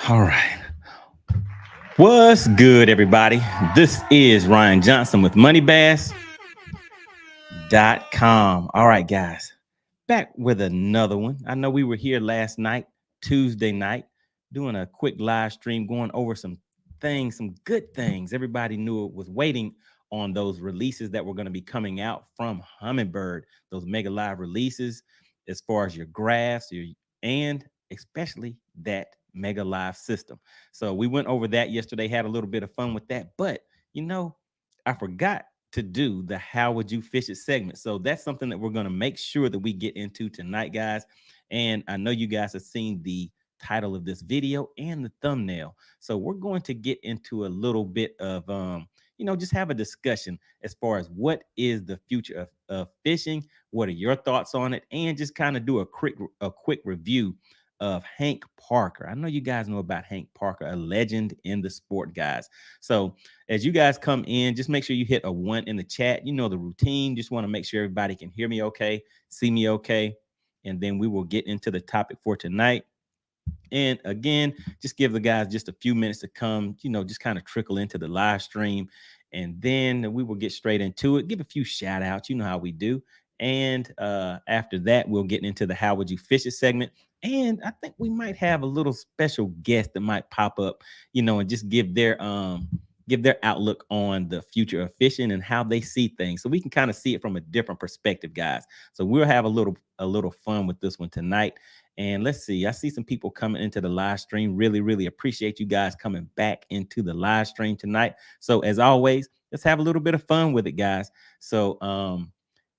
All right. What's good, everybody? This is Ryan Johnson with MoneyBass.com. All right, guys, back with another one. I know we were here last night, Tuesday night, doing a quick live stream, going over some things, some good things. Everybody knew it was waiting on those releases that were going to be coming out from Humminbird, those mega live releases, as far as your graphs, and especially that mega live system. So we went over that yesterday, had a little bit of fun with that, but I forgot to do the how would you fish it segment. So that's something that we're going to make sure that we get into tonight, guys. And I know you guys have seen the title of this video and the thumbnail. So we're going to get into a little bit of just have a discussion as far as what is the future of fishing, what are your thoughts on it, and just kind of do a quick review of Hank Parker. I know you guys know about Hank Parker, a legend in the sport, guys. So as you guys come in, just make sure you hit a 1 in the chat. You know the routine. Just want to make sure everybody can hear me okay, see me okay, and then we will get into the topic for tonight. And again, just give the guys just a few minutes to come, just kind of trickle into the live stream. And then we will get straight into it. Give a few shout outs. You know how we do. And after that, we'll get into the how would you fish it segment. And I think we might have a little special guest that might pop up, and just give their outlook on the future of fishing and how they see things. So we can kind of see it from a different perspective, guys. So we'll have a little fun with this one tonight. And let's see, I see some people coming into the live stream. Really, really appreciate you guys coming back into the live stream tonight. So as always, let's have a little bit of fun with it, guys. So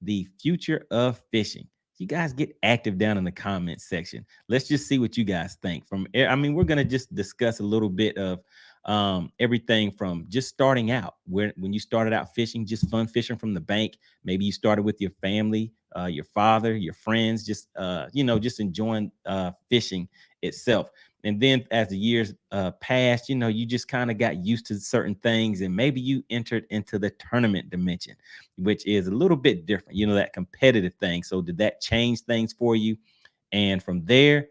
the future of fishing. You guys get active down in the comment section. Let's just see what you guys think. We're going to just discuss a little bit of everything from just starting out, when you started out fishing, just fun fishing from the bank. Maybe you started with your family, your father, your friends, just enjoying fishing itself. And then as the years passed, you just kind of got used to certain things, and maybe you entered into the tournament dimension, which is a little bit different, that competitive thing. So did that change things for you? And from there,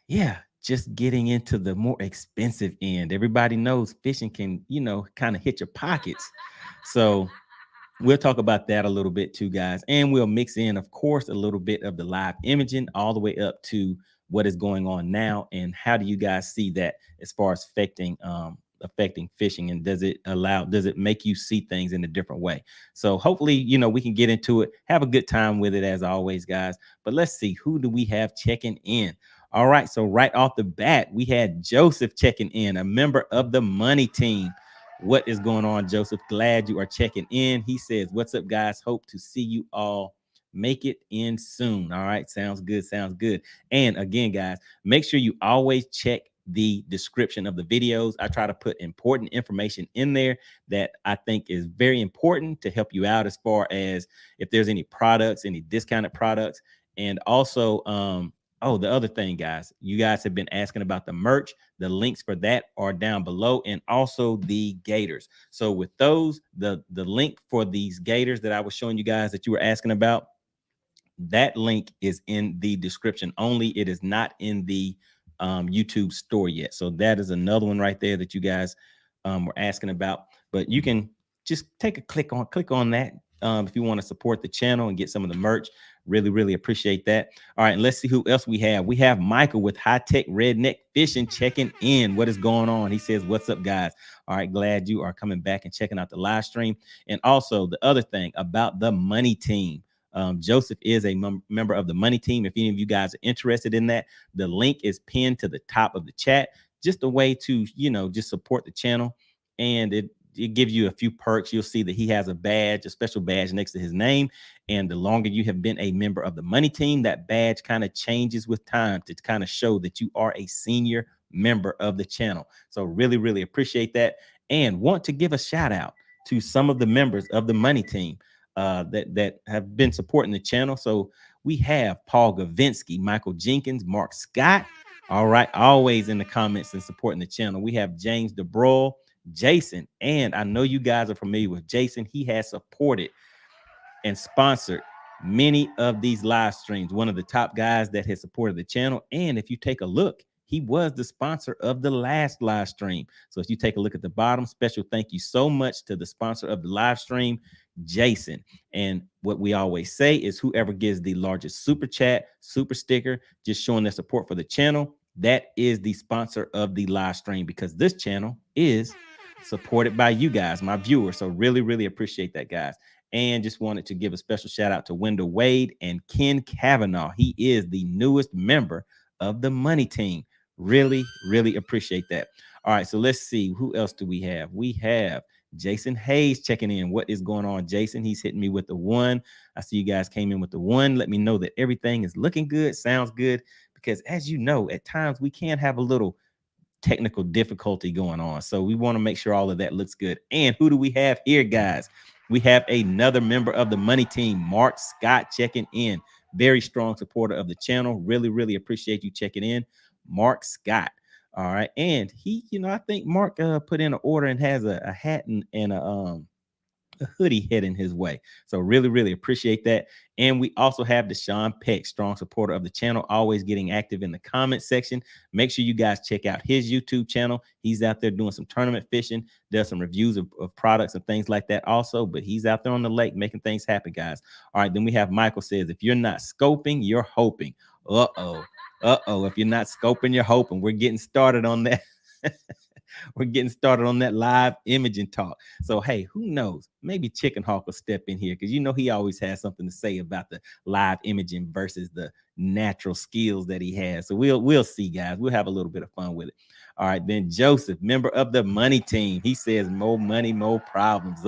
yeah, just getting into the more expensive end. Everybody knows fishing can, kind of hit your pockets. So we'll talk about that a little bit too, guys. And we'll mix in, of course, a little bit of the live imaging all the way up to what is going on now. And how do you guys see that as far as affecting fishing? And does it make you see things in a different way? So hopefully, we can get into it, have a good time with it as always, guys. But let's see, who do we have checking in? All right, so right off the bat, we had Joseph checking in, a member of the Money Team. What is going on, Joseph? Glad you are checking in. He says, what's up, guys? Hope to see you all make it in soon. All right, sounds good, sounds good. And again, guys, make sure you always check the description of the videos. I try to put important information in there that I think is very important to help you out, as far as if there's any products, any discounted products. And also, the other thing, guys, you guys have been asking about the merch. The links for that are down below, and also the gaiters. So with those, the link for these gaiters that I was showing you guys that you were asking about, that link is in the description only. It is not in the YouTube store yet. So that is another one right there that you guys were asking about. But you can just take a click on that if you want to support the channel and get some of the merch. Really, really appreciate that. All right, let's see who else we have. We have Michael with High Tech Redneck Fishing checking in. What is going on? He says, what's up, guys? All right, glad you are coming back and checking out the live stream. And also the other thing about the Money Team. Joseph is a member of the Money Team. If any of you guys are interested in that, the link is pinned to the top of the chat. Just a way to, just support the channel. And it gives you a few perks. You'll see that he has a special badge next to his name. And the longer you have been a member of the Money Team, that badge kind of changes with time to kind of show that you are a senior member of the channel. So really, really appreciate that. And want to give a shout out to some of the members of the Money Team that have been supporting the channel. So we have Paul Gavinsky, Michael Jenkins, Mark Scott. All right, always in the comments and supporting the channel. We have James DeBroil, Jason, and I know you guys are familiar with Jason. He has supported and sponsored many of these live streams. One of the top guys that has supported the channel. And if you take a look, he was the sponsor of the last live stream. So if you take a look at the bottom, special thank you so much to the sponsor of the live stream, Jason. And what we always say is whoever gives the largest super chat, super sticker, just showing their support for the channel, that is the sponsor of the live stream, because this channel is supported by you guys, my viewers. So really, really appreciate that, guys. And just wanted to give a special shout out to Wendell Wade and Ken Kavanaugh. He is the newest member of the Money Team. Really, really appreciate that. All right, so let's see. Who else do we have? We have Jason Hayes checking in. What is going on, Jason? He's hitting me with the 1. I see you guys came in with the 1. Let me know that everything is looking good, sounds good, because as you know, at times we can have a little technical difficulty going on. So we want to make sure all of that looks good. And who do we have here, guys? We have another member of the Money Team, Mark Scott, checking in. Very strong supporter of the channel. Really, really appreciate you checking in, Mark Scott. All right. And he, I think Mark put in an order and has a hat and a hoodie heading his way. So really, really appreciate that. And we also have Deshaun Peck, strong supporter of the channel, always getting active in the comment section. Make sure you guys check out his YouTube channel. He's out there doing some tournament fishing, does some reviews of products and things like that also, but he's out there on the lake making things happen, guys. All right, then we have Michael says, if you're not scoping, you're hoping. If you're not scoping, you're hoping. We're getting started on that. We're getting started on that live imaging talk. So, hey, who knows? Maybe Chicken Hawk will step in here, because he always has something to say about the live imaging versus the natural skills that he has. So we'll see, guys. We'll have a little bit of fun with it. All right, then Joseph, member of the Money Team. He says, more money, more problems.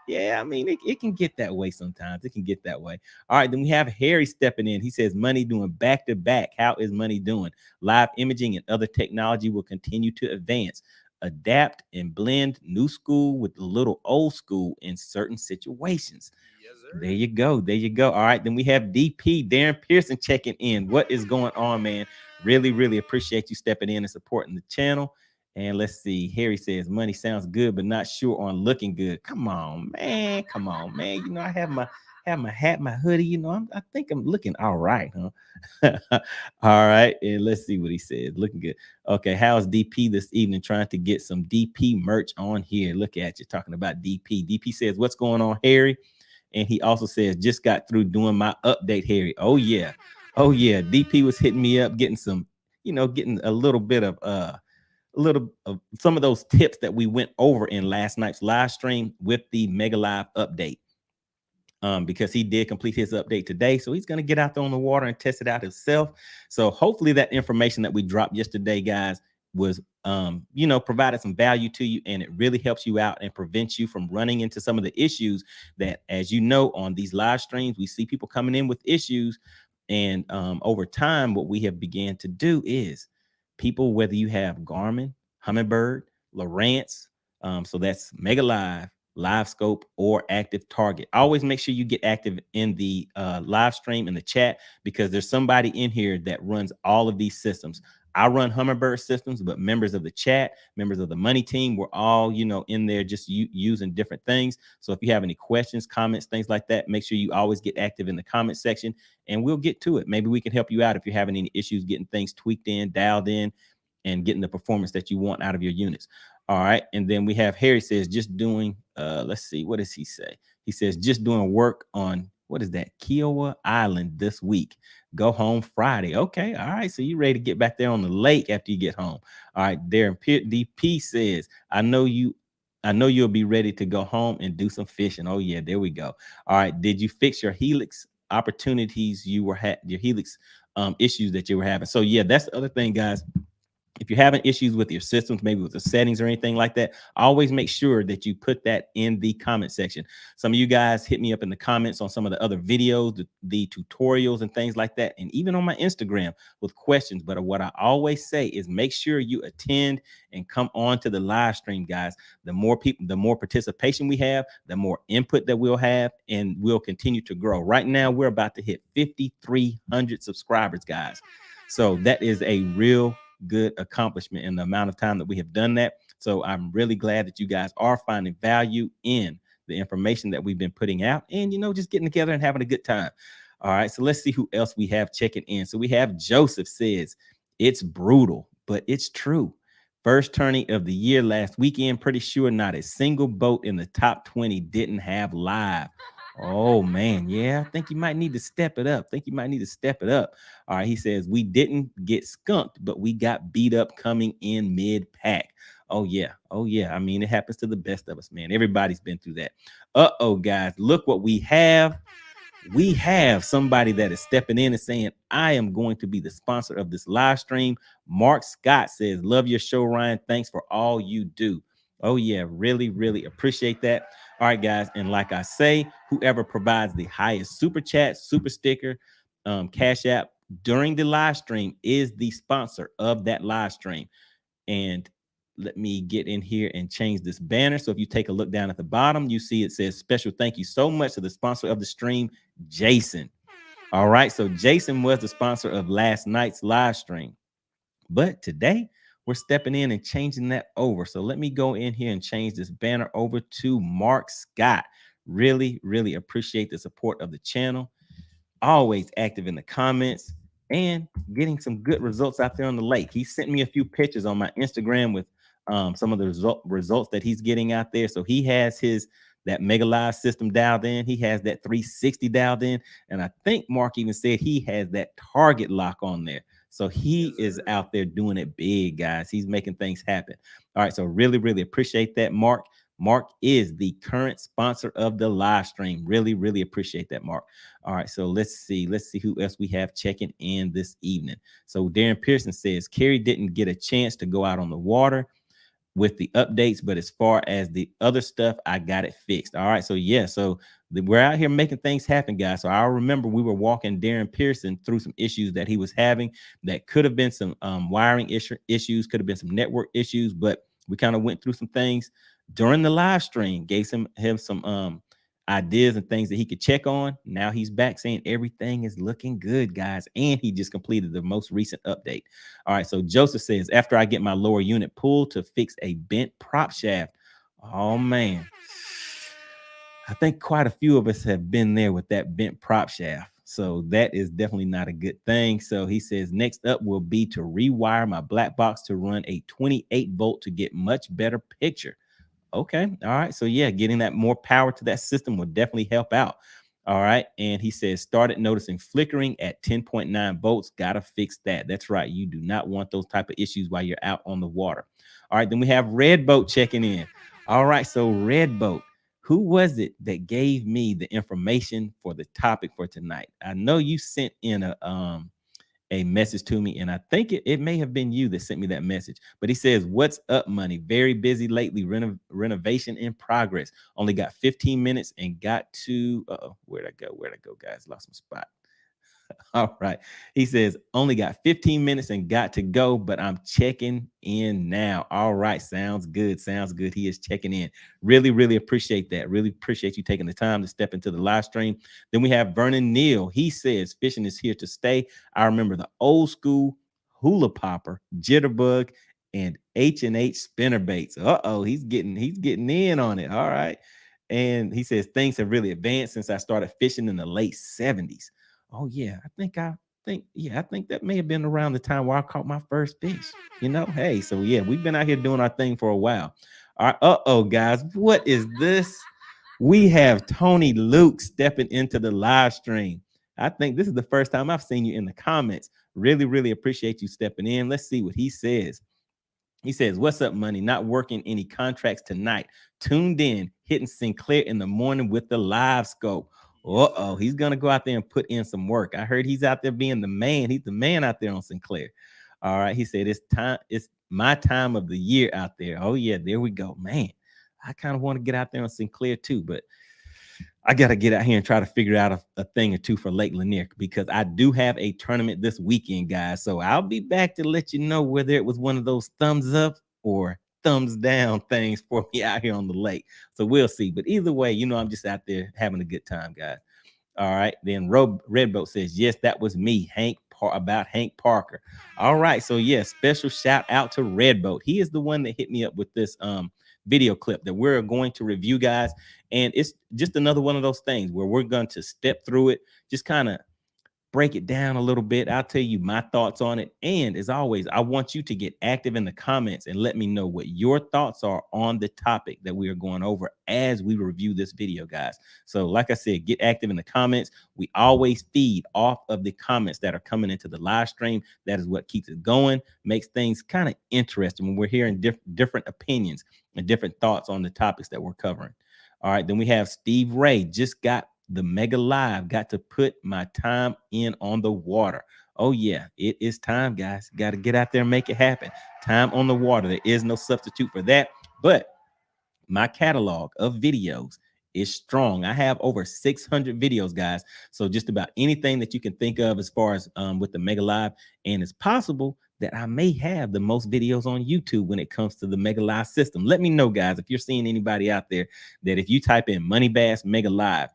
Yeah, I mean, it can get that way sometimes. It can get that way. All right, then we have Harry stepping in. He says, Money doing back-to-back. How is Money doing? Live imaging and other technology will continue to advance, adapt, and blend new school with a little old school in certain situations. Yes, sir. There you go. There you go. All right, then we have DP, Darren Pearson, checking in. What is going on, man? Really, really appreciate you stepping in and supporting the channel. And let's see. Harry says, Money sounds good, but not sure on looking good. Come on, man. Come on, man. I have my hat, my hoodie. I think I'm looking all right, huh? All right. And let's see what he said. Looking good. Okay. How's DP this evening? Trying to get some DP merch on here. Look at you talking about DP. DP says, what's going on, Harry? And he also says, just got through doing my update, Harry. Oh, yeah. Oh, yeah. DP was hitting me up, getting some, getting a little bit of some of those tips that we went over in last night's live stream with the Mega Live update. Because he did complete his update today. So he's going to get out there on the water and test it out himself. So hopefully that information that we dropped yesterday, guys, was, provided some value to you, and it really helps you out and prevents you from running into some of the issues that, as you know, on these live streams, we see people coming in with issues. And over time, what we have began to do is people, whether you have Garmin, Humminbird, Lowrance, so that's Mega Live, livescope, or active target, always make sure you get active in the live stream in the chat, because there's somebody in here that runs all of these systems. I run Humminbird systems, but members of the chat, members of the Money Team, we're all in there just using different things. So if you have any questions, comments, things like that, make sure you always get active in the comment section, and we'll get to it. Maybe we can help you out if you're having any issues getting things tweaked in, dialed in, and getting the performance that you want out of your units. All right. And then we have Harry says, just doing, let's see, what does he say? He says, just doing work on, what is that? Kiowa Island this week. Go home Friday. Okay. All right. So you ready to get back there on the lake after you get home. All right. Darren DP says, I know you'll be ready to go home and do some fishing. Oh yeah, there we go. All right. Did you fix your Helix opportunities your Helix issues that you were having? So yeah, that's the other thing, guys. If you're having issues with your systems, maybe with the settings or anything like that, always make sure that you put that in the comment section. Some of you guys hit me up in the comments on some of the other videos, the tutorials and things like that, and even on my Instagram with questions. But what I always say is make sure you attend and come on to the live stream, guys. The more people, the more participation we have, the more input that we'll have, and we'll continue to grow. Right now, we're about to hit 5,300 subscribers, guys. So that is a real good accomplishment in the amount of time that we have done that. So I'm really glad that you guys are finding value in the information that we've been putting out, and just getting together and having a good time. All right, so let's see who else we have checking in. So we have Joseph says, it's brutal. but it's true. First tourney of the year last weekend. Pretty sure not a single boat in the top 20 didn't have live. Oh man, yeah, I think you might need to step it up. All right, he says we didn't get skunked, but we got beat up coming in mid-pack. Oh yeah, oh yeah. I mean, it happens to the best of us, man. Everybody's been through that. Uh-oh, guys, look what we have. We have somebody that is stepping in and saying, I am going to be the sponsor of this live stream. Mark Scott says, love your show, Ryan. Thanks for all you do. Oh, yeah, really, really appreciate that. All right, guys. And like I say, whoever provides the highest super chat, super sticker, cash app during the live stream is the sponsor of that live stream. And let me get in here and change this banner. So if you take a look down at the bottom, you see it says special thank you so much to the sponsor of the stream, Jason. All right. So Jason was the sponsor of last night's live stream. But today we're stepping in and changing that over. So let me go in here and change this banner over to Mark Scott. Really, really appreciate the support of the channel. Always active in the comments and getting some good results out there on the lake. He sent me a few pictures on my Instagram with some of the results that he's getting out there. So he has that Mega Live system dialed in. He has that 360 dialed in. And I think Mark even said he has that target lock on there. So he is out there doing it big, guys. He's making things happen. All right. So really, really appreciate that, Mark. Mark is the current sponsor of the live stream. Really, really appreciate that, Mark. All right, so let's see who else we have checking in this evening. So Darren Pearson says, Carrie didn't get a chance to go out on the water with the updates, but as far as the other stuff, I got it fixed. All right, so yeah, so we're out here making things happen, guys. So I remember we were walking Darren Pearson through some issues that he was having that could have been some wiring issues, could have been some network issues, but we kind of went through some things during the live stream, gave him some ideas and things that he could check on. Now he's back saying everything is looking good, guys. And he just completed the most recent update. All right. So Joseph says, after I get my lower unit pulled to fix a bent prop shaft. Oh, man. I think quite a few of us have been there with that bent prop shaft. So that is definitely not a good thing. So he says, next up will be to rewire my black box to run a 28 volt to get much better picture. Okay. All right. So yeah, getting that more power to that system will definitely help out. All right. And he says, started noticing flickering at 10.9 volts. Gotta fix that. That's right. You do not want those type of issues while you're out on the water. All right. Then we have Red Boat checking in. All right. So Red Boat, who was it that gave me the information for the topic for tonight? I know you sent in a message to me, and I think it may have been you that sent me that message. But he says, what's up, money? Very busy lately. Renovation in progress. Only got 15 minutes and got to where'd I go, guys? Lost my spot. All right. He says, only got 15 minutes and got to go, but I'm checking in now. All right. Sounds good. Sounds good. He is checking in. Really, really appreciate that. Really appreciate you taking the time to step into the live stream. Then we have Vernon Neal. He says, fishing is here to stay. I remember the old school hula popper, jitterbug, and H&H spinner baits. Uh-oh, he's getting in on it. All right. And he says, things have really advanced since I started fishing in the late 70s. Oh yeah, I think that may have been around the time where I caught my first fish. Hey, so yeah, we've been out here doing our thing for a while. All right, uh-oh, guys, what is this? We have Tony Luke stepping into the live stream. I think this is the first time I've seen you in the comments. Really, really appreciate you stepping in. Let's see what he says. He says, what's up, money? Not working any contracts tonight. Tuned in, hitting Sinclair in the morning with the live scope. Uh-oh, he's going to go out there and put in some work. I heard he's out there being the man. He's the man out there on Sinclair. All right, he said, it's my time of the year out there. Oh, yeah, there we go. Man, I kind of want to get out there on Sinclair too, but I got to get out here and try to figure out a thing or two for Lake Lanier, because I do have a tournament this weekend, guys. So I'll be back to let you know whether it was one of those thumbs up or thumbs down things for me out here on the lake. So we'll see. But either way, I'm just out there having a good time, guys. All right. Then Redboat says, yes, that was me, about Hank Parker. All right. So yeah, special shout out to Redboat. He is the one that hit me up with this video clip that we're going to review, guys. And it's just another one of those things where we're going to step through it, just kind of break it down a little bit. I'll tell you my thoughts on it. And as always, I want you to get active in the comments and let me know what your thoughts are on the topic that we are going over as we review this video, guys. So like I said, get active in the comments. We always feed off of the comments that are coming into the live stream. That is what keeps it going, makes things kind of interesting when we're hearing different opinions and different thoughts on the topics that we're covering. All right, then we have Steve Ray, just got the mega live, got to put my time in on the water. Oh yeah, it is time, guys. Got to get out there and make it happen. Time on the water. There is no substitute for that. But my catalog of videos is strong. I have over 600 videos, guys. So just about anything that you can think of as far as with the Mega Live. And it's possible that I may have the most videos on YouTube when it comes to the Mega Live system. Let me know, guys, if you're seeing anybody out there that if you type in MoneyBass Mega Live,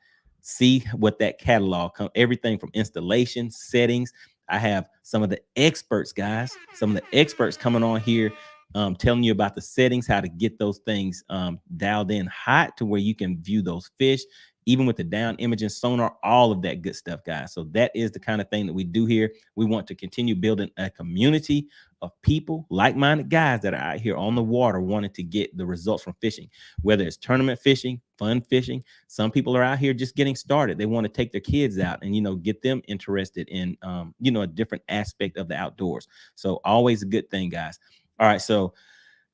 see what that catalog comes, everything from installation, settings. I have some of the experts, guys, some of the experts coming on here telling you about the settings, how to get those things dialed in hot to where you can view those fish, even with the down imaging sonar, all of that good stuff, guys. So that is the kind of thing that we do here. We want to continue building a community of people, like-minded guys that are out here on the water wanting to get the results from fishing, whether it's tournament fishing, fun fishing. Some people are out here just getting started. They want to take their kids out and, you know, get them interested in, you know, a different aspect of the outdoors. So always a good thing, guys. All right, so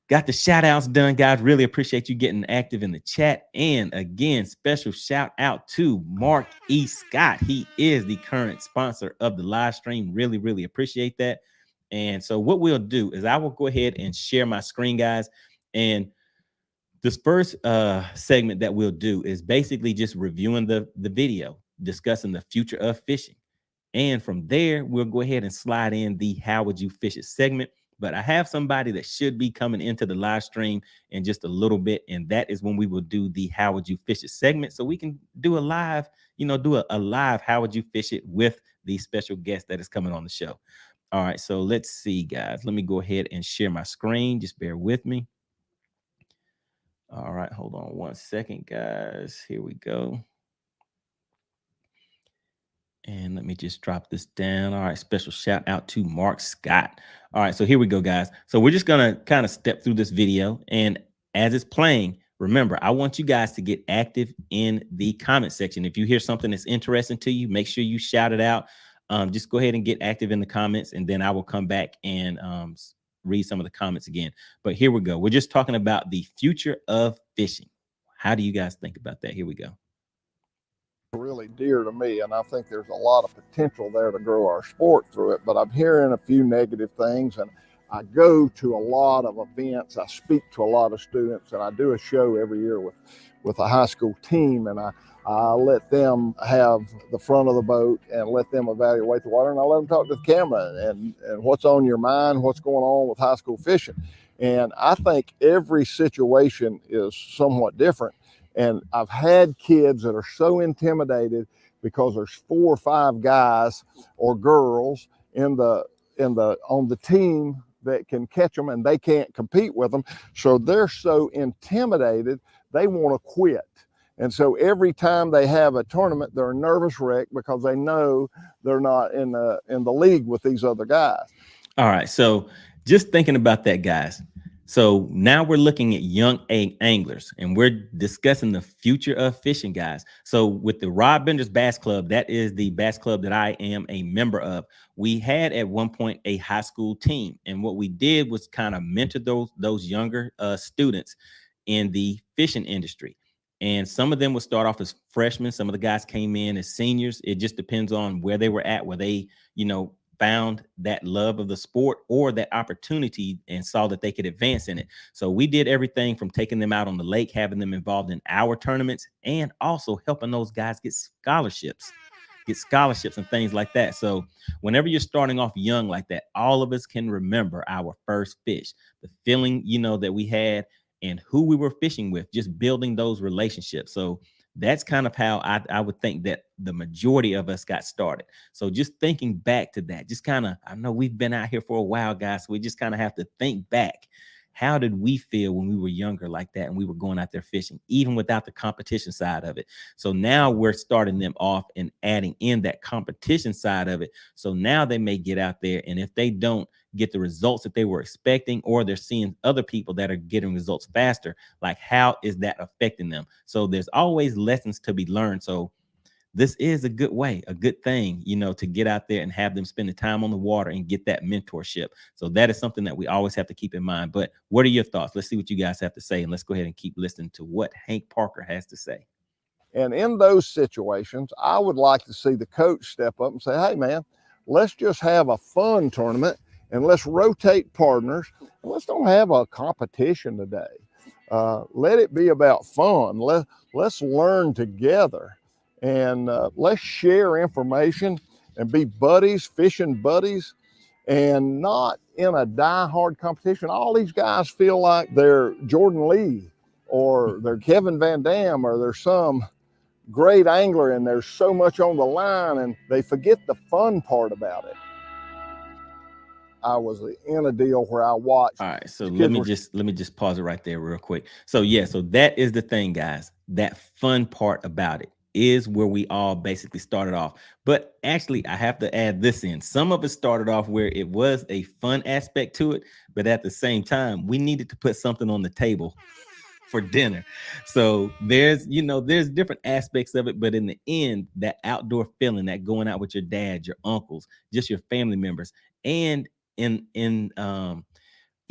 got the shout outs done, guys. Really appreciate you getting active in the chat. And again, special shout out to Mark E. Scott. He is the current sponsor of the live stream. Really, really appreciate that. And so what we'll do is I will go ahead and share my screen, guys. And this first segment that we'll do is basically just reviewing the video, discussing the future of fishing. And from there, we'll go ahead and slide in the how would you fish it segment. But I have somebody that should be coming into the live stream in just a little bit. And that is when we will do the how would you fish it segment. So we can do a live, you know, do a live how would you fish it with the special guest that is coming on the show. All right, so let's see, guys. Let me go ahead and share my screen. Just bear with me. All right, hold on one second, guys. Here we go. And let me just drop this down. All right, special shout out to Mark Scott. All right, so here we go, guys. So we're just going to kind of step through this video. And as it's playing, remember, I want you guys to get active in the comment section. If you hear something that's interesting to you, make sure you shout it out. Just go ahead and get active in the comments, and then I will come back and read some of the comments again. But here we go. We're just talking about the future of fishing. How do you guys think about that? Here we go. Really dear to me, and I think there's a lot of potential there to grow our sport through it, but I'm hearing a few negative things, and I go to a lot of events. I speak to a lot of students, and I do a show every year with a high school team, and I let them have the front of the boat and let them evaluate the water, and I let them talk to the camera and what's on your mind, what's going on with high school fishing. And I think every situation is somewhat different. And I've had kids that are so intimidated because there's 4 or 5 guys or girls on the team that can catch them, and they can't compete with them. So they're so intimidated, they want to quit. And so every time they have a tournament, they're a nervous wreck because they know they're not in the league with these other guys. All right. So just thinking about that, guys. So now we're looking at young anglers, and we're discussing the future of fishing, guys. So with the Rod Bender's Bass Club, that is the bass club that I am a member of. We had at one point a high school team, and what we did was kind of mentor those younger students in the fishing industry. And some of them would start off as freshmen. Some of the guys came in as seniors. It just depends on where they were at, where they, you know, found that love of the sport or that opportunity and saw that they could advance in it. So we did everything from taking them out on the lake, having them involved in our tournaments, and also helping those guys get scholarships and things like that. So whenever you're starting off young like that, all of us can remember our first fish, the feeling, you know, that we had and who we were fishing with, just building those relationships. So that's kind of how I would think that the majority of us got started. So just thinking back to that, just kind of, I know we've been out here for a while, guys. So we just kind of have to think back. how did we feel when we were younger like that and we were going out there fishing, even without the competition side of it? So now we're starting them off and adding in that competition side of it. So now they may get out there, and if they don't get the results that they were expecting, or they're seeing other people that are getting results faster, like how is that affecting them? So there's always lessons to be learned. So this is a good way, a good thing, you know, to get out there and have them spend the time on the water and get that mentorship. So that is something that we always have to keep in mind. But what are your thoughts? Let's see what you guys have to say, and let's go ahead and keep listening to what Hank Parker has to say. And in those situations, I would like to see the coach step up and say, hey, man, let's just have a fun tournament, and let's rotate partners, and let's don't have a competition today. Let it be about fun. Let's learn together, and let's share information and be buddies, fishing buddies, and not in a die-hard competition. All these guys feel like they're Jordan Lee or they're Kevin Van Dam or they're some great angler, and there's so much on the line, and they forget the fun part about it. I was in a deal where I watched. All right, so let me just pause it right there real quick. So yeah, so that is the thing, guys. That fun part about it is where we all basically started off. But actually, I have to add this in. Some of it started off where it was a fun aspect to it, but at the same time, we needed to put something on the table for dinner. So there's different aspects of it, but in the end, that outdoor feeling, that going out with your dad, your uncles, just your family members, and in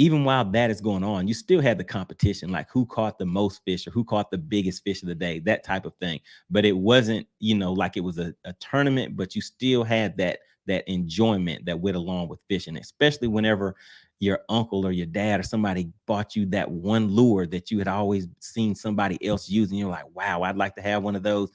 even while that is going on, you still had the competition, like who caught the most fish or who caught the biggest fish of the day, that type of thing. But it wasn't, like it was a tournament, but you still had that enjoyment that went along with fishing, especially whenever your uncle or your dad or somebody bought you that one lure that you had always seen somebody else using. You're like, wow, I'd like to have one of those.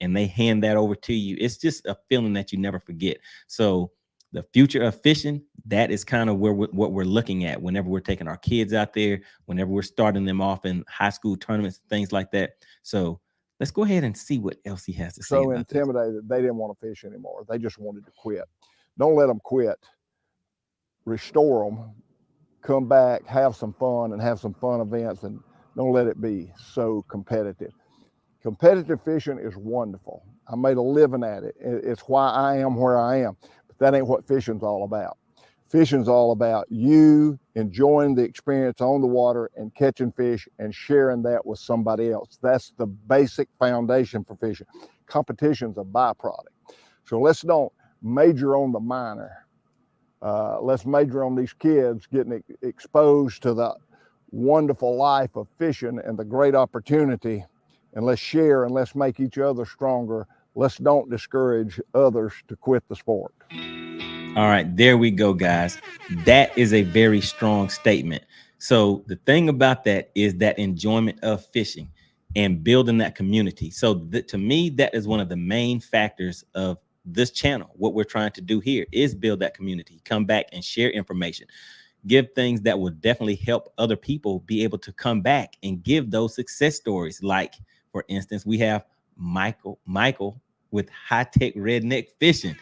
And they hand that over to you. It's just a feeling that you never forget. So the future of fishing, that is kind of what we're looking at whenever we're taking our kids out there, whenever we're starting them off in high school tournaments, things like that. So let's go ahead and see what else he has to say. So intimidated, they didn't want to fish anymore. They just wanted to quit. Don't let them quit. Restore them, come back, have some fun, and have some fun events, and don't let it be so competitive. Competitive fishing is wonderful. I made a living at it. It's why I am where I am. But that ain't what fishing's all about. Fishing's all about you enjoying the experience on the water and catching fish and sharing that with somebody else. That's the basic foundation for fishing. Competition's a byproduct. So let's don't major on the minor. Let's major on these kids getting exposed to the wonderful life of fishing and the great opportunity, and let's share and let's make each other stronger. Let's don't discourage others to quit the sport. All right, there we go, guys. That is a very strong statement. So the thing about that is that enjoyment of fishing and building that community. So to me, that is one of the main factors of this channel. What we're trying to do here is build that community, come back and share information, give things that will definitely help other people be able to come back and give those success stories. Like, for instance, we have Michael with High Tech Redneck Fishing.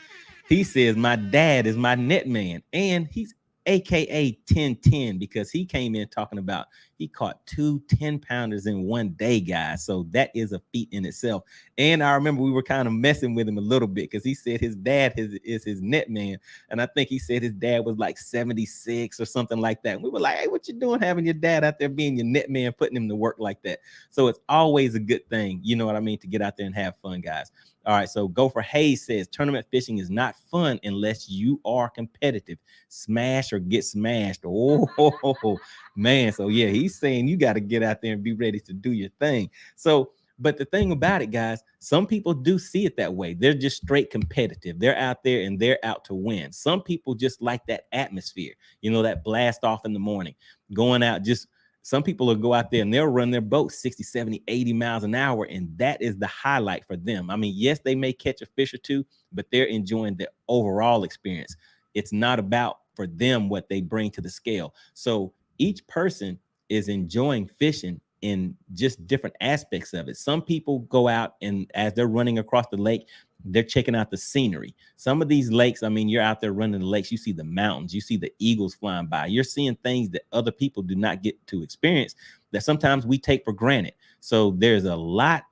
He says, my dad is my net man, and he's AKA 1010 because he came in talking about he caught 2 10-pounders in one day, guys. So that is a feat in itself. And I remember we were kind of messing with him a little bit because he said his dad is his net man. And I think he said his dad was like 76 or something like that. And we were like, hey, what you doing having your dad out there being your net man, putting him to work like that? So it's always a good thing, you know what I mean, to get out there and have fun, guys. All right, so Gopher Hayes says tournament fishing is not fun unless you are competitive. Smash or get smashed. Oh, man. So yeah, he's saying you got to get out there and be ready to do your thing. So, but the thing about it, guys, some people do see it that way. They're just straight competitive. They're out there and they're out to win. Some people just like that atmosphere, that blast off in the morning, going out. Just some people will go out there and they'll run their boat 60, 70, 80 miles an hour. And that is the highlight for them. I mean, yes, they may catch a fish or two, but they're enjoying the overall experience. It's not about for them what they bring to the scale. So each person is enjoying fishing in just different aspects of it. Some people go out and as they're running across the lake, They're checking out the scenery. Some of these lakes, I mean, you're out there running the lakes, you see the mountains, you see the eagles flying by, you're seeing things that other people do not get to experience that sometimes we take for granted. So there's a lot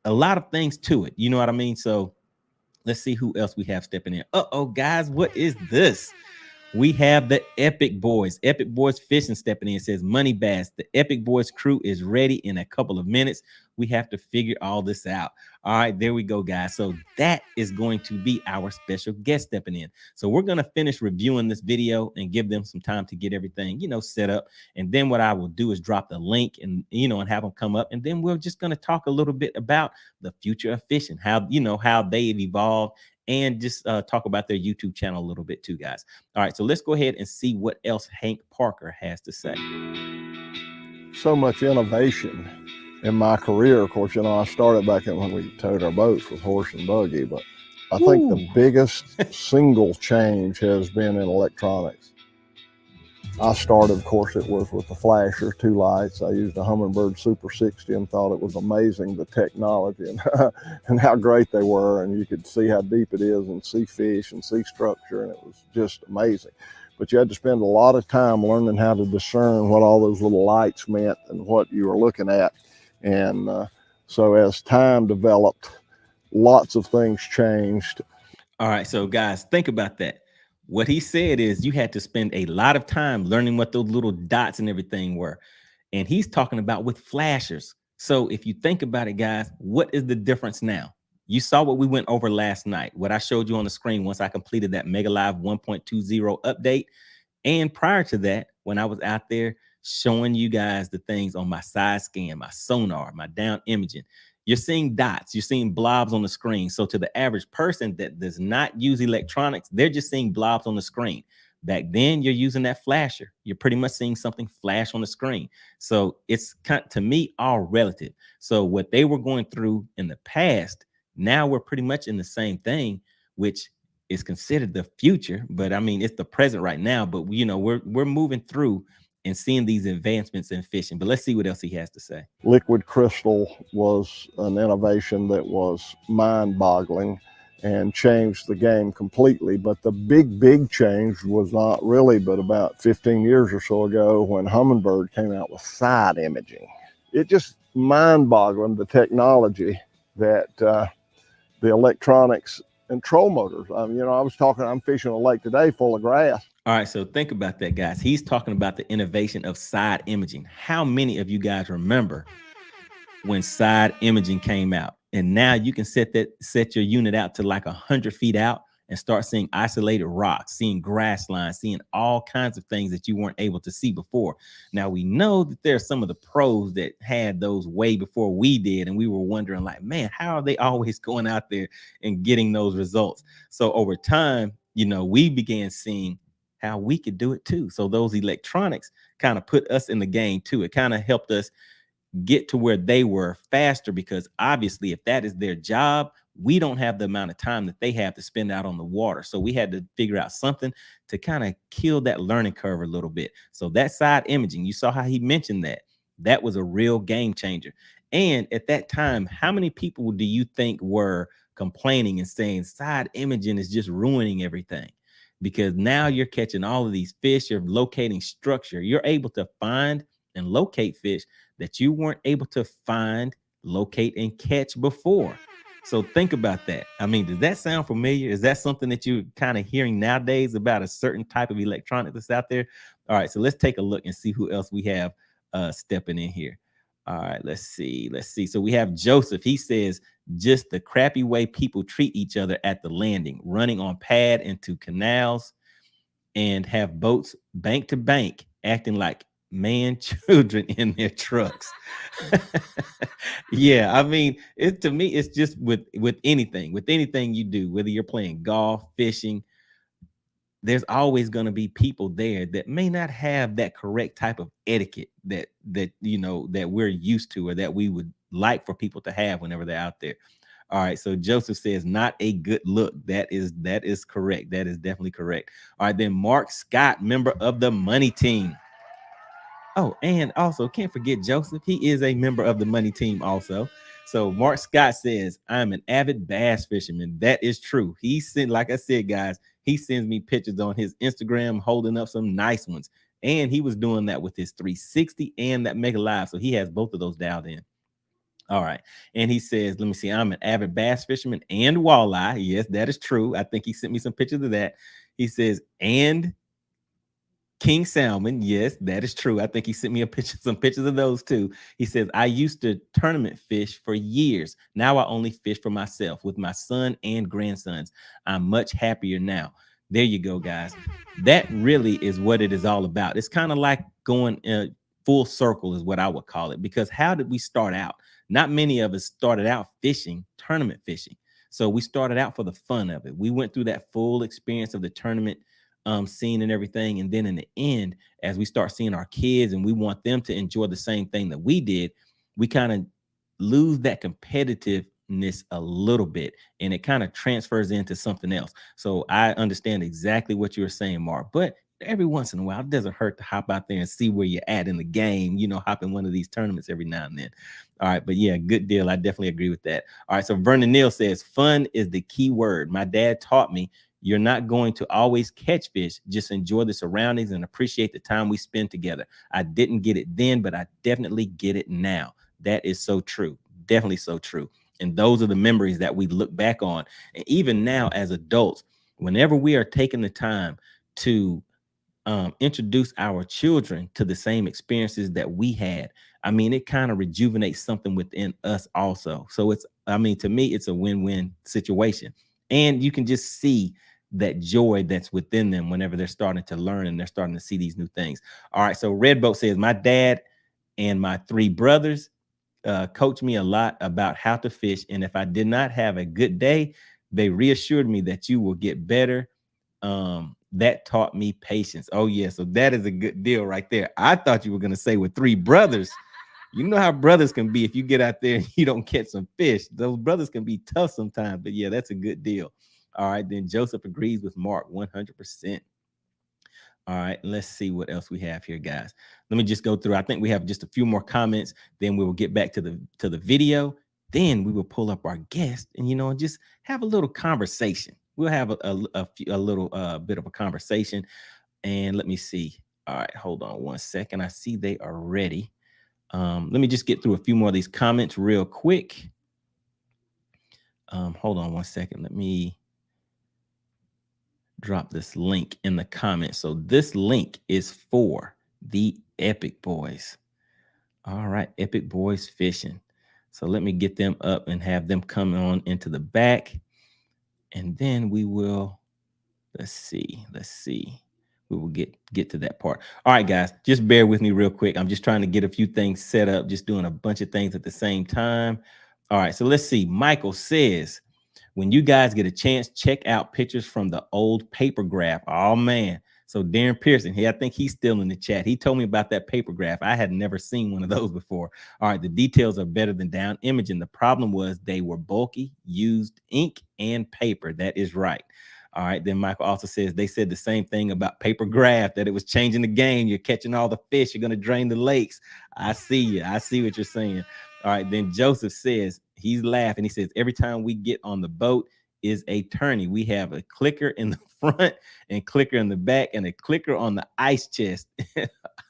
of things to it. You know what I mean? So let's see who else we have stepping in. Uh-oh, guys, what is this? We have the Epic Boys. Epic Boys Fishing stepping in. It says, MoneyBass, the Epic Boys crew is ready in a couple of minutes. We have to figure all this out. All right, there we go, guys. So that is going to be our special guest stepping in. So we're going to finish reviewing this video and give them some time to get everything, set up. And then what I will do is drop the link and, and have them come up. And then we're just going to talk a little bit about the future of fishing, how, how they've evolved, and just talk about their YouTube channel a little bit too, guys. All right, so let's go ahead and see what else Hank Parker has to say. So much innovation in my career. Of course, I started back when we towed our boats with horse and buggy, but I think the biggest single change has been in electronics. I started, of course, it was with the flasher, 2 lights. I used a Humminbird Super 60 and thought it was amazing, the technology and how great they were. And you could see how deep it is and see fish and see structure. And it was just amazing. But you had to spend a lot of time learning how to discern what all those little lights meant and what you were looking at. And so as time developed, lots of things changed. All right, so guys, think about that. What he said is you had to spend a lot of time learning what those little dots and everything were. And he's talking about with flashers. So if you think about it, guys, what is the difference now? You saw what we went over last night, what I showed you on the screen once I completed that Mega Live 1.20 update. And prior to that, when I was out there showing you guys the things on my side scan, my sonar, my down imaging, you're seeing dots, you're seeing blobs on the screen. So to the average person that does not use electronics, they're just seeing blobs on the screen. Back then, you're using that flasher. You're pretty much seeing something flash on the screen. So it's kind of, to me, all relative. So what they were going through in the past, now we're pretty much in the same thing, which is considered the future. But I mean, it's the present right now. But we're moving through and seeing these advancements in fishing. But let's see what else he has to say. Liquid crystal was an innovation that was mind-boggling and changed the game completely. But the big change was not really but about 15 years or so ago when Humminbird came out with side imaging. It just mind-boggling, the technology that the electronics and troll motors. I'm fishing a lake today full of grass. All right, so think about that, guys. He's talking about the innovation of side imaging. How many of you guys remember when side imaging came out? And now you can set your unit out to like 100 feet out and start seeing isolated rocks, seeing grass lines, seeing all kinds of things that you weren't able to see before. Now we know that there are some of the pros that had those way before we did, and we were wondering like, man, how are they always going out there and getting those results? So over time, we began seeing how we could do it too. So those electronics kind of put us in the game too. It kind of helped us get to where they were faster, because obviously if that is their job, we don't have the amount of time that they have to spend out on the water. So we had to figure out something to kind of kill that learning curve a little bit. So that side imaging, you saw how he mentioned that was a real game changer. And at that time, how many people do you think were complaining and saying side imaging is just ruining everything? Because now you're catching all of these fish, you're locating structure, you're able to find and locate fish that you weren't able to find, locate, and catch before. So think about that. I mean, does that sound familiar? Is that something that you're kind of hearing nowadays about a certain type of electronic that's out there? All right, so let's take a look and see who else we have stepping in here. All right, let's see. So we have Joseph. He says, just the crappy way people treat each other at the landing, running on pad into canals and have boats bank to bank, acting like children in their trucks. Yeah, I mean, to me, it's just with anything you do, whether you're playing golf, fishing, there's always going to be people there that may not have that correct type of etiquette that we're used to, or that we would like for people to have whenever they're out there. All right, so Joseph says not a good look. That is correct. That is definitely correct. All right, then Mark Scott, member of the Money Team. Oh, and also can't forget Joseph. He is a member of the Money Team also. So Mark Scott says, I'm an avid bass fisherman. That is true. He sent, like I said, guys, he sends me pictures on his Instagram holding up some nice ones. And he was doing that with his 360 and that Mega Live. So he has both of those dialed in. All right. And he says, let me see, I'm an avid bass fisherman and walleye. Yes, that is true. I think he sent me some pictures of that. He says, and king salmon. Yes, that is true. I think he sent me some pictures of those too. He says, I used to tournament fish for years. Now I only fish for myself with my son and grandsons. I'm much happier now. There you go, guys. That really is what it is all about. It's kind of like going full circle is what I would call it, because how did we start out? Not many of us started out fishing, tournament fishing. So we started out for the fun of it. We went through that full experience of the tournament scene and everything. And then in the end, as we start seeing our kids and we want them to enjoy the same thing that we did, we kind of lose that competitiveness a little bit, and it kind of transfers into something else. So I understand exactly what you were saying, Mark, but every once in a while, it doesn't hurt to hop out there and see where you're at in the game, hop in one of these tournaments every now and then. All right. But yeah, good deal. I definitely agree with that. All right. So Vernon Neal says, fun is the key word. My dad taught me you're not going to always catch fish. Just enjoy the surroundings and appreciate the time we spend together. I didn't get it then, but I definitely get it now. That is so true. Definitely so true. And those are the memories that we look back on. And even now as adults, whenever we are taking the time to introduce our children to the same experiences that we had, I mean, it kind of rejuvenates something within us also. So to me, it's a win-win situation. And you can just see that joy that's within them whenever they're starting to learn and they're starting to see these new things. All right. So Red Boat says, my dad and my three brothers coached me a lot about how to fish. And if I did not have a good day, they reassured me that you will get better. That taught me patience. Oh, yeah. So that is a good deal right there. I thought you were going to say with three brothers. You know how brothers can be if you get out there and you don't catch some fish. Those brothers can be tough sometimes. But yeah, that's a good deal. All right. Then Joseph agrees with Mark 100%. All right, let's see what else we have here, guys. Let me just go through. I think we have just a few more comments. Then we will get back to the video. Then we will pull up our guest and just have a little conversation. We'll have a little bit of a conversation. And let me see. All right, hold on one second. I see they are ready. Let me just get through a few more of these comments real quick. Hold on one second. Let me drop this link in the comments. So this link is for the Epic Boys. All right, Epic Boys Fishing. So let me get them up and have them come on into the back. And then we will, let's see. We will get to that part. All right, guys, just bear with me real quick. I'm just trying to get a few things set up, just doing a bunch of things at the same time. All right, so let's see. Michael says, when you guys get a chance, check out pictures from the old paper graph. Oh, man. So Darren Pearson, I think he's still in the chat. He told me about that paper graph. I had never seen one of those before. All right, the details are better than down imaging. The problem was they were bulky, used ink and paper. That is right. All right, then Michael also says they said the same thing about paper graph, that it was changing the game. You're catching all the fish. You're going to drain the lakes. I see you. I see what you're saying. All right, then Joseph says, he's laughing. He says, every time we get on the boat is a tourney. We have a clicker in the front and clicker in the back and a clicker on the ice chest.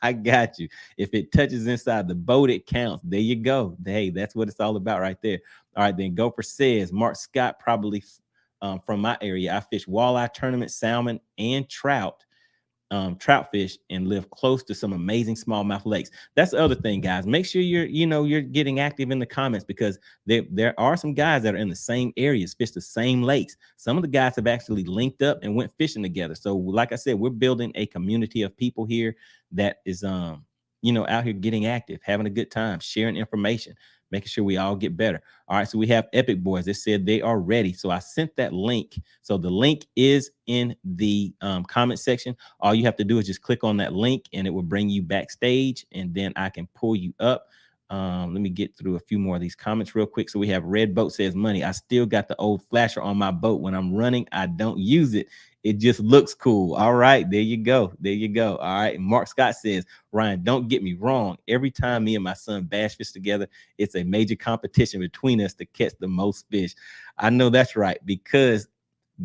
I got you. If it touches inside the boat, it counts. There you go. Hey, that's what it's all about right there. All right, then Gopher says, Mark Scott probably from my area. I fish walleye tournament, salmon, and trout fish, and live close to some amazing smallmouth lakes. That's the other thing, guys. Make sure you're getting active in the comments, because there are some guys that are in the same areas, fish the same lakes. Some of the guys have actually linked up and went fishing together. So like I said, we're building a community of people here that is out here getting active, having a good time, sharing information, making sure we all get better. All right, so we have Epic Boys. They said they are ready. So I sent that link. So the link is in the comment section. All you have to do is just click on that link and it will bring you backstage, and then I can pull you up. Let me get through a few more of these comments real quick. So we have Red Boat says, Money, I still got the old flasher on my boat. When I'm running, I don't use it. It just looks cool. All right, there you go. There you go. All right. And Mark Scott says, Ryan, don't get me wrong. Every time me and my son bass fish together, it's a major competition between us to catch the most fish. I know that's right, because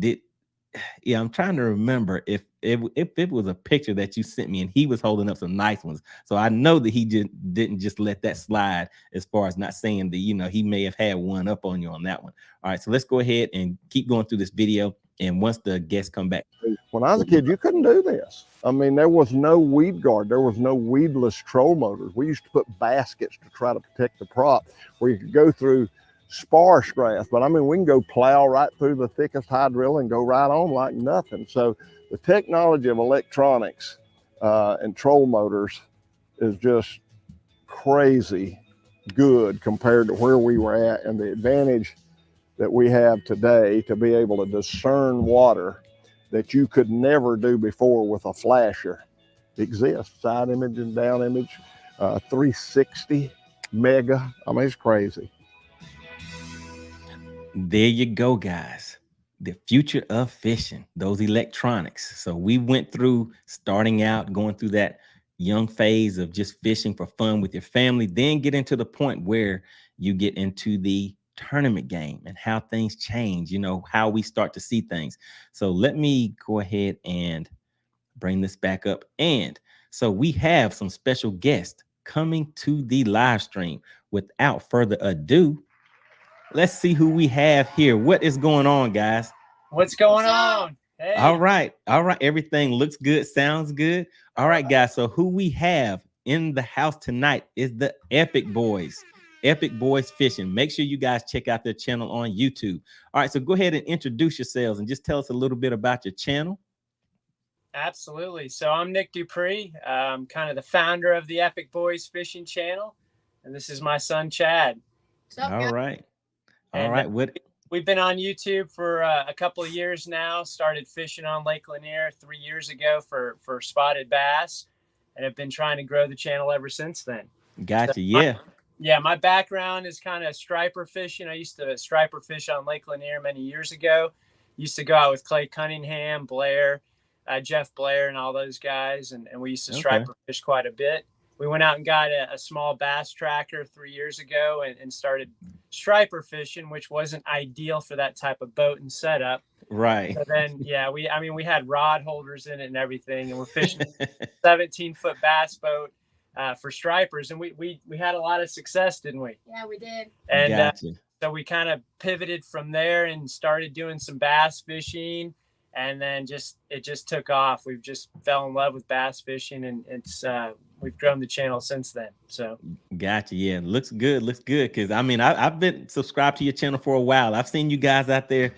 I'm trying to remember if it was a picture that you sent me and he was holding up some nice ones. So I know that he didn't just let that slide, as far as not saying that, he may have had one up on you on that one. All right, so let's go ahead and keep going through this video. And once the guests come back. When I was a kid, you couldn't do this. I mean, there was no weed guard. There was no weedless troll motors. We used to put baskets to try to protect the prop where you could go through sparse grass. But I mean, we can go plow right through the thickest hydrilla and go right on like nothing. So the technology of electronics and troll motors is just crazy good compared to where we were at, and the advantage that we have today to be able to discern water that you could never do before with a flasher exists. Side image and down image, 360 mega. I mean, it's crazy. There you go, guys. The future of fishing, those electronics. So we went through starting out, going through that young phase of just fishing for fun with your family, then get into the point where you get into the tournament game and how things change, how we start to see things. So let me go ahead and bring this back up. And so we have some special guests coming to the live stream. Without further ado, let's see who we have here. What is going on, guys? What's going on? Hey. All right. Everything looks good, sounds good. All right, guys. So who we have in the house tonight is the Epic Boys. Epic Boys Fishing. Make sure you guys check out their channel on YouTube. All right, so go ahead and introduce yourselves and just tell us a little bit about your channel. Absolutely. So I'm Nick Dupree, kind of the founder of the Epic Boys Fishing channel, and this is my son Chad. All right. We've been on YouTube for a couple of years now. Started fishing on Lake Lanier 3 years ago for spotted bass, and have been trying to grow the channel ever since then. Gotcha. So my background is kind of striper fishing. I used to striper fish on Lake Lanier many years ago. Used to go out with Clay Cunningham, Blair, Jeff Blair, and all those guys, and we used to striper fish quite a bit. We went out and got a small bass tracker 3 years ago and started striper fishing, which wasn't ideal for that type of boat and setup. Right. So then, we had rod holders in it and everything, and we're fishing 17-foot bass boat for stripers, and we had a lot of success, didn't we? Yeah, we did. And gotcha. So we kind of pivoted from there and started doing some bass fishing, and then it just took off. We've just fell in love with bass fishing, and we've grown the channel since then. So gotcha. Yeah, looks good. Because I've been subscribed to your channel for a while. I've seen you guys out there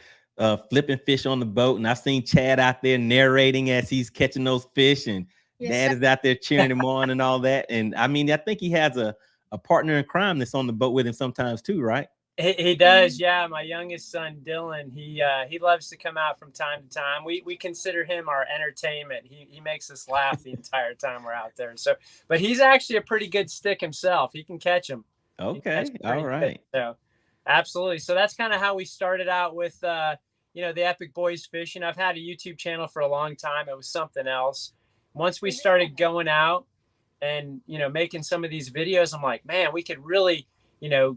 flipping fish on the boat, and I've seen Chad out there narrating as he's catching those fish, and Dad is out there cheering him on and all that. And I think he has a partner in crime that's on the boat with him sometimes too, right? He does, yeah. My youngest son, Dylan, he loves to come out from time to time. We consider him our entertainment. He makes us laugh the entire time we're out there. So, but he's actually a pretty good stick himself. He can catch them. Okay, all right. Good. So, absolutely. So that's kind of how we started out with, the Epic Boys Fishing. I've had a YouTube channel for a long time. It was something else. Once we started going out and, making some of these videos, I'm like, man, we could really,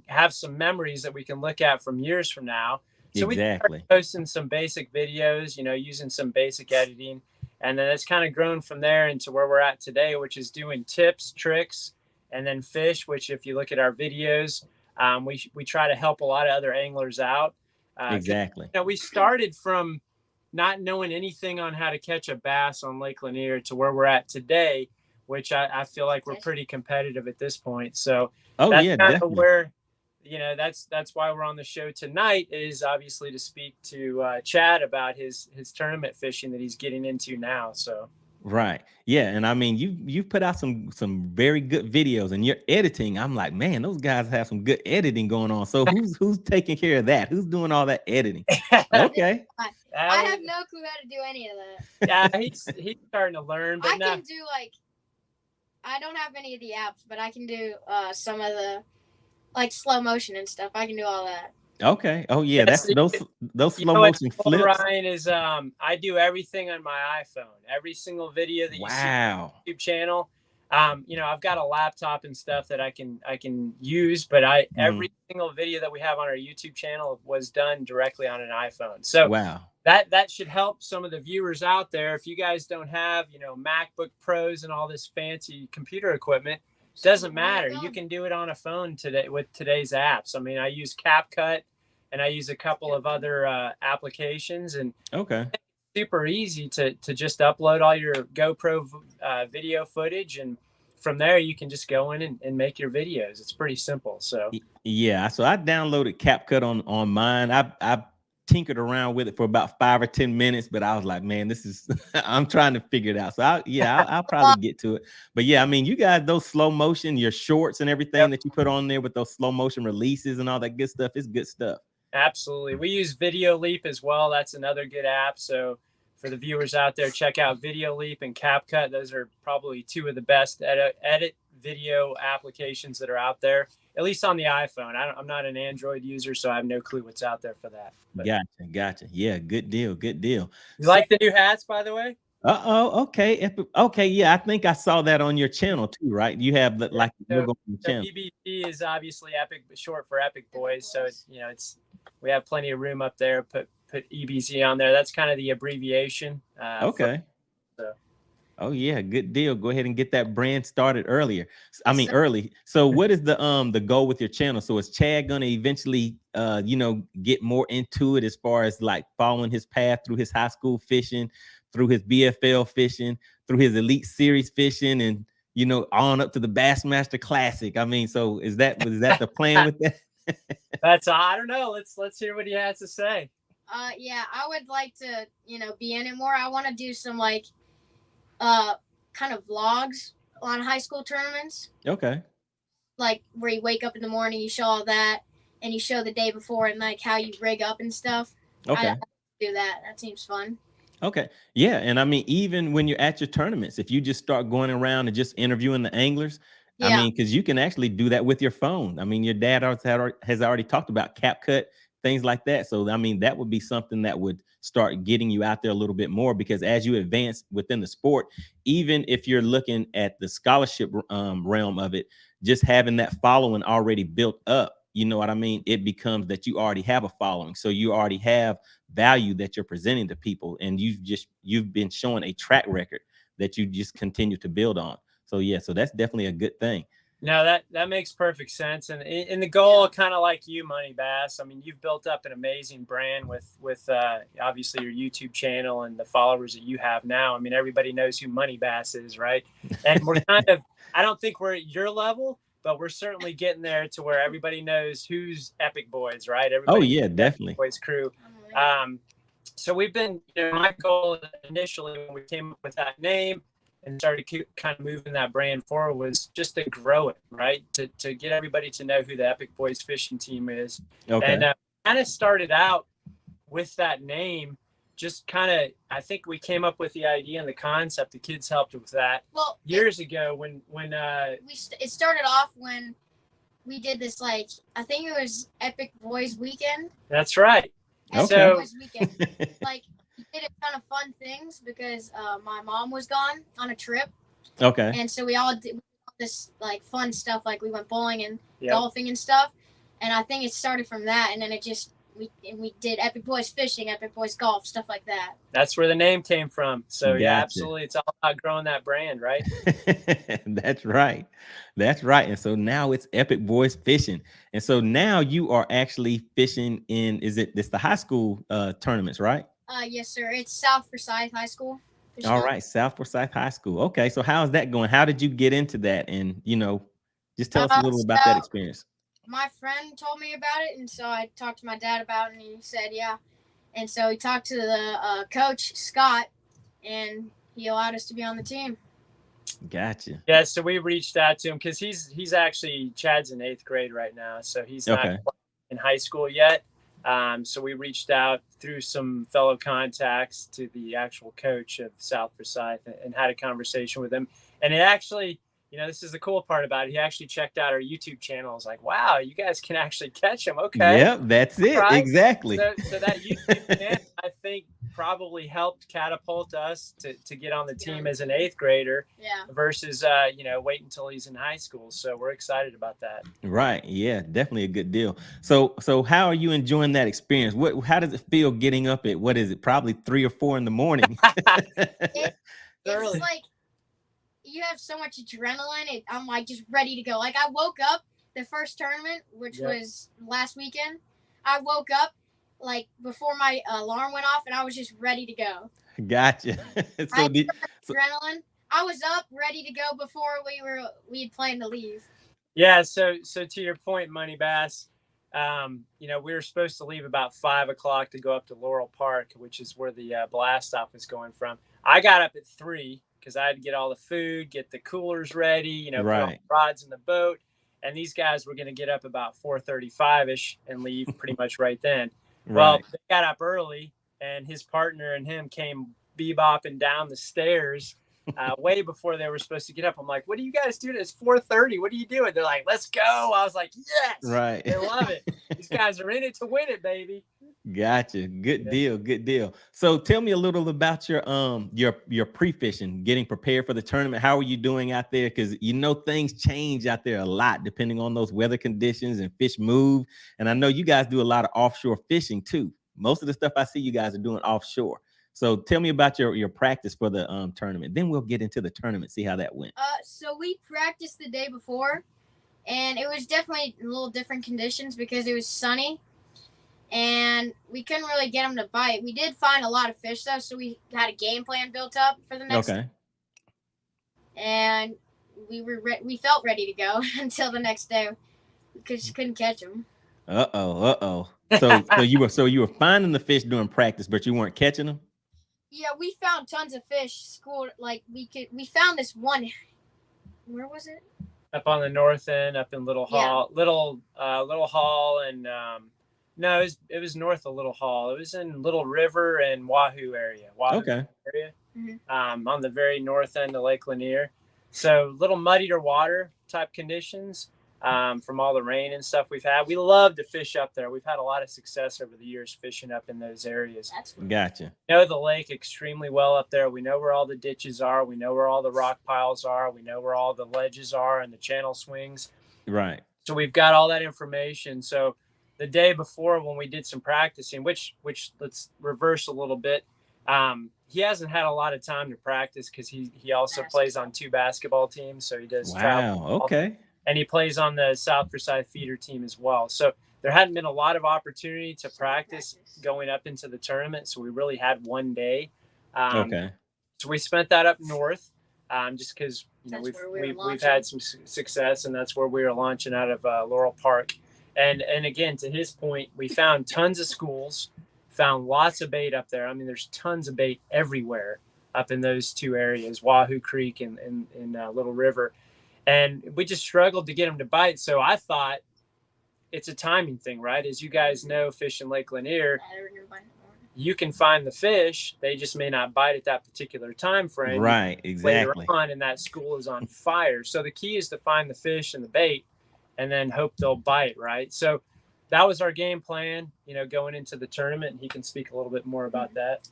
have some memories that we can look at from years from now. So we started posting some basic videos, using some basic editing. And then it's kind of grown from there into where we're at today, which is doing tips, tricks, and then fish, which if you look at our videos, we try to help a lot of other anglers out. Exactly. We started from not knowing anything on how to catch a bass on Lake Lanier to where we're at today, which I feel like we're pretty competitive at this point. So that's kind of where, that's why we're on the show tonight, is obviously to speak to Chad about his tournament fishing that he's getting into now. So. Right. Yeah. And you've put out some very good videos, and your editing, I'm like, man, those guys have some good editing going on. So who's taking care of that? Who's doing all that editing? Okay. I have no clue how to do any of that. Yeah, he's starting to learn. But I can do I don't have any of the apps, but I can do some of the slow motion and stuff. I can do all that. Okay. Oh yeah, Yes, that's those you slow know what's motion cool, flips. Ryan, is I do everything on my iPhone. Every single video that you see on Wow. the YouTube channel. You know, I've got a laptop and stuff that I can use, but every single video that we have on our YouTube channel was done directly on an iPhone. So Wow. that should help some of the viewers out there. If you guys don't have, you know, MacBook Pros and all this fancy computer equipment, doesn't matter. You can do it on a phone today with today's apps. I mean, I use CapCut and I use a couple of other applications, and Okay. super easy to just upload all your GoPro video footage, and from there you can just go in and make your videos. It's pretty simple. So Yeah, so I downloaded CapCut on mine. I tinkered around with it for about 5 or 10 minutes, but I was like, man, this is I'm trying to figure it out. So I'll probably get to it. But yeah, I mean, you guys, those slow motion, your shorts and everything that you put on there with those slow motion releases and all that good stuff, it's good stuff. Absolutely. We use Video Leap as well. That's another good app. So for the viewers out there, check out Video Leap and CapCut. Those are probably two of the best edit video applications that are out there, at least on the iPhone. I'm not an Android user, so I have no clue what's out there for that. But Gotcha. Yeah, good deal. You like the new hats, by the way? Okay. Okay, yeah, I think I saw that on your channel too, right? You have the like logo on your So channel. EBP is obviously Epic, short for Epic Boys. So it's, you know, we have plenty of room up there. Put EBC on there. That's kind of the abbreviation. Okay. Oh yeah, good deal. Go ahead and get that brand started earlier. Early. So what is the goal with your channel? So is Chad gonna eventually get more into it as far as like following his path through his high school fishing, through his BFL fishing, through his Elite Series fishing, and on up to the Bassmaster Classic? I mean, so was that the plan with that? That's I don't know. Let's hear what he has to say. Yeah, I would like to, be in it more. I want to do some like kind of vlogs on high school tournaments. Okay. Like where you wake up in the morning, you show all that, and you show the day before and like how you rig up and stuff. Okay. I do that. That seems fun. Okay. Yeah. And I mean, even when you're at your tournaments, if you just start going around and just interviewing the anglers, Yeah. I mean, because you can actually do that with your phone. I mean, your dad has already talked about CapCut, things like that. So, I mean, that would be something that would start getting you out there a little bit more, because as you advance within the sport, even if you're looking at the scholarship realm of it, just having that following already built up, you know what I mean? It becomes that you already have a following. So you already have value that you're presenting to people, and you've been showing a track record that you just continue to build on. So yeah, so that's definitely a good thing. No, that makes perfect sense. And in the goal, kind of like you, MoneyBass, I mean, you've built up an amazing brand with obviously your YouTube channel and the followers that you have now. I mean, everybody knows who MoneyBass is, right? And we're kind of, I don't think we're at your level, but we're certainly getting there to where everybody knows who's Epic Boys, right? Everybody Definitely. Boys crew. So we've been, my goal initially when we came up with that name and started kind of moving that brand forward was just to grow it, right? To get everybody to know who the Epic Boys fishing team is. Okay. And kind of started out with that name, just kind of, I think we came up with the idea and the concept. The kids helped with that years ago when it started off when we did this, like, I think it was Epic Boys Weekend. That's right. Epic So, Boys Weekend. Like, we did a ton of fun things because my mom was gone on a trip. Okay. And so we all did this like fun stuff, like we went bowling and golfing and stuff. And I think it started from that, and then it just we did Epic Boys Fishing, Epic Boys Golf, stuff like that. That's where the name came from. So Gotcha. Yeah, absolutely, it's all about growing that brand, right? That's right. And so now it's Epic Boys Fishing, and so now you are actually fishing in it's the high school tournaments, right? Yes, sir. It's South Forsyth High School. All right, South Forsyth High School. Okay, so how's that going? How did you get into that? And just tell us a little about that experience. My friend told me about it, and so I talked to my dad about it, and he said, yeah. And so he talked to the coach, Scott, and he allowed us to be on the team. Gotcha. Yeah, so we reached out to him because he's actually, Chad's in 8th grade right now, so he's not in high school yet. So we reached out through some fellow contacts to the actual coach of South Forsyth and had a conversation with him. And it actually, this is the cool part about it. He actually checked out our YouTube channel. I was like, wow, you guys can actually catch them. Okay. Yep, that's it. Right. Exactly. So that YouTube channel, I think, probably helped catapult us to get on the team as an 8th grader. Yeah. Versus, wait until he's in high school. So we're excited about that. Right. Yeah, definitely a good deal. So how are you enjoying that experience? How does it feel getting up at, what is it? Probably 3 or 4 in the morning. It's like you have so much adrenaline. I'm like just ready to go. Like I woke up the first tournament, which was last weekend. I woke up like before my alarm went off, and I was just ready to go. Gotcha. Adrenaline. I was up ready to go before we had planned to leave. Yeah. So to your point, MoneyBass, we were supposed to leave about 5 o'clock to go up to Laurel Park, which is where the blast off is going from. I got up at 3 because I had to get all the food, get the coolers ready, put all the rods in the boat. And these guys were going to get up about 4:35-ish and leave pretty much right then. Well, they got up early, and his partner and him came bebopping down the stairs way before they were supposed to get up. I'm like, what are you guys doing? It's 4:30. What are you doing? They're like, let's go. I was like, yes. Right. They love it. These guys are in it to win it, baby. Gotcha. Good deal. Good deal. So tell me a little about your pre-fishing, getting prepared for the tournament. How are you doing out there? Because things change out there a lot depending on those weather conditions and fish move. And I know you guys do a lot of offshore fishing too. Most of the stuff I see you guys are doing offshore. So tell me about your practice for the tournament. Then we'll get into the tournament, see how that went. So we practiced the day before, and it was definitely a little different conditions because it was sunny. And we couldn't really get them to bite. We did find a lot of fish, though, so we had a game plan built up for the next day. And we felt ready to go until the next day because you couldn't catch them. So you were finding the fish during practice, but you weren't catching them? Yeah, we found tons of fish. We found this one. Where was it? Up on the north end, up in Little Hall, Little Hall, and no, it was north of Little Hall. It was in Little River and Wahoo area. Area. Mm-hmm. On the very north end of Lake Lanier. So little muddier water type conditions from all the rain and stuff we've had. We love to fish up there. We've had a lot of success over the years fishing up in those areas. Gotcha. We know the lake extremely well up there. We know where all the ditches are. We know where all the rock piles are. We know where all the ledges are and the channel swings. Right. So we've got all that information. So the day before when we did some practicing, which let's reverse a little bit. He hasn't had a lot of time to practice because he also plays on 2 basketball teams. So he does travel. Okay. And he plays on the South Forsyth feeder team as well. So there hadn't been a lot of opportunity to practice going up into the tournament. So we really had one day. So we spent that up north just because we've had some success, and that's where we were launching out of Laurel Park. And again, to his point, we found tons of schools, found lots of bait up there. I mean, there's tons of bait everywhere up in those 2 areas, Wahoo Creek and Little River. And we just struggled to get them to bite. So I thought it's a timing thing, right? As you guys know, fishing Lake Lanier, you can find the fish. They just may not bite at that particular time frame. Right, exactly. Later on, and that school is on fire. So the key is to find the fish and the bait and then hope they'll bite, right? So that was our game plan, going into the tournament. And he can speak a little bit more about that.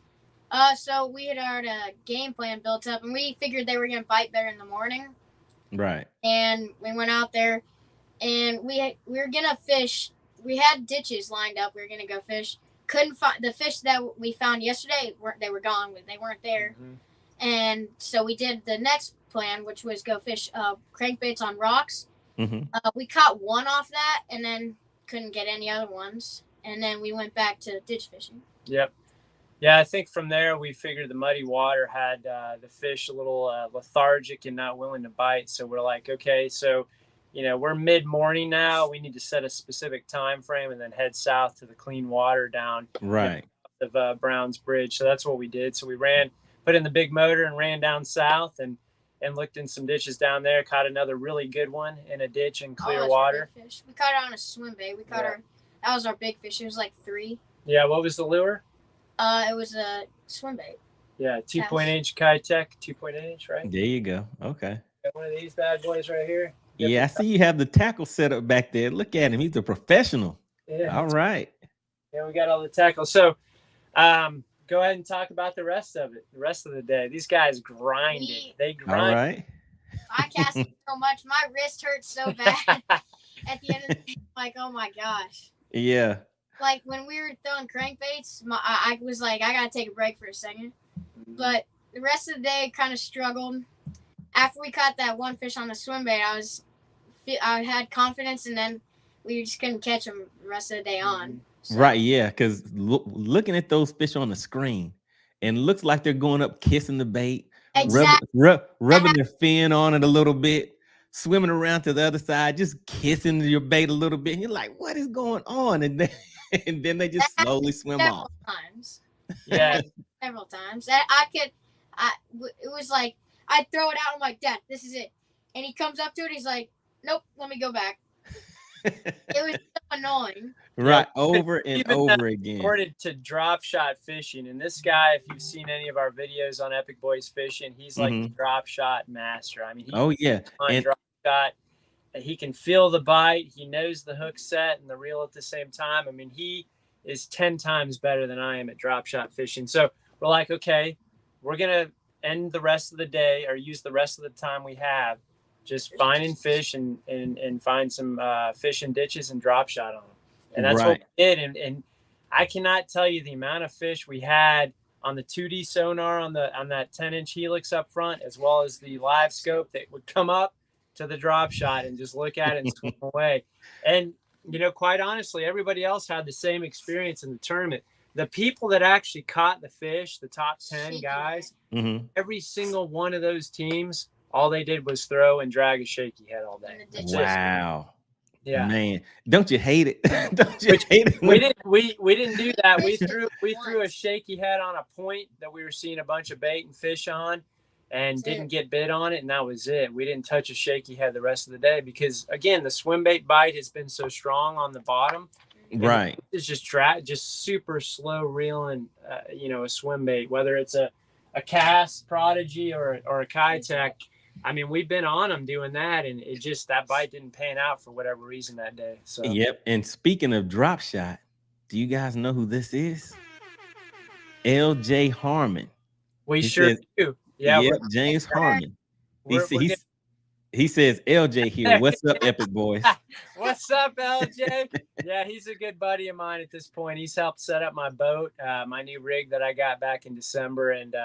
So we had our game plan built up, and we figured they were going to bite better in the morning. Right. And we went out there, and we were going to fish. We had ditches lined up. We were going to go fish. Couldn't find the fish that we found yesterday. They were gone. They weren't there. Mm-hmm. And so we did the next plan, which was go fish crankbaits on rocks. Mm-hmm. We caught one off that, and then couldn't get any other ones. And then we went back to ditch fishing. Yep. Yeah, I think from there we figured the muddy water had the fish a little lethargic and not willing to bite. So we're like, okay, so we're mid-morning now. We need to set a specific time frame and then head south to the clean water down of Brown's Bridge. So that's what we did. So we put in the big motor and ran down south and looked in some ditches down there. Caught another really good one in a ditch in clear water. Fish. We caught it on a swim bait. That was our big fish. It was like 3. Yeah, what was the lure? It was a swim bait. Yeah, 2.8 inch Kitech, 2.8 inch, right? There you go. Okay. one of these bad boys right here. Yeah, I see you have the tackle set up back there. Look at him. He's a professional. Yeah. All right. Yeah, we got all the tackles. So go ahead and talk about the rest of it, the rest of the day. These guys grinded. They grind. All right. I casted so much. My wrist hurts so bad. At the end of the day, like, oh my gosh. Yeah. Like when we were throwing crankbaits, I was like, I gotta take a break for a second. But the rest of the day kind of struggled. After we caught that one fish on the swim bait, I had confidence, and then we just couldn't catch them the rest of the day on. So. Right, yeah, because looking at those fish on the screen, and it looks like they're going up, kissing the bait, exactly. rubbing their fin on it a little bit, swimming around to the other side, just kissing your bait a little bit. And you're like, what is going on? And then they just slowly swim off. Times. Yeah. Several times. It was like, I'd throw it out. I'm like, Dad, this is it. And he comes up to it. He's like, nope, let me go back. It was so annoying. Right, over and over again. Started to drop shot fishing, and this guy, if you've seen any of our videos on Epic Boys Fishing, he's like the drop shot master. I mean, and drop shot. He can feel the bite. He knows the hook set and the reel at the same time. I mean, he is 10 times better than I am at drop shot fishing. So we're like, okay, we're gonna end the rest of the day, or use the rest of the time we have, just finding fish and find some fish in ditches and drop shot on them. And that's what we did. And I cannot tell you the amount of fish we had on the 2D sonar on that 10-inch helix up front, as well as the live scope that would come up to the drop shot and just look at it and swim away. And, you know, quite honestly, everybody else had the same experience in the tournament. The people that actually caught the fish, the top 10 guys, every single one of those teams, all they did was throw and drag a shaky head all day. Wow. Yeah, man, don't you hate it? Don't you hate it? We didn't do that. We threw a shaky head on a point that we were seeing a bunch of bait and fish on, and didn't get bit on it, and that was it. We didn't touch a shaky head the rest of the day because, again, the swim bait bite has been so strong on the bottom. Right, it's just super slow reeling, a swim bait, whether it's a cast prodigy or a Kitech. I mean, we've been on them doing that, and that bite didn't pan out for whatever reason that day. So yep. And speaking of drop shot, do you guys know who this is? LJ Harmon. We sure do. Yeah, yep, James Harmon. He says, LJ here. What's up, Epic Boys? What's up, LJ? Yeah, he's a good buddy of mine at this point. He's helped set up my boat, my new rig that I got back in December, and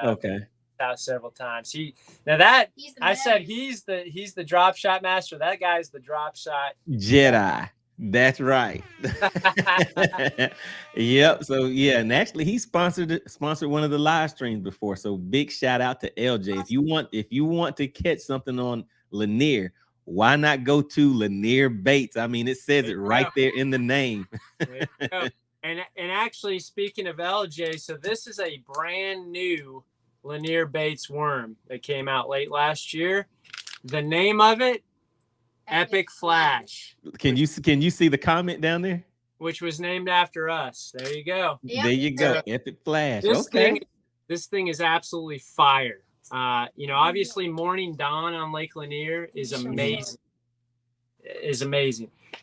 out several times. I said he's the drop shot master. That guy's the drop shot Jedi. That's right. Yep. So yeah, and actually he sponsored one of the live streams before. So big shout out to LJ. If you want to catch something on Lanier, why not go to Lanier Baits? I mean, it says it right there in the name. And actually, speaking of LJ, so this is a brand new Lanier Baits worm that came out late last year. The name of it, Epic Flash. Can you see the comment down there? Which was named after us. There you go. Yep. There you go. Epic Flash. This thing is absolutely fire. Obviously Morning Dawn on Lake Lanier is amazing.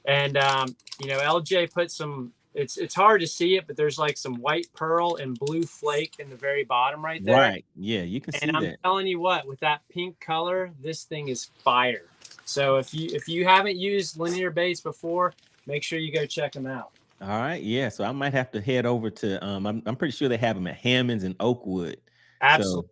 And LJ put some. It's hard to see it, but there's like some white pearl and blue flake in the very bottom right there. Right. Yeah, you can see that. And I'm telling you what, with that pink color, this thing is fire. So if you haven't used Lanier Baits before, make sure you go check them out. All right. Yeah. So I might have to head over to I'm pretty sure they have them at Hammond's and Oakwood. Absolutely. So,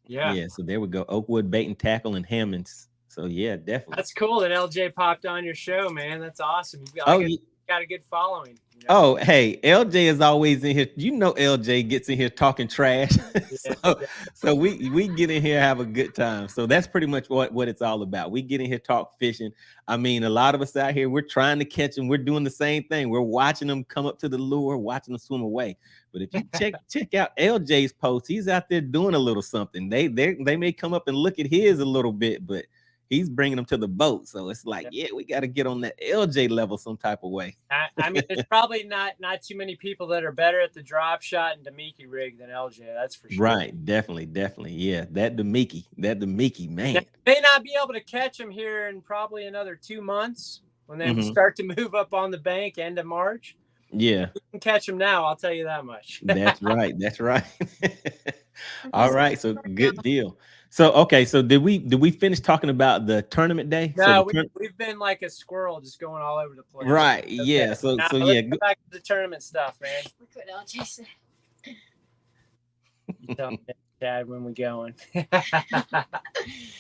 yeah. So there we go. Oakwood Bait and Tackle and Hammond's. So yeah, definitely. That's cool that LJ popped on your show, man. That's awesome. Got a good following. Oh, hey, LJ is always in here. You know, LJ gets in here talking trash. so we get in here, have a good time. So that's pretty much what it's all about. We get in here, talk fishing. I mean, a lot of us out here, we're trying to catch them. We're doing the same thing. We're watching them come up to the lure, watching them swim away. But if you check out LJ's post, he's out there doing a little something. They may come up and look at his a little bit, but he's bringing them to the boat. So it's like, yeah, we got to get on that LJ level some type of way. I mean, there's probably not too many people that are better at the drop shot and Demiki rig than LJ. That's for sure. Right. Definitely. Yeah. That Demiki, man. Now, may not be able to catch him here in probably another 2 months when they start to move up on the bank end of March. Yeah. You can catch him now. I'll tell you that much. That's right. All right. So good deal. So, okay. So did we finish talking about the tournament day? No, so we've been like a squirrel just going all over the place. Right. Okay. Yeah. So now, yeah. Go back to the tournament stuff, man. Look what LJ said. You tell me, Dad, when we going.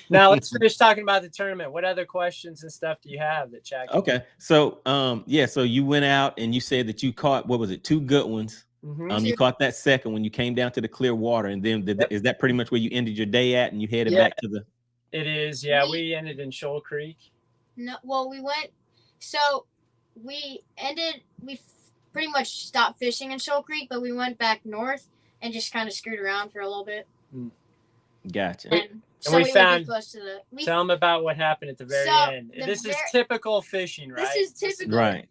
Now let's finish talking about the tournament. What other questions and stuff do you have that Chad? Okay. So yeah, so you went out and you said that you caught, what was it, 2 good ones. You caught that second when you came down to the clear water, and then is that pretty much where you ended your day at, and you headed back to the? It is, yeah. We ended in Shoal Creek. No, well, we went. So we pretty much stopped fishing in Shoal Creek, but we went back north and just kind of screwed around for a little bit. Gotcha. And we found. Close to the. Tell them about what happened at the very end. This is typical fishing, right? This is typical. Right.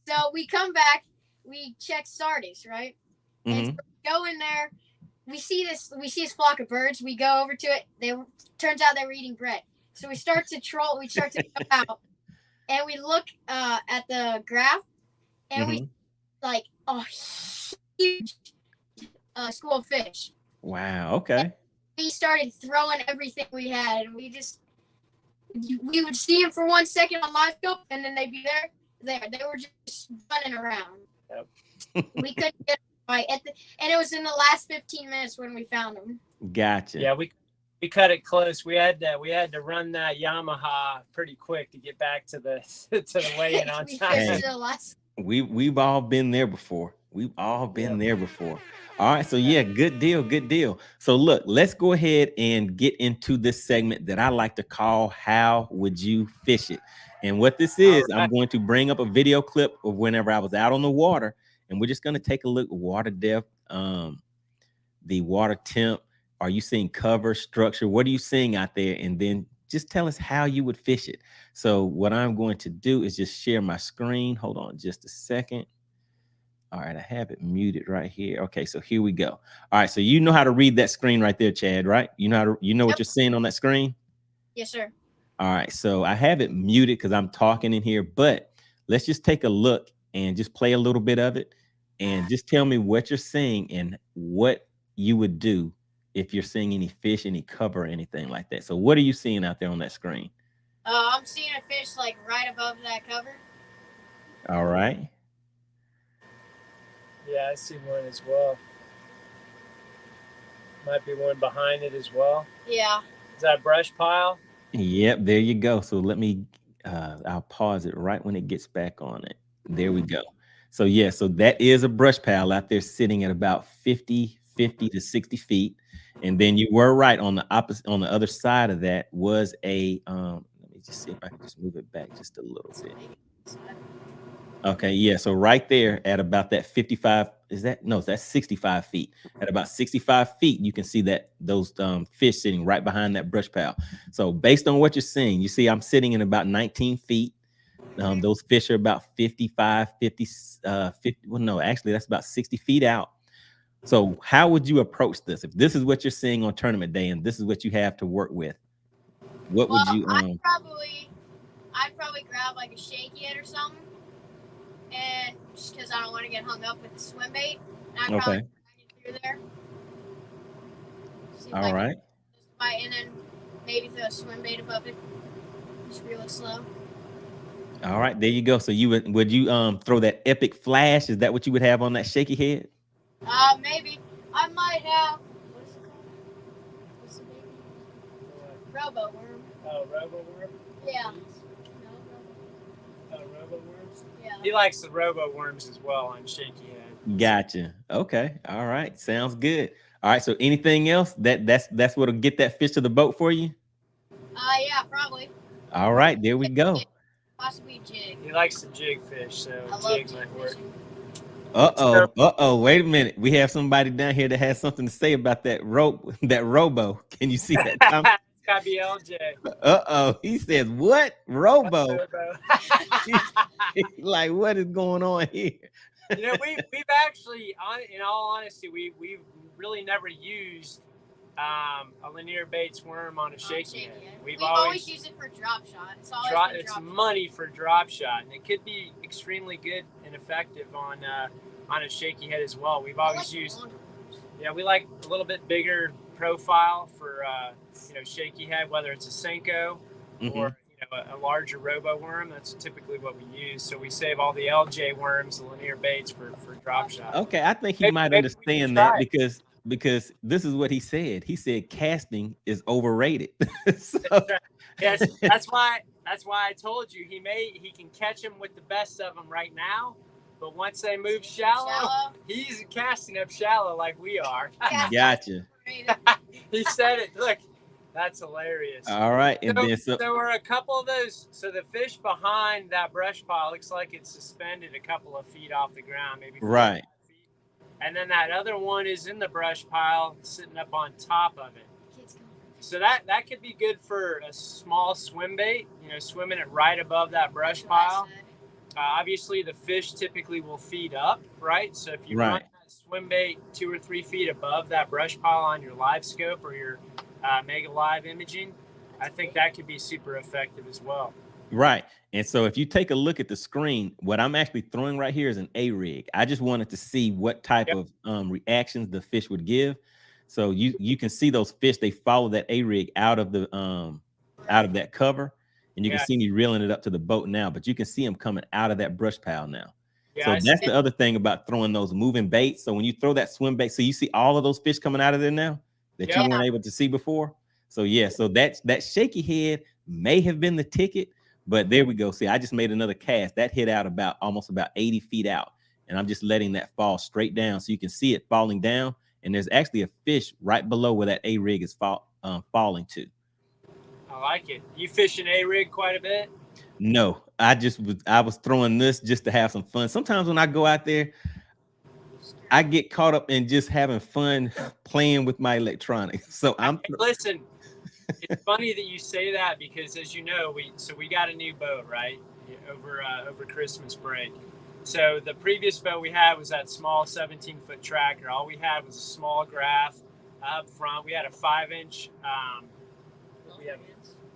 So we come back. We check Sardis, right? And so we go in there. We see this flock of birds. We go over to it. Turns out they were eating bread. So we start to troll. We start to go out, and we look at the graph, and we like a huge school of fish. Wow. Okay. And we started throwing everything we had, and we would see them for 1 second on livescope, and then they'd be there. They were just running around. Yep. We couldn't get right and it was in the last 15 minutes when we found them. Gotcha. Yeah, we cut it close. We had to run that Yamaha pretty quick to get back to the weigh-in on time. We've all been there before. All right, so yeah, good deal. So look, let's go ahead and get into this segment that I like to call How Would You Fish It? And what this is, I'm going to bring up a video clip of whenever I was out on the water, and we're just going to take a look at water depth, the water temp. Are you seeing cover, structure? What are you seeing out there? And then just tell us how you would fish it. So what I'm going to do is just share my screen. Hold on just a second. All right, I have it muted right here. Okay, so here we go. All right, so you know how to read that screen right there, Chad, right? You know what you're seeing on that screen? Yes, sir. All right, so I have it muted because I'm talking in here, but let's just take a look and just play a little bit of it and just tell me what you're seeing and what you would do if you're seeing any fish, any cover, or anything like that. So what are you seeing out there on that screen? I'm seeing a fish like right above that cover. All right. Yeah, I see one as well. Might be one behind it as well. Yeah. Is that a brush pile? Yep, there you go. So let me, I'll pause it right when it gets back on it. There we go. So yeah, so that is a brush pile out there sitting at about 50 to 60 feet. And then you were right, on the other side of that was a, let me just see if I can just move it back just a little bit. Okay, yeah, so right there at about that 55, that's 65 feet. At about 65 feet, you can see that those fish sitting right behind that brush pile. So based on what you're seeing, you see I'm sitting in about 19 feet. Those fish are about 55, 50, well, no, actually that's about 60 feet out. So how would you approach this? If this is what you're seeing on tournament day and this is what you have to work with, what would you? I'd probably grab like a shaky head or something. And just because I don't want to get hung up with the swim bait, and I'd probably drag it through there. All right. And then maybe throw a swim bait above it. Just reel it slow. All right, there you go. So you would you throw that epic flash? Is that what you would have on that shaky head? Maybe. I might have. What is it called? What's the baby? Robo worm. Oh, robo worm? Yeah. Robo worms? Yeah. He likes the robo worms as well on shaky head. Gotcha. Okay. All right. Sounds good. All right. So anything else that's what'll get that fish to the boat for you? Yeah, probably. All right. There we go. Possibly jig. He likes the jig fish, so jig might work. Wait a minute. We have somebody down here that has something to say about that robo. Can you see that? gotta be LJ. Uh-oh. He says, what? Robo. Robo. Like, what is going on here? You know, we've actually, in all honesty, we've really never used a linear baits worm on a shaky head. We've always used it for drop shot. It's money for drop shot, and it could be extremely good and effective on a shaky head as well. We've always used, we like a little bit bigger profile for shaky head, whether it's a Senko or a larger robo worm. That's typically what we use. So we save all the LJ worms, the linear baits for drop shot. Okay, I think he might understand that because this is what he said. He said casting is overrated. So. Yes, that's why I told you he can catch them with the best of them right now, but once they move shallow, he's casting up shallow like we are. Gotcha. He said it. Look, that's hilarious. All right, and so there were a couple of those. So the fish behind that brush pile looks like it's suspended a couple of feet off the ground, maybe 4 feet. And then that other one is in the brush pile, sitting up on top of it. So that could be good for a small swim bait, swimming it right above that brush pile. Obviously, the fish typically will feed up, right? So if you run that swim bait 2 or 3 feet above that brush pile on your live scope or your Mega Live imaging, I think that could be super effective as well. Right. And so if you take a look at the screen, what I'm actually throwing right here is an A-rig. I just wanted to see what type of reactions the fish would give. So you can see those fish, they follow that A-rig out of that cover, and you can see me reeling it up to the boat now, but you can see them coming out of that brush pile now. So that's the other thing about throwing those moving baits. So when you throw that swim bait, so you see all of those fish coming out of there now that you weren't able to see before. So so that shaky head may have been the ticket, but there we go. See, I just made another cast that hit out almost about 80 feet out, and I'm just letting that fall straight down so you can see it falling down. And there's actually a fish right below where that A-rig is falling to. I like it. You fishing A-rig quite a bit? No, I was throwing this just to have some fun. Sometimes when I go out there, I get caught up in just having fun playing with my electronics. So listen. It's funny that you say that because, as you know, we got a new boat right over Christmas break. So the previous boat we had was that small 17-foot tracker. All we had was a small graph up front. We had a 5-inch.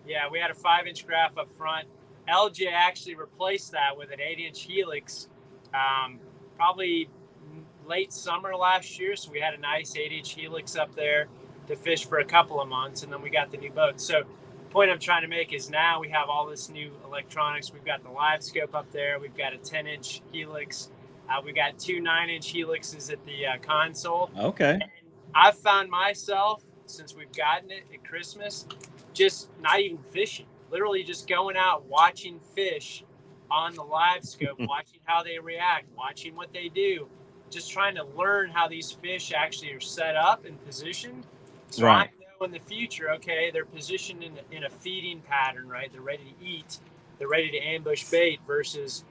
We had a 5-inch graph up front. LJ actually replaced that with an 8-inch helix, probably late summer last year. So we had a nice 8-inch helix up there to fish for a couple of months, and then we got the new boat. So the point I'm trying to make is now we have all this new electronics. We've got the live scope up there. We've got a 10-inch helix. We got 2 9-inch helixes at the console. Okay. And I've found myself, since we've gotten it at Christmas, just not even fishing. Literally just going out, watching fish on the live scope, watching how they react, watching what they do, just trying to learn how these fish actually are set up and positioned. So I know in the future, okay, they're positioned in a feeding pattern, right? They're ready to eat. They're ready to ambush bait versus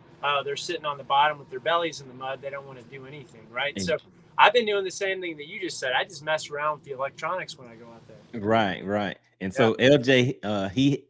they're sitting on the bottom with their bellies in the mud. They don't want to do anything, right? So I've been doing the same thing that you just said. I just mess around with the electronics when I go out there. Right. And so LJ, he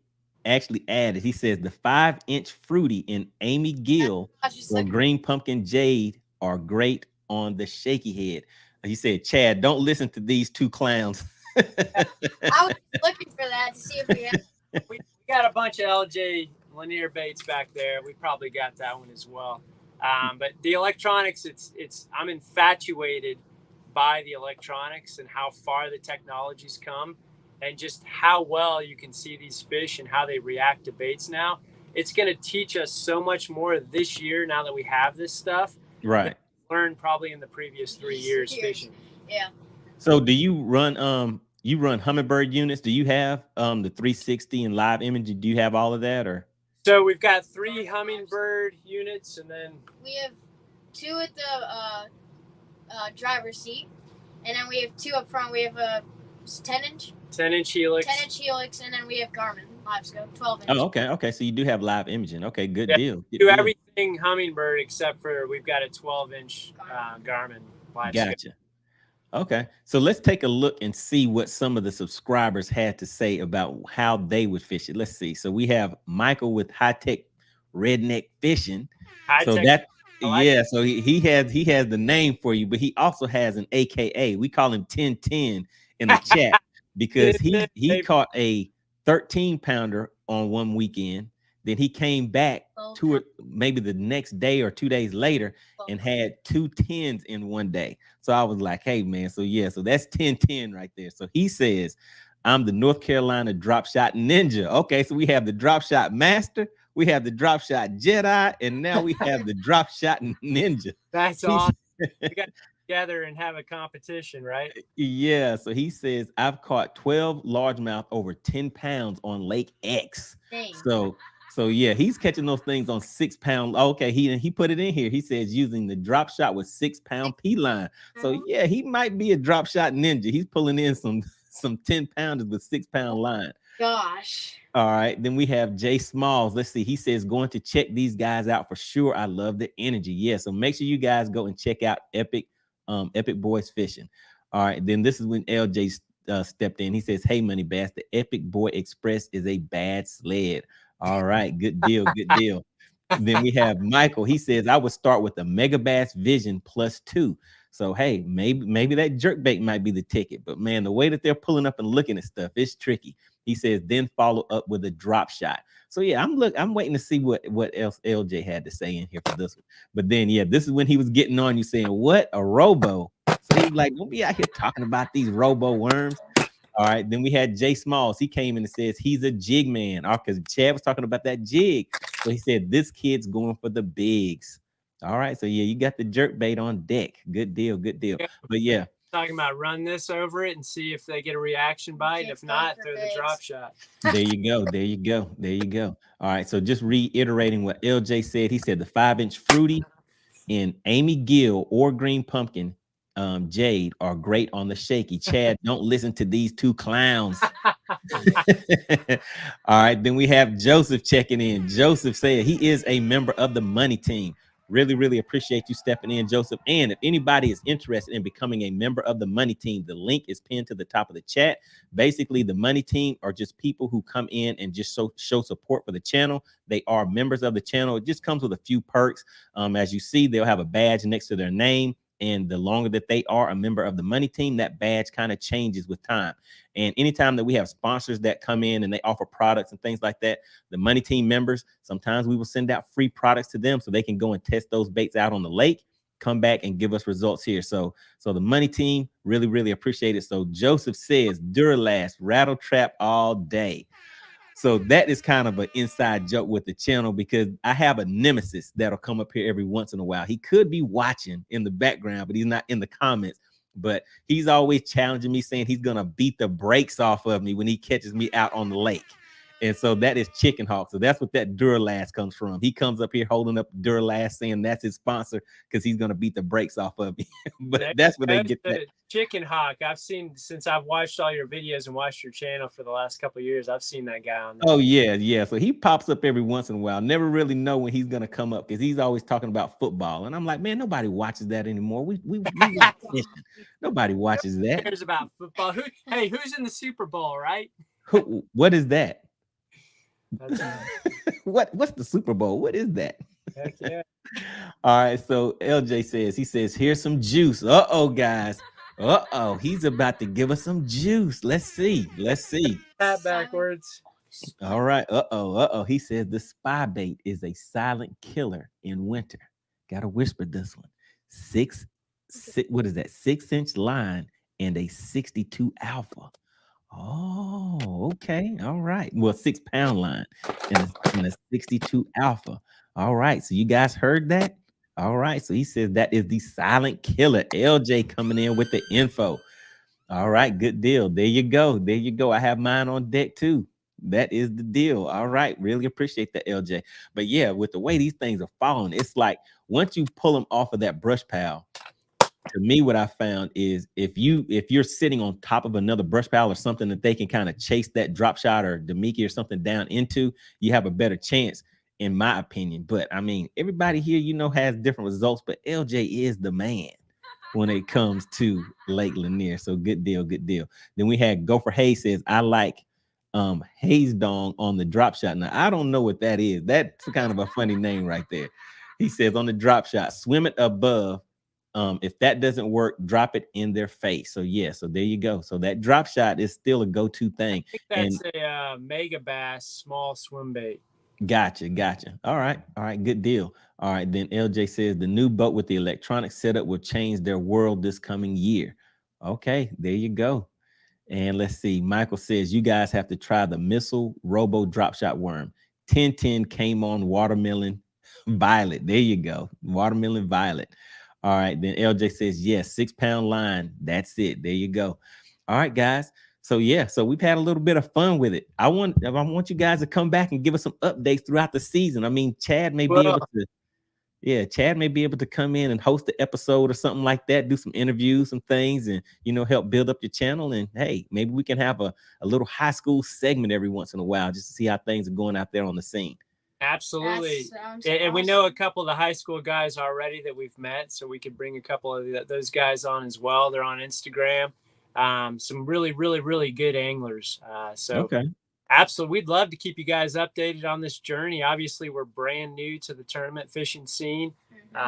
actually added, he says the 5-inch Fruity and Amy Gill or Green Pumpkin Jade are great on the shaky head. He said, Chad, don't listen to these two clowns. I was looking for that to see if we had. We got a bunch of LJ linear baits back there. We probably got that one as well. But the electronics, I'm infatuated by the electronics and how far the technology's come and just how well you can see these fish and how they react to baits now. It's going to teach us so much more this year now that we have this stuff. Right. Learned probably in the previous 3 years fishing. Yeah. So do you run Humminbird units? Do you have the 360 and live imaging? Do you have all of that, or? So we've got 3 Humminbird units, and then we have 2 at the driver's seat, and then we have 2 up front. We have a 10-inch helix, and then we have Garmin live scope 12-inch. Oh, okay. So you do have live imaging. Okay, good deal. Do everything Humminbird except for we've got a 12-inch Garmin live scope. Gotcha. Okay, so let's take a look and see what some of the subscribers had to say about how they would fish it. Let's see. So we have Michael with High Tech Redneck Fishing. High So tech. that I like yeah, so he has the name for you, but he also has an AKA. We call him 1010 in the chat because he it. caught a 13-pounder on one weekend. Then he came back two or maybe the next day or 2 days later and had 2 10s in one day. So I was like, hey man, so yeah, so that's 1010 right there. So he says, I'm the North Carolina drop shot ninja. Okay, so we have the drop shot master, we have the drop shot Jedi, and now we have the drop shot ninja. That's awesome. We got together and have a competition, right? Yeah, so he says I've caught 12 largemouth over 10 pounds on Lake X. Dang. So yeah, he's catching those things on 6-pound. Okay, he put it in here. He says using the drop shot with 6-pound P line. So yeah, he might be a drop shot ninja. He's pulling in some 10-pounders with 6-pound line. Gosh. All right, then we have Jay Smalls. Let's see. He says going to check these guys out for sure. I love the energy. Yeah, so make sure you guys go and check out Epic Boys Fishing. All right, then this is when LJ stepped in. He says, "Hey, MoneyBass, the Epic Boy Express is a bad sled." All right, good deal, good deal. Then we have Michael. He says, I would start with the MegaBass Vision +2. So hey, maybe that jerkbait might be the ticket. But man, the way that they're pulling up and looking at stuff, it's tricky. He says, then follow up with a drop shot. So yeah, I'm waiting to see what else LJ had to say in here for this one. But then yeah, this is when he was getting on you saying, what a robo. So he's like, don't be out here talking about these robo worms. All right, then we had Jay Smalls. He came in and says he's a jig man. Because Chad was talking about that jig. So he said this kid's going for the bigs. All right, so yeah, you got the jerk bait on deck. Good deal, good deal. But yeah, talking about run this over it and see if they get a reaction bite. If not, throw the drop shot. There you go, there you go, there you go. All right, so just reiterating what LJ said. He said the 5-inch fruity and Amy Gill or green pumpkin Jade are great on the shaky. Chad, don't listen to these two clowns. All right, then we have Joseph checking in. Joseph said he is a member of the Money Team. Really appreciate you stepping in, Joseph. And if anybody is interested in becoming a member of the Money Team, the link is pinned to the top of the chat. Basically, the Money Team are just people who come in and just show support for the channel. They are members of the channel. It just comes with a few perks. As you see, they'll have a badge next to their name. And the longer that they are a member of the Money Team, that badge kind of changes with time. And anytime that we have sponsors that come in and they offer products and things like that, the Money Team members, sometimes we will send out free products to them so they can go and test those baits out on the lake, come back and give us results here. So the Money Team really appreciate it. So Joseph says Duralast rattle trap all day. So that is kind of an inside joke with the channel because I have a nemesis that'll come up here every once in a while. He could be watching in the background, but he's not in the comments. But he's always challenging me, saying he's going to beat the brakes off of me when he catches me out on the lake. And so that is Chicken Hawk. So that's what that Duralast comes from. He comes up here holding up Duralast, saying that's his sponsor because he's going to beat the brakes off of me. But that's where they get that. Chicken Hawk. I've seen since I've watched all your videos and watched your channel for the last couple of years. I've seen that guy on there. Oh yeah. So he pops up every once in a while. Never really know when he's going to come up because he's always talking about football. And I'm like, man, nobody watches that anymore. We nobody watches that. Who cares about football? Who's in the Super Bowl, right? What is that? That's What's the Super Bowl? What is that? Heck yeah. All right, so LJ says, here's some juice. Uh-oh, guys. Uh-oh, he's about to give us some juice. Let's see. That backwards. All right. Uh-oh. He says the spy bait is a silent killer in winter. Gotta whisper this one. What is that? 6-inch line and a 62 alpha. Oh, okay. All right. Well, 6-pound line and a 62 alpha. All right. So you guys heard that? All right. So he says that is the silent killer. LJ coming in with the info. All right. Good deal. There you go. I have mine on deck too. That is the deal. All right. Really appreciate that, LJ. But yeah, with the way these things are falling, it's like once you pull them off of that brush pile, to me, what I found is if you're sitting on top of another brush pile or something that they can kind of chase that drop shot or Demiki or something down into, you have a better chance, in my opinion. But I mean, everybody here, has different results, but LJ is the man. when it comes to Lake Lanier. So good deal, good deal. Then we had Gopher Hayes says, I like Hayes Dong on the drop shot. Now, I don't know what that is. That's kind of a funny name right there. He says on the drop shot, swim it above. If that doesn't work, drop it in their face. So yeah, so there you go. So that drop shot is still a go-to thing. I think that's a mega bass small swim bait. Gotcha. All right, good deal. All right, then LJ says the new boat with the electronic setup will change their world this coming year. Okay, there you go. And let's see. Michael says you guys have to try the missile robo drop shot worm. 1010 came on watermelon violet. There you go. Watermelon violet. All right. Then LJ says, yes, 6-pound line. That's it. There you go. All right, guys. So yeah, so we've had a little bit of fun with it. I want you guys to come back and give us some updates throughout the season. I mean, Chad may be able to. Yeah, Chad may be able to come in and host an episode or something like that, do some interviews, some things, and help build up your channel. And hey, maybe we can have a little high school segment every once in a while just to see how things are going out there on the scene. Absolutely. And we know a couple of the high school guys already that we've met, so we could bring a couple of those guys on as well. They're on Instagram. Some really, really, really good anglers. Okay. Absolutely. We'd love to keep you guys updated on this journey. Obviously, we're brand new to the tournament fishing scene.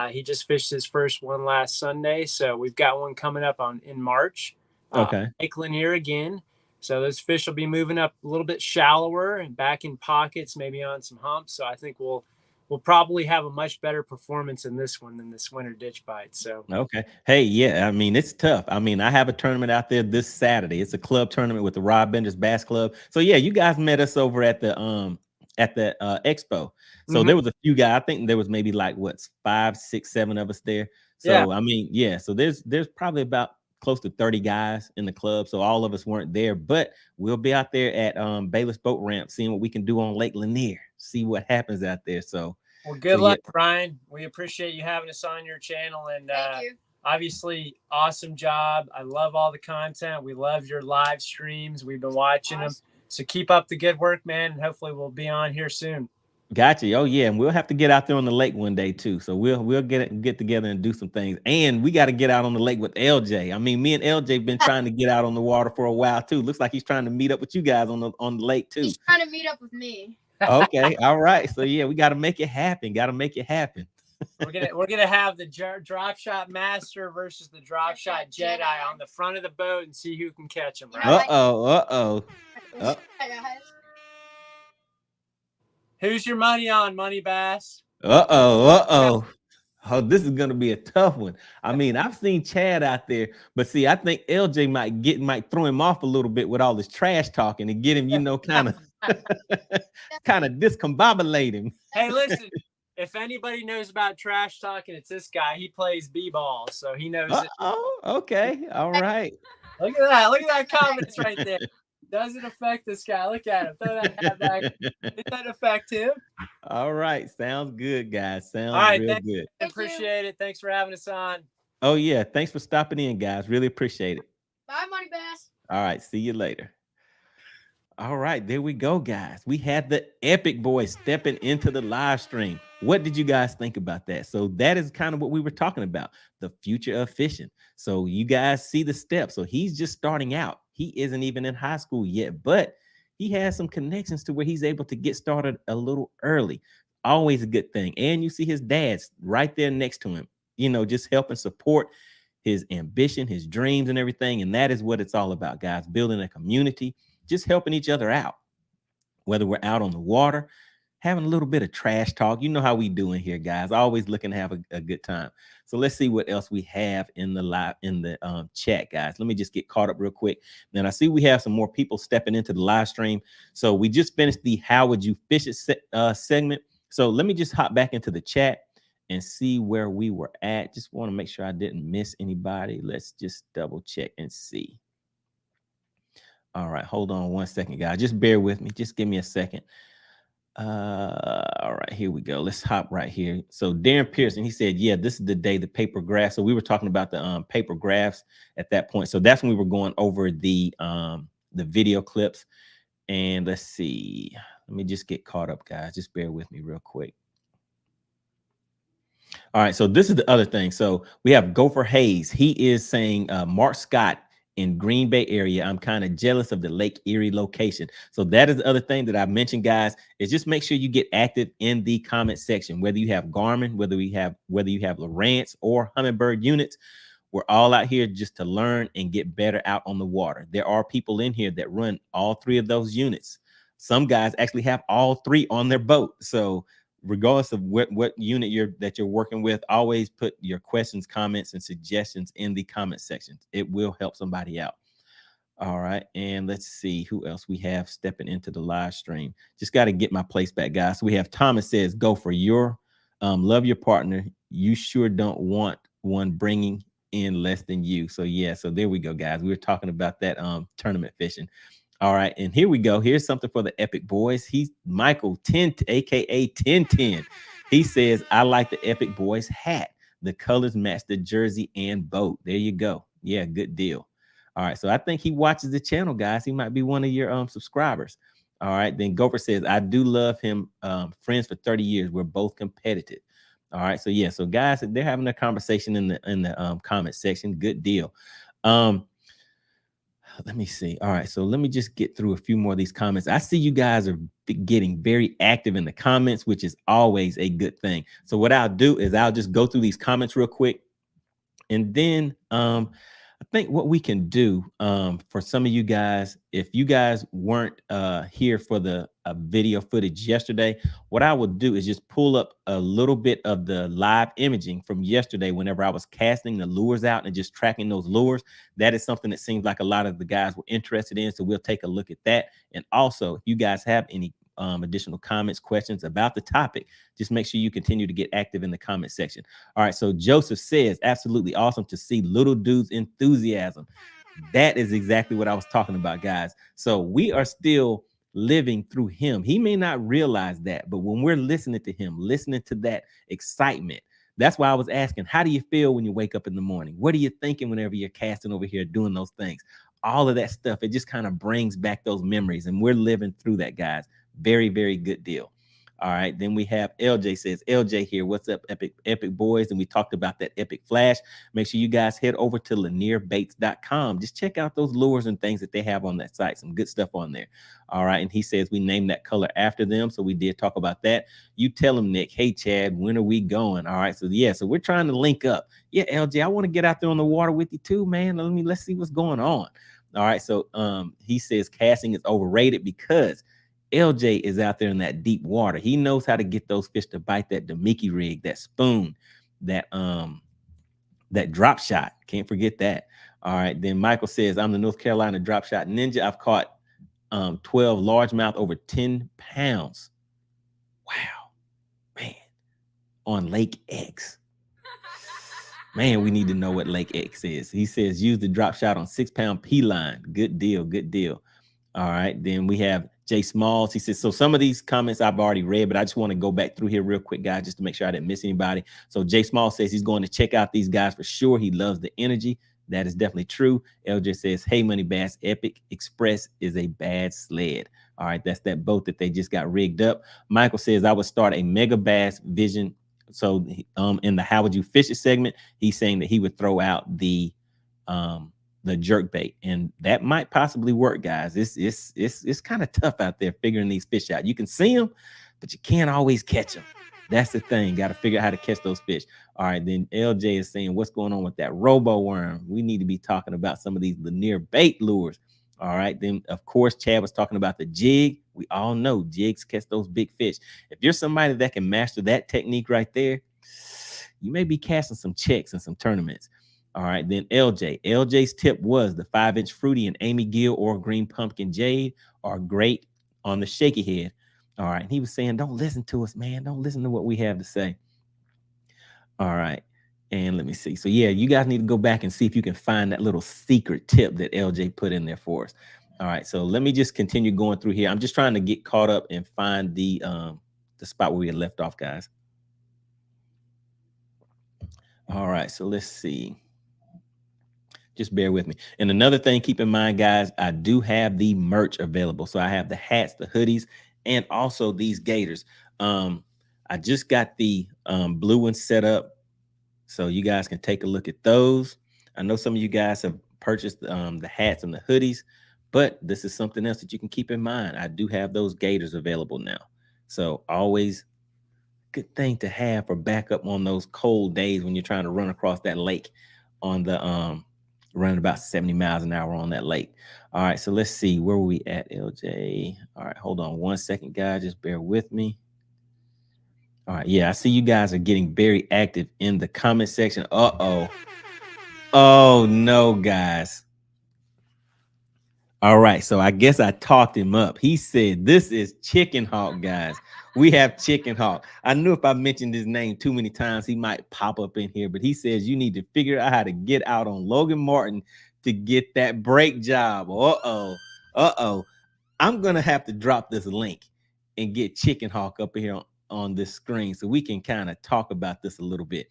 He just fished his first one last Sunday. So we've got one coming up in March. Okay. Lake Lanier again. So those fish will be moving up a little bit shallower and back in pockets, maybe on some humps. So I think we'll probably have a much better performance in this one than this winter ditch bite. So okay. Hey, yeah, I mean, it's tough. I mean, I have a tournament out there this Saturday. It's a club tournament with the Rob Bender's Bass Club. So yeah, you guys met us over at the expo. So there was a few guys. I think there was maybe like 5, 6, 7 of us there. So yeah. I mean, yeah, so there's probably about close to 30 guys in the club. So all of us weren't there, but we'll be out there at Bayless Boat Ramp, seeing what we can do on Lake Lanier, see what happens out there. So well, good luck, yeah. Brian. We appreciate you having us on your channel, and thank you. Obviously, awesome job. I love all the content. We love your live streams. We've been watching them. So keep up the good work, man. And hopefully we'll be on here soon. Gotcha. Oh yeah, and we'll have to get out there on the lake one day too. So we'll get together and do some things. And we got to get out on the lake with LJ. I mean, me and LJ been trying to get out on the water for a while too. Looks like he's trying to meet up with you guys on the lake too. He's trying to meet up with me. Okay. All right. So yeah, we got to make it happen. We're gonna have the drop shot master versus the drop shot Jedi on the front of the boat and see who can catch him. Right? Who's your money on, MoneyBass? Oh, this is gonna be a tough one. I mean, I've seen Chad out there, but see, I think LJ might throw him off a little bit with all this trash talking and get him, kind of discombobulate him. Hey, listen, if anybody knows about trash talking, it's this guy. He plays b-ball, so he knows it. Oh, okay, all right. Look at that comments right there. Doesn't affect this guy. Look at him. Did that affect him? All right. Sounds good, guys. Sounds all right, real good. Appreciate it. Thanks for having us on. Oh, yeah. Thanks for stopping in, guys. Really appreciate it. Bye, MoneyBass. All right. See you later. All right. There we go, guys. We had the Epic Boys stepping into the live stream. What did you guys think about that? So that is kind of what we were talking about, the future of fishing. So you guys see the steps. So he's just starting out. He isn't even in high school yet, but he has some connections to where he's able to get started a little early. Always a good thing. And you see his dad's right there next to him, just helping support his ambition, his dreams and everything. And that is what it's all about, guys, building a community, just helping each other out, whether we're out on the water, having a little bit of trash talk. You know how we do in here, guys. Always looking to have a good time. So let's see what else we have in the chat, guys. Let me just get caught up real quick. Then I see we have some more people stepping into the live stream. So we just finished the How Would You Fish It segment. So let me just hop back into the chat and see where we were at. Just want to make sure I didn't miss anybody. Let's just double check and see. All right, hold on 1 second, guys. Just bear with me. Just give me a second. All right, here we go. Let's hop right here. So Darren Pearson, he said, yeah, this is the day the paper graphs. So we were talking about the paper graphs at that point. So that's when we were going over the video clips. And let's see. Let me just get caught up, guys. Just bear with me real quick. All right, so this is the other thing. So we have Gopher Hayes. He is saying, Mark Scott in Green Bay area. I'm kind of jealous of the Lake Erie location. So that is the other thing that I mentioned, guys, is just make sure you get active in the comment section, whether you have Garmin, whether you have Lowrance or Humminbird units. We're all out here just to learn and get better out on the water. There are people in here that run all three of those units. Some guys actually have all three on their boat. So regardless of what unit you're working with, always put your questions, comments, and suggestions in the comment section. It will help somebody out. All right, and let's see who else we have stepping into the live stream. Just got to get my place back, guys. So we have Thomas says, go for your love your partner. You sure don't want one bringing in less than you. So yeah, so there we go, guys. We were talking about that tournament fishing. All right, and here we go. Here's something for the Epic Boys. He's Michael 10, aka 1010. He says, I like the Epic Boys hat. The colors match the jersey and boat. There you go. Yeah, good deal. All right, so I think he watches the channel, guys. He might be one of your subscribers. All right, then Gopher says, I do love him. Friends for 30 years. We're both competitive. All right, so yeah, so guys, they're having a conversation in the comment section. Good deal. Let me see. All right, so let me just get through a few more of these comments. I see you guys are getting very active in the comments, which is always a good thing. So what I'll do is I'll just go through these comments real quick, and then I think what we can do for some of you guys, if you guys weren't here for the video footage yesterday, what I will do is just pull up a little bit of the live imaging from yesterday whenever I was casting the lures out and just tracking those lures. That is something that seems like a lot of the guys were interested in, so we'll take a look at that. And also, if you guys have any additional comments, questions about the topic, just make sure you continue to get active in the comment section. All right, so Joseph says, absolutely awesome to see little dude's enthusiasm. That is exactly what I was talking about, guys. So we are still living through him. He may not realize that, but when we're listening to him, listening to that excitement, that's why I was asking, how do you feel when you wake up in the morning? What are you thinking whenever you're casting over here doing those things? All of that stuff, it just kind of brings back those memories, and we're living through that, guys. Very, very good deal. All right, then we have LJ says, LJ here, what's up, Epic Boys? And we talked about that Epic Flash. Make sure you guys head over to lanierbaits.com. Just check out those lures and things that they have on that site. Some good stuff on there. All right, and he says we named that color after them, so we did talk about that. You tell him, Nick, hey, Chad, when are we going? All right, so yeah, so we're trying to link up. Yeah, LJ, I want to get out there on the water with you too, man. Let's see what's going on. All right, so he says casting is overrated because LJ is out there in that deep water. He knows how to get those fish to bite that Damiki rig, that spoon, that drop shot. Can't forget that. All right. Then Michael says, I'm the North Carolina drop shot ninja. I've caught 12 largemouth over 10 pounds. Wow, man. On Lake X. Man, we need to know what Lake X is. He says, use the drop shot on 6-pound P line. Good deal. Good deal. All right. Then we have Jay Smalls. He says, so some of these comments I've already read, but I just want to go back through here real quick, guys, just to make sure I didn't miss anybody. So Jay Smalls says he's going to check out these guys for sure. He loves the energy. That is definitely true. LJ says, hey, MoneyBass, Epic Express is a bad sled. All right. That's that boat that they just got rigged up. Michael says, I would start a Mega Bass Vision. So in the how would you fish it segment, he's saying that he would throw out the jerk bait, and that might possibly work, guys. It's kind of tough out there figuring these fish out. You can see them, but you can't always catch them. That's the thing. Got to figure out how to catch those fish. All right, then LJ is saying, what's going on with that robo worm? We need to be talking about some of these linear bait lures. All right, then of course Chad was talking about the jig. We all know jigs catch those big fish. If you're somebody that can master that technique right there, you may be casting some checks in some tournaments. All right, then LJ's tip was the 5-inch fruity and Amy Gill or green pumpkin jade are great on the shaky head. All right, and he was saying, don't listen to us, man. Don't listen to what we have to say. All right, and let me see. So yeah, you guys need to go back and see if you can find that little secret tip that LJ put in there for us. All right, so let me just continue going through here. I'm just trying to get caught up and find the spot where we had left off, guys. All right, so let's see. Just bear with me. And another thing, keep in mind, guys, I do have the merch available. So I have the hats, the hoodies, and also these gaiters. I just got the blue one set up. So you guys can take a look at those. I know some of you guys have purchased the hats and the hoodies, but this is something else that you can keep in mind. I do have those gaiters available now. So always good thing to have for backup on those cold days when you're trying to run across that lake on the running about 70 miles an hour on that lake. All right, so let's see where were we at, LJ. All right, hold on 1 second, guys. Just bear with me. All right, yeah, I see you guys are getting very active in the comment section. Oh no, guys. All right, so I guess I talked him up. He said this is Chicken Hawk, guys. We have Chicken Hawk. I knew if I mentioned his name too many times, he might pop up in here, but he says you need to figure out how to get out on Logan Martin to get that brake job. Uh-oh. I'm gonna have to drop this link and get Chicken Hawk up here on this screen so we can kind of talk about this a little bit.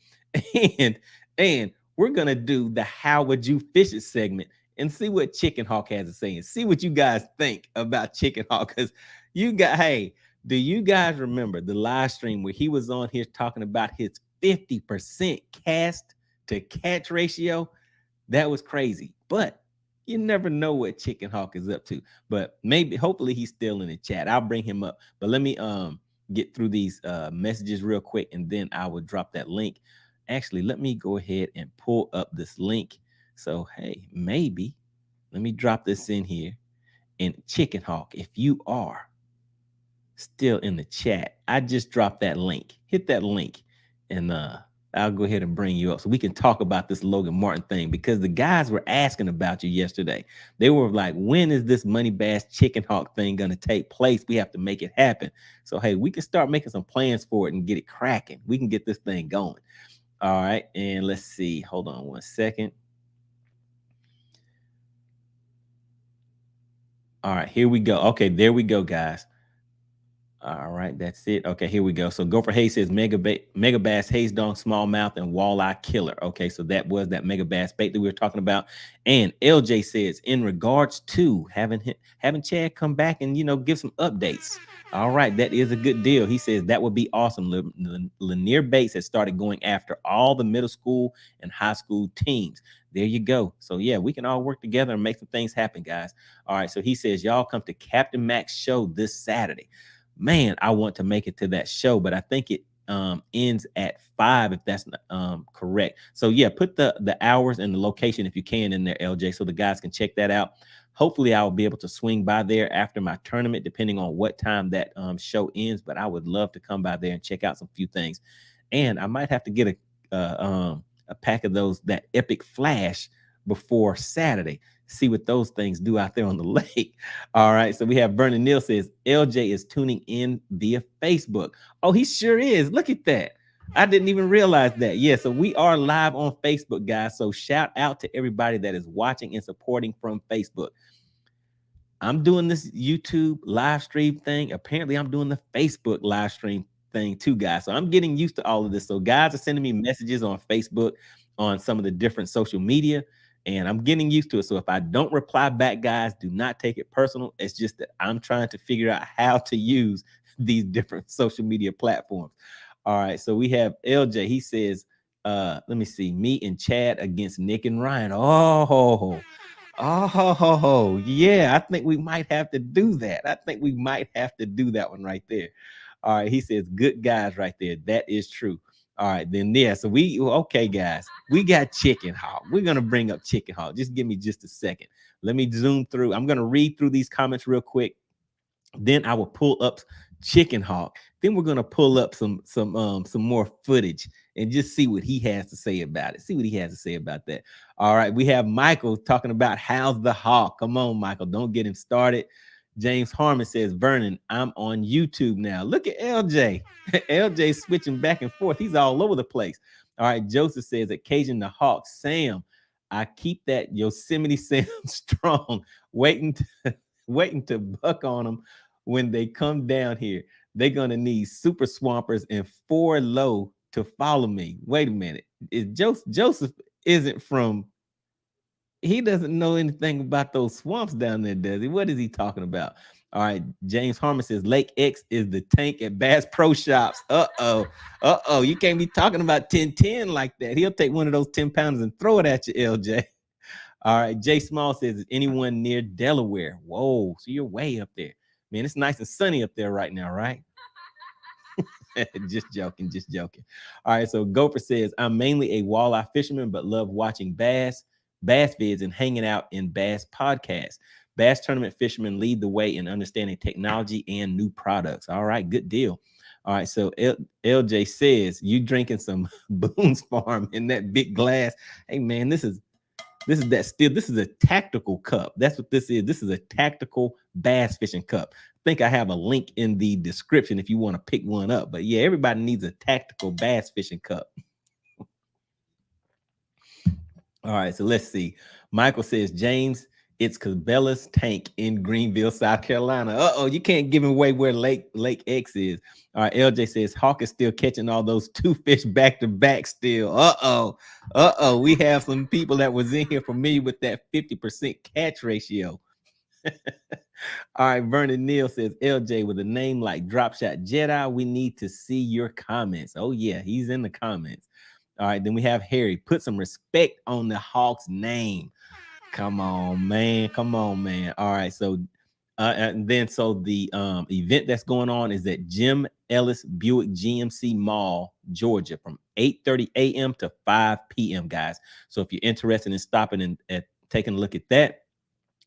And we're gonna do the how would you fish it segment and see what Chicken Hawk has to say and see what you guys think about Chicken Hawk. Because hey, do you guys remember the live stream where he was on here talking about his 50% cast to catch ratio? That was crazy. But you never know what Chicken Hawk is up to. But hopefully he's still in the chat. I'll bring him up. But let me get through these messages real quick, and then I will drop that link. Actually, let me go ahead and pull up this link. So, hey, maybe let me drop this in here. And Chicken Hawk, if you are still in the chat, I just dropped that link. Hit that link, and I'll go ahead and bring you up so we can talk about this Logan Martin thing, because the guys were asking about you yesterday. They were like, when is this MoneyBass Chicken Hawk thing going to take place? We have to make it happen. So, hey, we can start making some plans for it and get it cracking. We can get this thing going. All right. And let's see. Hold on 1 second. All right, here we go. Okay, there we go, guys. All right, that's it. Okay, here we go. So Gopher Hayes says Mega Bass, Hayes Dong, Smallmouth, and Walleye Killer. Okay, so that was that Mega Bass bait that we were talking about. And LJ says, in regards to having Chad come back and give some updates. All right, that is a good deal. He says that would be awesome. Lanier Bates has started going after all the middle school and high school teams. There you go. So yeah, we can all work together and make some things happen, guys. All right, so he says y'all come to Captain Mac's show this Saturday. Man, I want to make it to that show, but I think it ends at 5 if that's correct. So yeah, put the hours and the location if you can in there, LJ, so the guys can check that out. Hopefully I'll be able to swing by there after my tournament, depending on what time that show ends, but I would love to come by there and check out some few things. And I might have to get a pack of that Epic Flash before Saturday. See what those things do out there on the lake. All right. So we have Vernon Neal says LJ is tuning in via Facebook. Oh, he sure is. Look at that. I didn't even realize that. Yeah. So we are live on Facebook, guys. So shout out to everybody that is watching and supporting from Facebook. I'm doing this YouTube live stream thing. Apparently I'm doing the Facebook live stream thing too, guys. So I'm getting used to all of this. So guys are sending me messages on Facebook, on some of the different social media, and I'm getting used to it. So if I don't reply back, guys, do not take it personal. It's just that I'm trying to figure out how to use these different social media platforms. All right. So we have LJ. He says, let me see, me and Chad against Nick and Ryan. Oh, yeah. I think we might have to do that. I think we might have to do that one right there. All right. He says, good guys right there. That is true. All right, then yeah. So okay, guys, we got Chicken Hawk. We're gonna bring up Chicken Hawk. Just give me just a second. Let me zoom through. I'm gonna read through these comments real quick. Then I will pull up Chicken Hawk. Then we're gonna pull up some more footage and just see what he has to say about it. See what he has to say about that. All right, we have Michael talking about how's the hawk. Come on, Michael, don't get him started. James Harmon says, Vernon, I'm on YouTube now. Look at LJ. LJ switching back and forth. He's all over the place. All right. Joseph says, occasion the hawk. Sam, I keep that Yosemite Sam strong, waiting to buck on them when they come down here. They're going to need super swampers and 4 low to follow me. Wait a minute. Joseph isn't from... He doesn't know anything about those swamps down there, does he? What is he talking about? All right, James Harmon says Lake X is the tank at Bass Pro Shops. Uh-oh. You can't be talking about 10-10 like that. He'll take one of those 10 pounders and throw it at you, LJ. All right, Jay Small says, is anyone near Delaware? Whoa, so you're way up there. Man, it's nice and sunny up there right now, right? Just joking. All right, so Gopher says, I'm mainly a walleye fisherman, but love watching bass vids and hanging out in bass podcasts. Bass tournament fishermen lead the way in understanding technology and new products. All right, good deal. All right, so LJ says, you drinking some Boone's Farm in that big glass. Hey, man, this is a tactical cup. That's what this is. This is a tactical bass fishing cup. I think I have a link in the description if you want to pick one up. But yeah, everybody needs a tactical bass fishing cup. All right, so let's see. Michael says, James, it's Cabela's tank in Greenville, South Carolina. Uh-oh, you can't give away where Lake X is. All right, LJ says, Hawk is still catching all those 2 fish back-to-back still. Uh-oh. We have some people that was in here familiar with that 50% catch ratio. All right, Vernon Neal says, LJ, with a name like Dropshot Jedi, we need to see your comments. Oh, yeah, he's in the comments. All right, then we have Harry. Put some respect on the Hawk's name. Come on, man. All right, so the event that's going on is at Jim Ellis Buick GMC Mall, Georgia, from 8:30 a.m. to 5 p.m., guys. So if you're interested in stopping and taking a look at that,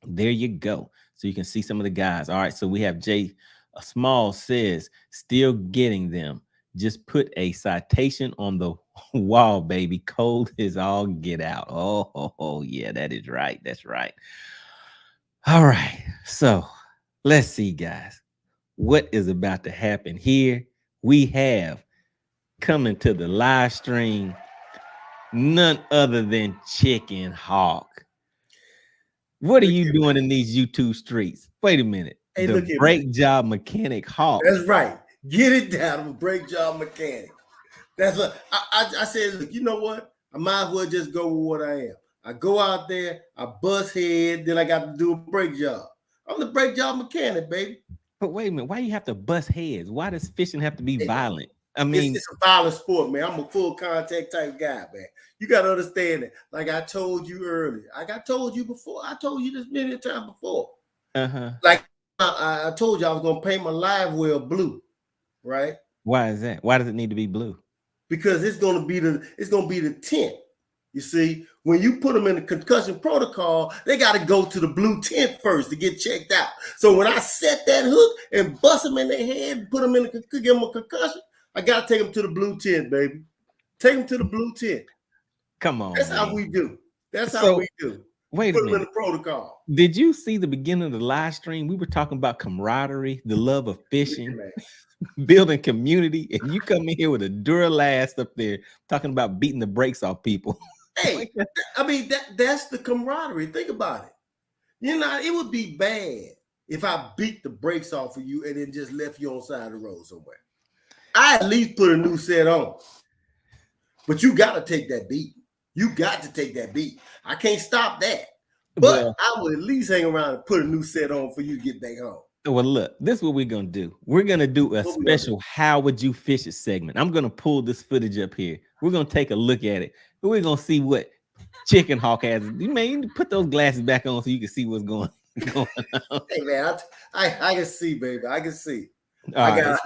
there you go. So you can see some of the guys. All right, so we have Jay Small says, still getting them. Just put a citation on the wall, baby. Cold is all get out. Oh, yeah, that is right. That's right. All right, so let's see, guys, what is about to happen here. We have coming to the live stream none other than Chicken Hawk. What are you doing in these YouTube streets? Wait a minute. Hey, the brake job mechanic Hawk. That's right. Get it down. I'm a brake job mechanic. That's what I said. Look, you know what? I might as well just go with what I am. I go out there, I bust head, then I got to do a brake job. I'm the brake job mechanic, baby. But wait a minute, why you have to bust heads? Why does fishing have to be violent? I mean, it's a violent sport, man. I'm a full contact type guy, man. You got to understand it. Like I told you earlier. Like I told you before. I told you this many times before. Like I told you I was going to paint my live well blue. Right? Why is that? Why does it need to be blue? Because it's gonna be the tent. You see, when you put them in the concussion protocol, they got to go to the blue tent first to get checked out. So when I set that hook and bust them in their head, and put them in give them a concussion, I got to take them to the blue tent, baby. Take them to the blue tent. Come on, that's man. how we do. That's how we do. Wait put a minute. them in the protocol. Did you see the beginning of the live stream? We were talking about camaraderie, the love of fishing. Building community, and you come in here with a Duralast up there talking about beating the brakes off people. Hey, I mean that's the camaraderie. Think about it. You know, it would be bad if I beat the brakes off of you and then just left you on the side of the road somewhere. I at least put a new set on, but you got to take that beat. You got to take that beat. I can't stop that, but I will at least hang around and put a new set on for you to get back home. Well, look, this is what we're going to do. We're going to do a special How Would You Fish It segment. I'm going to pull this footage up here. We're going to take a look at it. We're going to see what Chicken Hawk has. You may put those glasses back on so you can see what's going on. Hey, man, I can see, baby. I can see. I got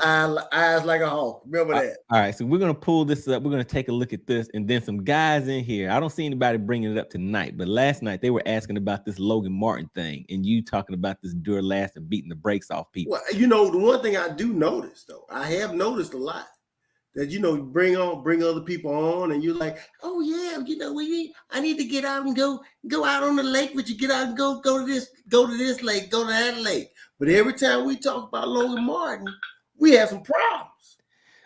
eyes like a hawk. Remember that. All right, so we're going to pull this up. We're going to take a look at this. And then some guys in here. I don't see anybody bringing it up tonight. But last night, they were asking about this Logan Martin thing. And you talking about this Duralast and beating the brakes off people. Well, you know, the one thing I do notice, though, I have noticed a lot. That, you know, bring other people on. And you're like, oh, yeah, you know, I need to get out and go out on the lake. Would you get out and go to this lake, go to that lake. But every time we talk about Logan Martin, we have some problems.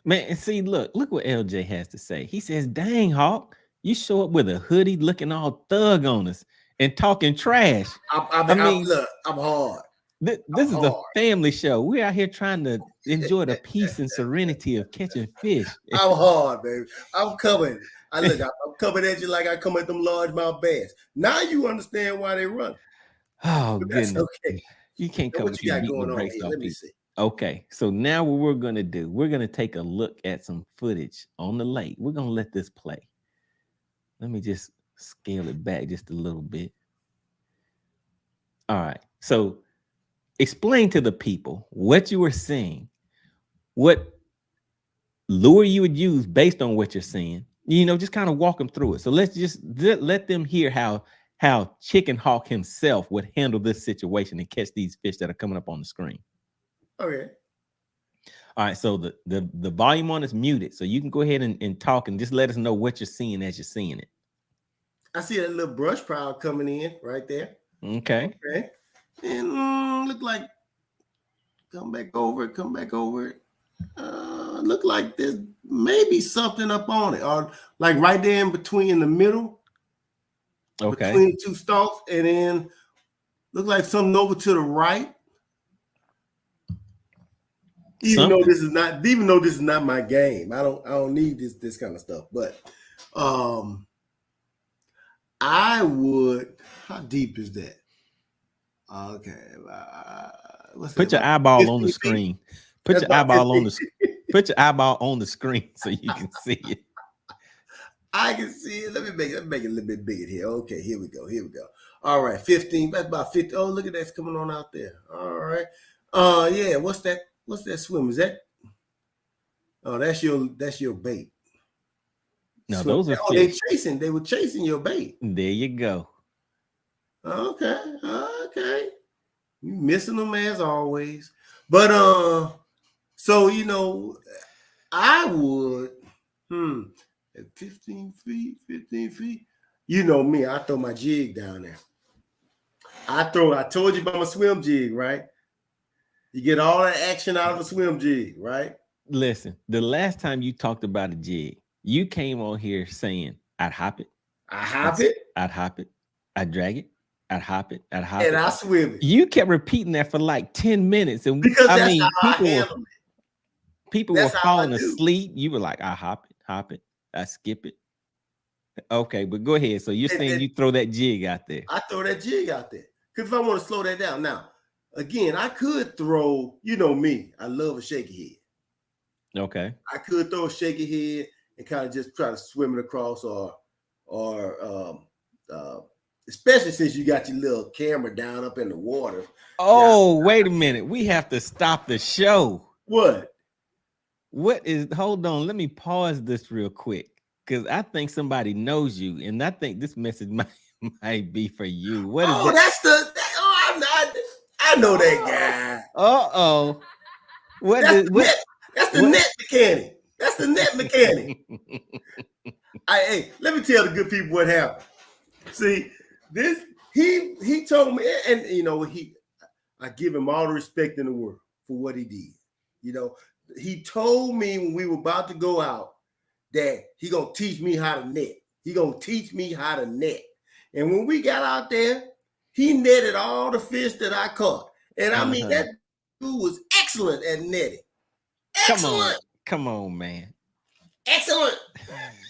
Man, and see, look what LJ has to say. He says, dang, Hawk, you show up with a hoodie looking all thug on us and talking trash. I mean, look, I'm hard. This is a family show. We're out here trying to enjoy the peace and serenity of catching fish. I'm hard, baby. I'm coming. I'm coming at you like I come at them largemouth bass. Now you understand why they run. Oh, goodness. Okay. You can't Now, come what with you got beating going the on brakes here? off Let me people. see. Okay, so now what we're gonna do, we're gonna take a look at some footage on the lake. We're gonna let this play. Let me just scale it back just a little bit. All right, so explain to the people what you were seeing, what lure you would use based on what you're seeing. You know, just kind of walk them through it. So let's just let them hear how Chicken Hawk himself would handle this situation and catch these fish that are coming up on the screen. Okay. All right, so the volume on is muted, so you can go ahead and talk and just let us know what you're seeing as you're seeing it. I see that little brush pile coming in right there. Okay. Okay. And look like come back over it. Look like there's maybe something up on it, or like right there in between in the middle. Okay. Between the two stalks, and then look like something over to the right. Even though this is not my game, I don't need this kind of stuff. But I would. How deep is that? Okay, put your eyeball on the screen. Put your eyeball on the screen so you can see it. I can see it. Let me make it a little bit bigger here. Okay, here we go. All right, 15. That's about 50. Oh, look at that's coming on out there. All right. Yeah. What's that swim? Is that? Oh, that's your bait. No, Swim. those are fish. They were chasing your bait. There you go. Okay. You missing them as always. But so you know, I would at 15 feet. You know me, I throw my jig down there. I told you about my swim jig, right? You get all that action out of a swim jig, right? Listen, the last time you talked about a jig, you came on here saying, I'd hop it. I'd hop it. I'd drag it. I'd hop it. And I swim it. You kept repeating that for like 10 minutes. And because I mean, people were how falling asleep. You were like, I hop it. I skip it. Okay, but go ahead. So you're saying you throw that jig out there. I throw that jig out there. Because if I want to slow that down. Now, again, I could throw, you know me, I love a shaky head. Okay. I could throw a shaky head and kind of just try to swim it across or especially since you got your little camera down up in the water. Oh, wait a minute. We have to stop the show. What? Hold on. Let me pause this real quick. Because I think somebody knows you, and I think this message might be for you. What is that? I know that guy. Uh-oh. That's the net mechanic. That's the net mechanic. Hey, let me tell the good people what happened. See, this he told me, and you know, I give him all the respect in the world for what he did. You know, he told me when we were about to go out that he gonna teach me how to net. He gonna teach me how to net. And when we got out there, he netted all the fish that I caught. And I mean, that dude was excellent at netting. Excellent. Come on, man. Excellent.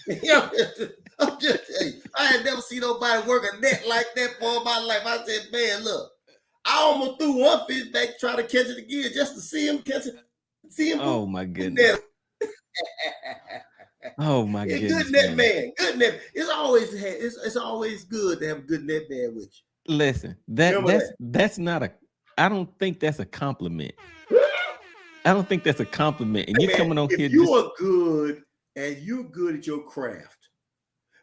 I'm just telling you, I had never seen nobody work a net like that for my life. I said, man, look, I almost threw one fish back trying to catch it again just to see him catch it. See him. Oh my goodness. Oh my goodness. Good net man. Good net. It's always good to have a good net man with you. Listen, that's not a. I don't think that's a compliment. I don't think that's a compliment. And you're coming on here. If you are good and you're good at your craft,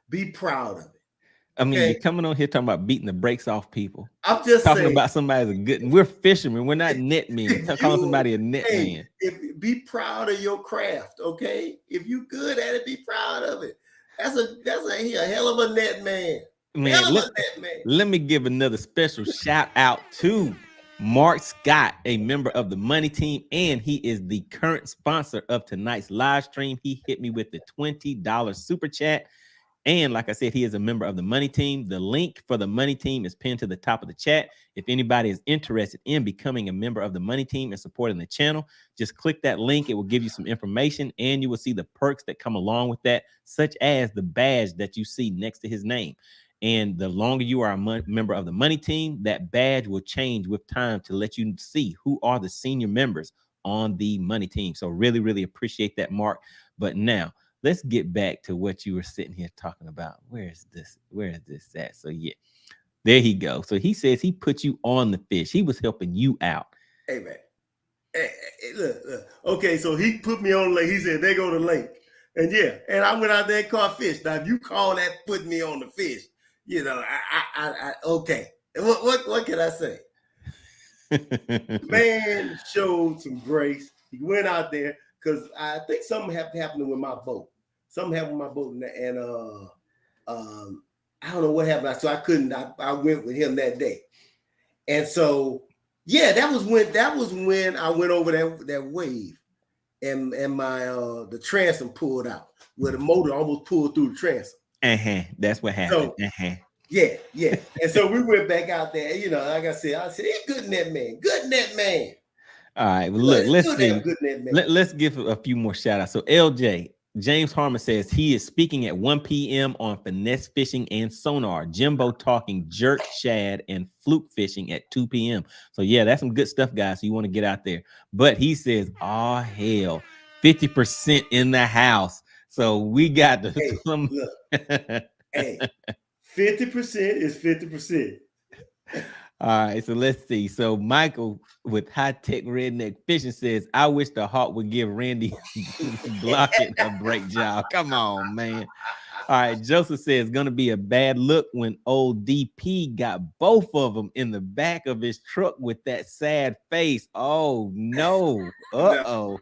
be proud of it. I mean, you're coming on here talking about beating the brakes off people. I'm just talking saying, about somebody's a good. We're fishermen. We're not net men. Calling somebody a net man. Be proud of your craft, okay? If you're good at it, be proud of it. That's a hell of a net man. Man, let me give another special shout out to Mark Scott, a member of the MoneyTeam, and he is the current sponsor of tonight's live stream. He hit me with the $20 super chat. And like I said, he is a member of the MoneyTeam. The link for the MoneyTeam is pinned to the top of the chat. If anybody is interested in becoming a member of the MoneyTeam and supporting the channel, just click that link. It will give you some information, and you will see the perks that come along with that, such as the badge that you see next to his name. And the longer you are a member of the Money Team, that badge will change with time to let you see who are the senior members on the Money Team. So really, really appreciate that, Mark. But now let's get back to what you were sitting here talking about. Where is this? Where is this at? So yeah, there he goes. So he says he put you on the fish. He was helping you out. Hey, man. Hey, look. Okay, so he put me on the lake. He said, they go to the lake. And yeah, and I went out there and caught fish. Now, if you call that putting me on the fish, you know, I okay. What can I say? Man showed some grace. He went out there because I think something happened with my boat. Something happened with my boat, and I don't know what happened. So I couldn't. I went with him that day, and so yeah, that was when I went over that wave, and my the transom pulled out, where the motor almost pulled through the transom. That's what happened. So, yeah. And so we went back out there. You know, like I said, he's good in that man. Good in that man. All right. Well, look, let's see. Let's give a few more shout outs. So LJ, James Harmon says he is speaking at 1 p.m. on finesse fishing and sonar. Jimbo talking jerk, shad, and fluke fishing at 2 p.m. So yeah, that's some good stuff, guys. So you want to get out there. But he says, oh hell, 50% in the house. So we got the hey, 50% is 50%. All right, so let's see. So Michael with High Tech Redneck Fishing says, I wish the Hawk would give Randy blocking a break job. Come on, man. All right, Joseph says, gonna be a bad look when old DP got both of them in the back of his truck with that sad face. Oh no. Uh-oh.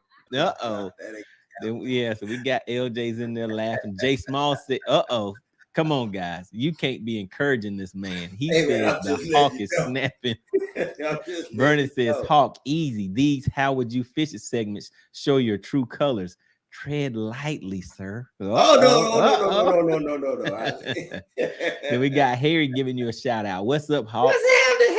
Yeah, so we got LJ's in there laughing. Jay Small said, uh-oh. Come on, guys. You can't be encouraging this man. He says the Hawk is snapping. Vernon says, Hawk, easy. These how would you fish it segments show your true colors. Tread lightly, sir. No. Then we got Harry giving you a shout out. What's up, Hawk? What's happening,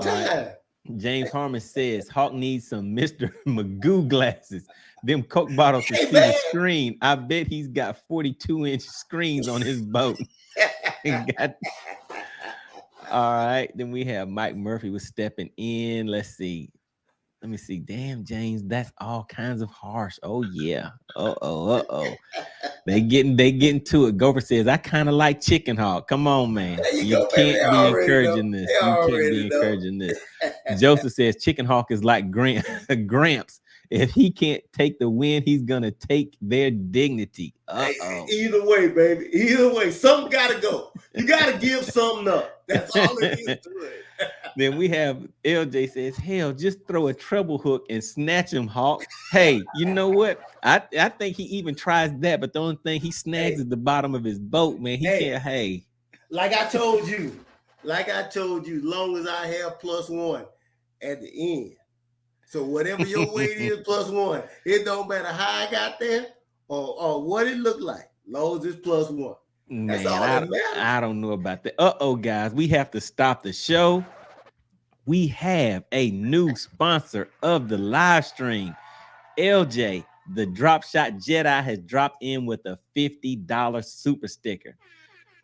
Harry? James Harmon says Hawk needs some Mr. Magoo glasses. Them Coke bottles to see the screen. I bet he's got 42-inch screens on his boat. All right. Then we have Mike Murphy was stepping in. Let's see. Let me see. Damn, James, that's all kinds of harsh. Oh, yeah. Uh-oh. They getting to it. Gopher says, I kind of like Chicken Hawk. Come on, man. You can't be encouraging this. You can't be encouraging this. Joseph says Chicken Hawk is like Gramps. If he can't take the win, he's gonna take their dignity. Hey, either way, baby. Either way, something gotta go. You gotta give something up. That's all it is to it. Then we have LJ says, hell, just throw a treble hook and snatch him, Hawk. Hey, you know what? I think he even tries that, but the only thing he snags is the bottom of his boat, man. He can't. Like I told you, as long as I have +1 at the end. So whatever your weight is +1, it don't matter how I got there or what it looked like. Long as it's +1. That's man, all that matters. I don't know about that. Guys, we have to stop the show. We have a new sponsor of the live stream. LJ, the Drop Shot Jedi, has dropped in with a $50 super sticker.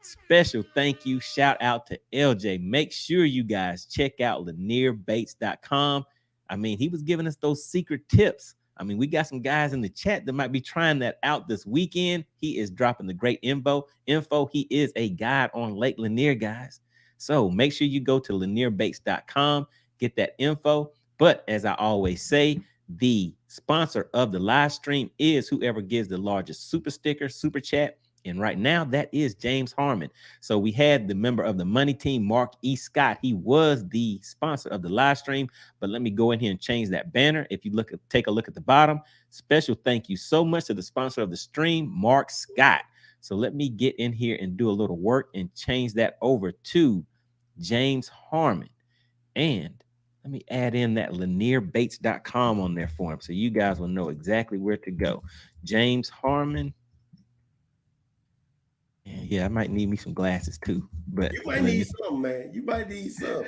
Special thank you, shout out to LJ. Make sure you guys check out lanierbaits.com. I mean, he was giving us those secret tips. I mean, we got some guys in the chat that might be trying that out this weekend. He is dropping the great info. He is a guide on Lake Lanier, guys. So make sure you go to lanierbaits.com, get that info. But as I always say, the sponsor of the live stream is whoever gives the largest super sticker, super chat. And right now, that is James Harmon. So we had the member of the Money Team, Mark E. Scott. He was the sponsor of the live stream. But let me go in here and change that banner. If you take a look at the bottom, special thank you so much to the sponsor of the stream, Mark Scott. So let me get in here and do a little work and change that over to James Harmon. And let me add in that lanierbaits.com on there for him so you guys will know exactly where to go. James Harmon. Yeah, I might need me some glasses too. But You might need some, man. You might need some.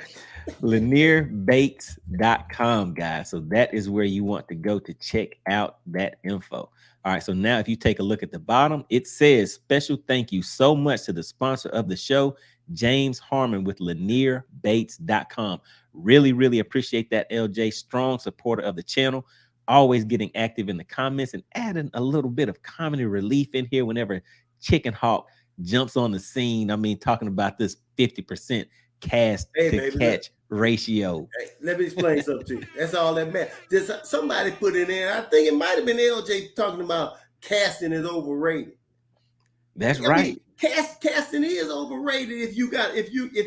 LanierBaits.com, guys. So that is where you want to go to check out that info. All right. So now if you take a look at the bottom, it says special thank you so much to the sponsor of the show, James Harmon with LanierBaits.com. Really, really appreciate that, LJ. Strong supporter of the channel. Always getting active in the comments and adding a little bit of comedy relief in here whenever Chicken Hawk jumps on the scene. I mean, talking about this 50% cast to catch ratio. Hey, let me explain something to you. That's all that matters. Just somebody put it in. I think it might have been LJ talking about casting is overrated. That's right. Mean, casting is overrated if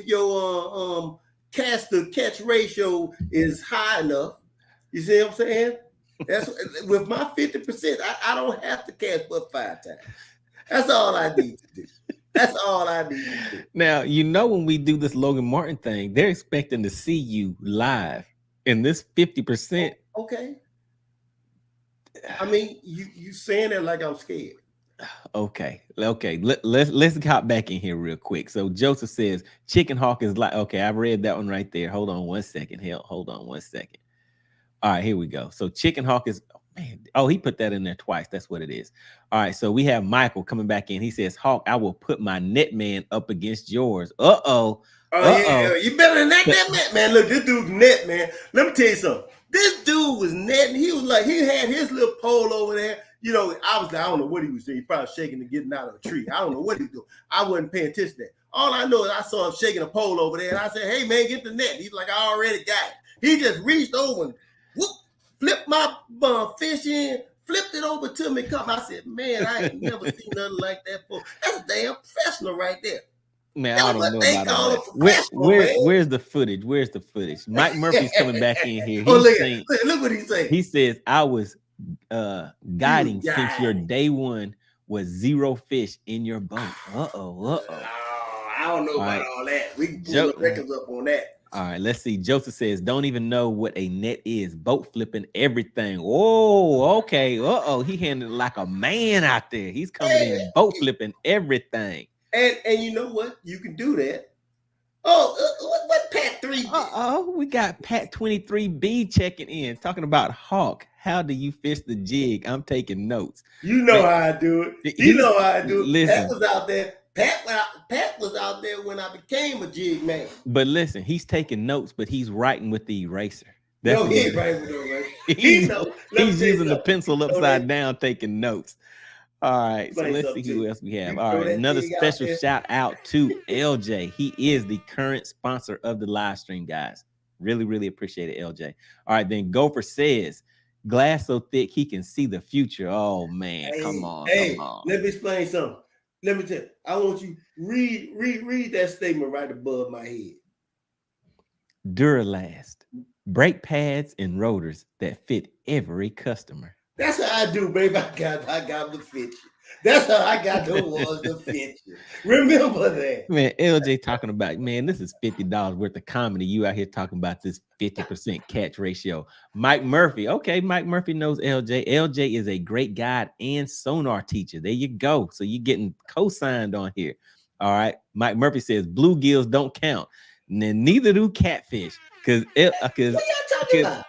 your cast to catch ratio is high enough. You see what I'm saying? That's with my 50%. I don't have to cast but 5 times. That's all I need to do. That's all I need to do. Now, you know, when we do this Logan Martin thing, they're expecting to see you live. And this 50%. Okay. I mean, you saying it like I'm scared. Okay. Let's hop back in here real quick. So Joseph says Chicken Hawk is like, okay, I read that one right there. Hold on one second. Hold on one second. All right, here we go. So Chicken Hawk is, man, oh, he put that in there twice. That's what it is. All right, so we have Michael coming back in. He says, Hawk, I will put my net man up against yours. Uh-oh. Yeah, you better than that net, man. Look, this dude's net, man. Let me tell you something. This dude was netting. He was like, he had his little pole over there. You know, obviously, I don't know what he was doing. He probably shaking and getting out of a tree. I don't know what he was doing. I wasn't paying attention to that. All I know is I saw him shaking a pole over there, and I said, hey, man, get the net. He's like, I already got it. He just reached over and whoop, flipped my fish in, flipped it over to me. I said, man, I ain't never seen nothing like that before. That's damn professional right there. Man, I don't know about all that. Where's the footage? Where's the footage? Mike Murphy's coming back in here. Look what he's saying. He says, I was guiding since your day one was 0 fish in your boat. Oh, I don't know about all that. We can pull the records up on that. All right, let's see. Joseph says, don't even know what a net is. Boat flipping everything. Oh, okay. He handled it like a man out there. He's coming in boat flipping everything. And you know what? You can do that. Oh, what Pat 3? We got Pat 23B checking in, talking about Hawk. How do you fish the jig? I'm taking notes. You know how I do it. You know how I do it. Listen, Pat was out there. Pat was out there when I became a jig man. But listen, he's taking notes, but he's writing with the eraser. No, he ain't writing with the eraser. He's using the pencil upside down, taking notes. All right, so let's see who else we have. All right, another special shout out to LJ. He is the current sponsor of the live stream, guys. Really, really appreciate it, LJ. All right, then Gopher says, glass so thick he can see the future. Oh, man, come on. Let me explain something. Let me tell you, I want you read that statement right above my head. Duralast, brake pads and rotors that fit every customer. That's how I do, baby. I got to fit you. That's how I got the ones to fit you. Remember that. Man, LJ talking about, man, this is $50 worth of comedy. You out here talking about this 50% catch ratio. Mike Murphy. Okay, Mike Murphy knows LJ. LJ is a great guide and sonar teacher. There you go. So you're getting co-signed on here. All right. Mike Murphy says bluegills don't count. And then neither do catfish. Because what y'all talking about?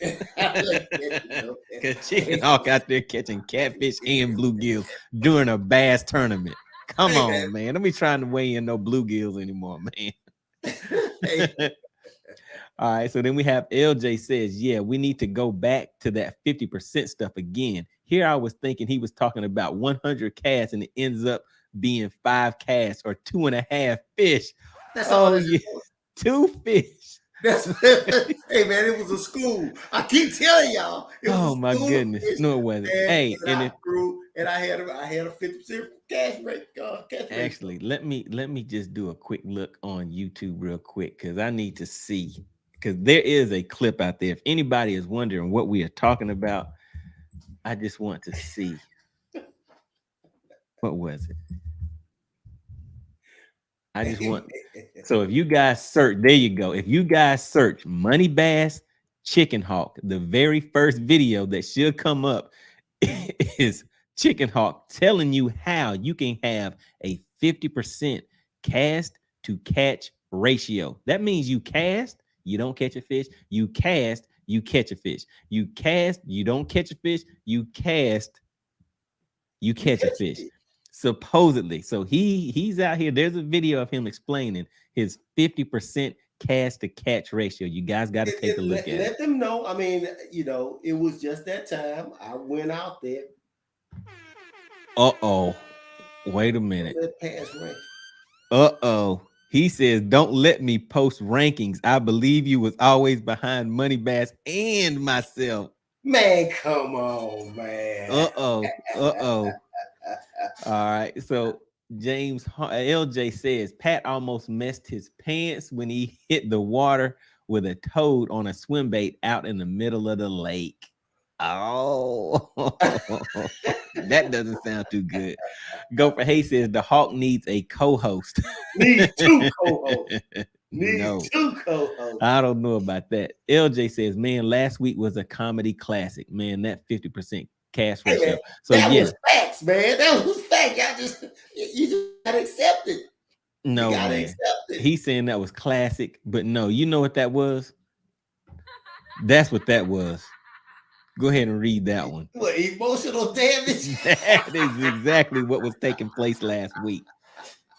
Because Chicken Hawk out there catching catfish and bluegills during a bass tournament. Come on, man. Don't be trying to weigh in no bluegills anymore, man. All right, so then we have LJ says, yeah, we need to go back to that 50% stuff again. Here I was thinking he was talking about 100 casts and it ends up being 5 casts or 2.5 fish. That's all. Yeah, 2 fish. Hey man, it was a school. I keep telling y'all. Oh my goodness, no it wasn't. Hey, and I had a 50% cash rate. Actually, let me just do a quick look on YouTube real quick because I need to see, because there is a clip out there. If anybody is wondering what we are talking about, I just want to see. What was it? I just want, so if you guys search, there you go. If you guys search MoneyBass Chicken Hawk, the very first video that should come up is Chicken Hawk telling you how you can have a 50% cast to catch ratio. That means you cast, you don't catch a fish. You cast, you catch a fish. You cast, you don't catch a fish. You cast, you catch a fish. Supposedly. So he's out here. There's a video of him explaining his 50% cast to catch ratio. You guys got to take a look at it. Let them know. I mean, you know, it was just that time I went out there. Uh-oh. Wait a minute. Pass rank. Uh-oh. He says, don't let me post rankings. I believe you was always behind MoneyBass and myself. Man, come on, man. Uh-oh. Uh-oh. All right. So James LJ says Pat almost messed his pants when he hit the water with a toad on a swim bait out in the middle of the lake. Oh, that doesn't sound too good. Gopher Hay says the Hawk needs a co-host. Needs two co-hosts. No, two co-hosts. I don't know about that. LJ says, man, last week was a comedy classic. Man, that 50% cash ratio. Man, So that yeah, was facts, man. That was facts. You just gotta accept it. no, man. He's saying that was classic, but no, you know what that was? That's what that was. Go ahead and read that one. What, emotional damage? That is exactly what was taking place last week.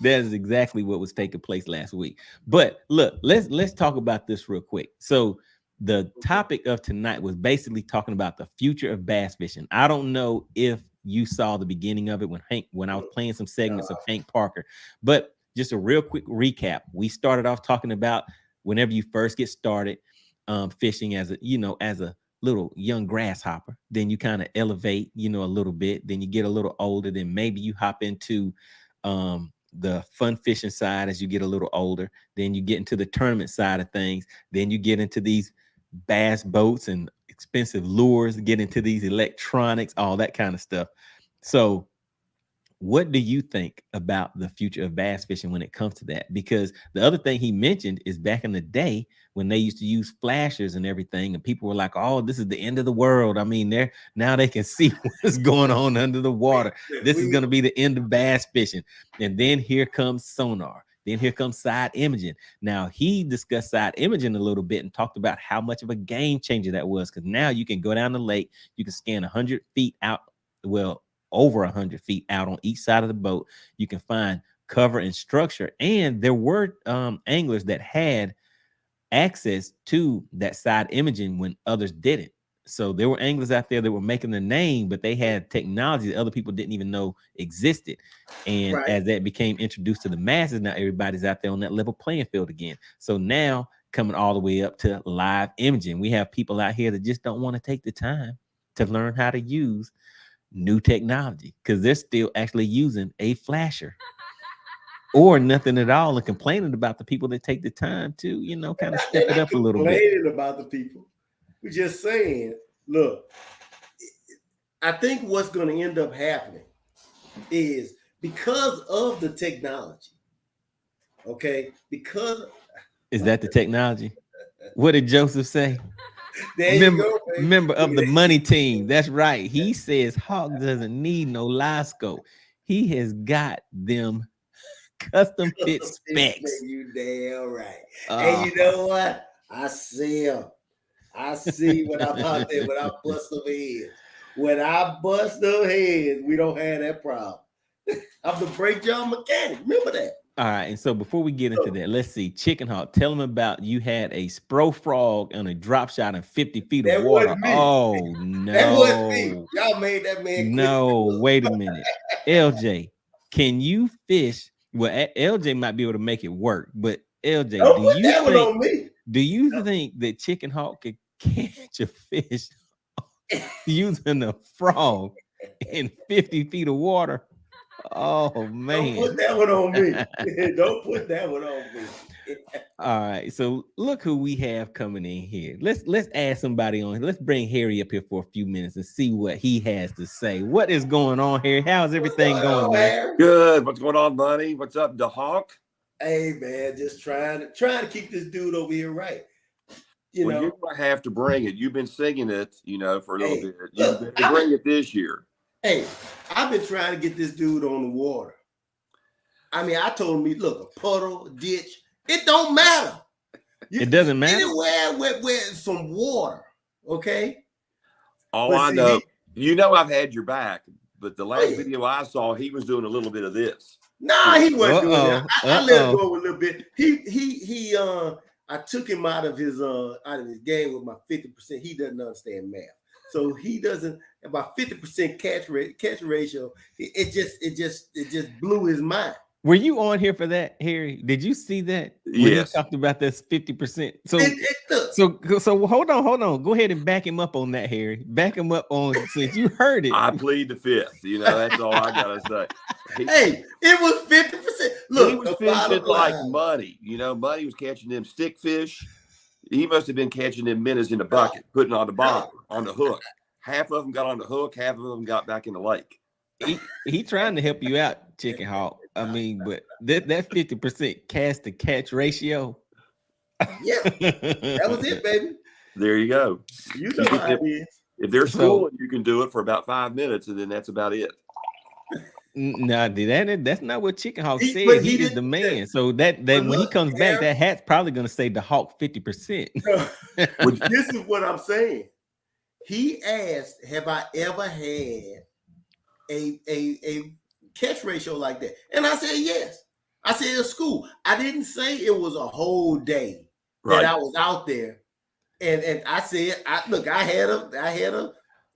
That is exactly what was taking place last week. But look, let's talk about this real quick. So the topic of tonight was basically talking about the future of bass fishing. I don't know if you saw the beginning of it when I was playing some segments of Hank Parker, but just a real quick recap. We started off talking about whenever you first get started fishing as a little young grasshopper, then you kind of elevate, a little bit, then you get a little older, then maybe you hop into the fun fishing side as you get a little older, then you get into the tournament side of things, then you get into these bass boats and expensive lures, get into these electronics, all that kind of stuff. So what do you think about the future of bass fishing when it comes to that? Because the other thing he mentioned is back in the day when they used to use flashers and everything, and people were like, oh, this is the end of the world. I mean, now they can see what's going on under the water. This is going to be the end of bass fishing. And then here comes sonar. Then here comes side imaging. Now, he discussed side imaging a little bit and talked about how much of a game changer that was, because now you can go down the lake, you can scan 100 feet out, over 100 feet out on each side of the boat. You can find cover and structure. And there were anglers that had access to that side imaging when others didn't. So there were anglers out there that were making the name, but they had technology that other people didn't even know existed. And as that became introduced to the masses, now everybody's out there on that level playing field again. So now coming all the way up to live imaging, we have people out here that just don't want to take the time to learn how to use new technology because they're still actually using a flasher or nothing at all and complaining about the people that take the time to, kind of step it up a little bit. Complaining about the people. We're just saying, look, I think what's going to end up happening is because of the technology, okay? Is that the technology? What did Joseph say? Member of the money team. That's right. He says Hawk doesn't need no livescope. He has got them custom fit specs. You damn right. And you know what? I see him. I see when I'm out there, when I bust them heads. When I bust them heads, we don't have that problem. I'm the brake job mechanic. Remember that. All right, and so before we get into that, let's see. Chicken Hawk, tell them about you had a Spro frog on a drop shot in 50 feet of water. Oh, no. That wasn't me. Y'all made that man No, wait a minute. LJ, can you fish? Well, LJ might be able to make it work, but LJ, do you think that Chicken Hawk could catch a fish using a frog in 50 feet of water? Oh man! Don't put that one on me. Don't put that one on me. All right, so look who we have coming in here. Let's add somebody on. Let's bring Harry up here for a few minutes and see what he has to say. What is going on here? How's everything going, man? Good. What's going on, buddy? What's up, the Hawk? Hey, man, just trying to keep this dude over here right. You're gonna have to bring it. You've been singing it, for a little bit. You better bring it this year. Hey, I've been trying to get this dude on the water. I mean, I told him, look, a puddle, a ditch, it don't matter. It doesn't matter. Anywhere where some water, okay? Oh, I know. You know I've had your back, but the last video I saw, he was doing a little bit of this. Nah, he wasn't doing that. I let him go a little bit. I took him out of his game with my 50%. He doesn't understand math. So he doesn't about 50% catch ratio. It just blew his mind. Were you on here for that, Harry? Did you see that? Yes. When he talked about this 50%. So hold on. Go ahead and back him up on that, Harry. Back him up on since you heard it. I plead the fifth. You know, that's all I gotta say. Hey, it was 50%. Look, he was fishing like Money. You know, Money was catching them stick fish. He must have been catching them minnows in the bucket, putting on the bottom, on the hook. Half of them got on the hook, half of them got back in the lake. He trying to help you out, Chicken Hawk. I mean, but that 50% cast to catch ratio. Yeah, that was it, baby. There you go. You know how it is. If they're schooling, you can do it for about 5 minutes, and then that's about it. No, that's not what Chicken Hawk said. He is the man. So that when he comes back, that hat's probably gonna say the Hawk 50%. This is what I'm saying. He asked, "Have I ever had a catch ratio like that?" And I said, "Yes." I said, "At school." I didn't say it was a whole day that I was out there. And I said, I had a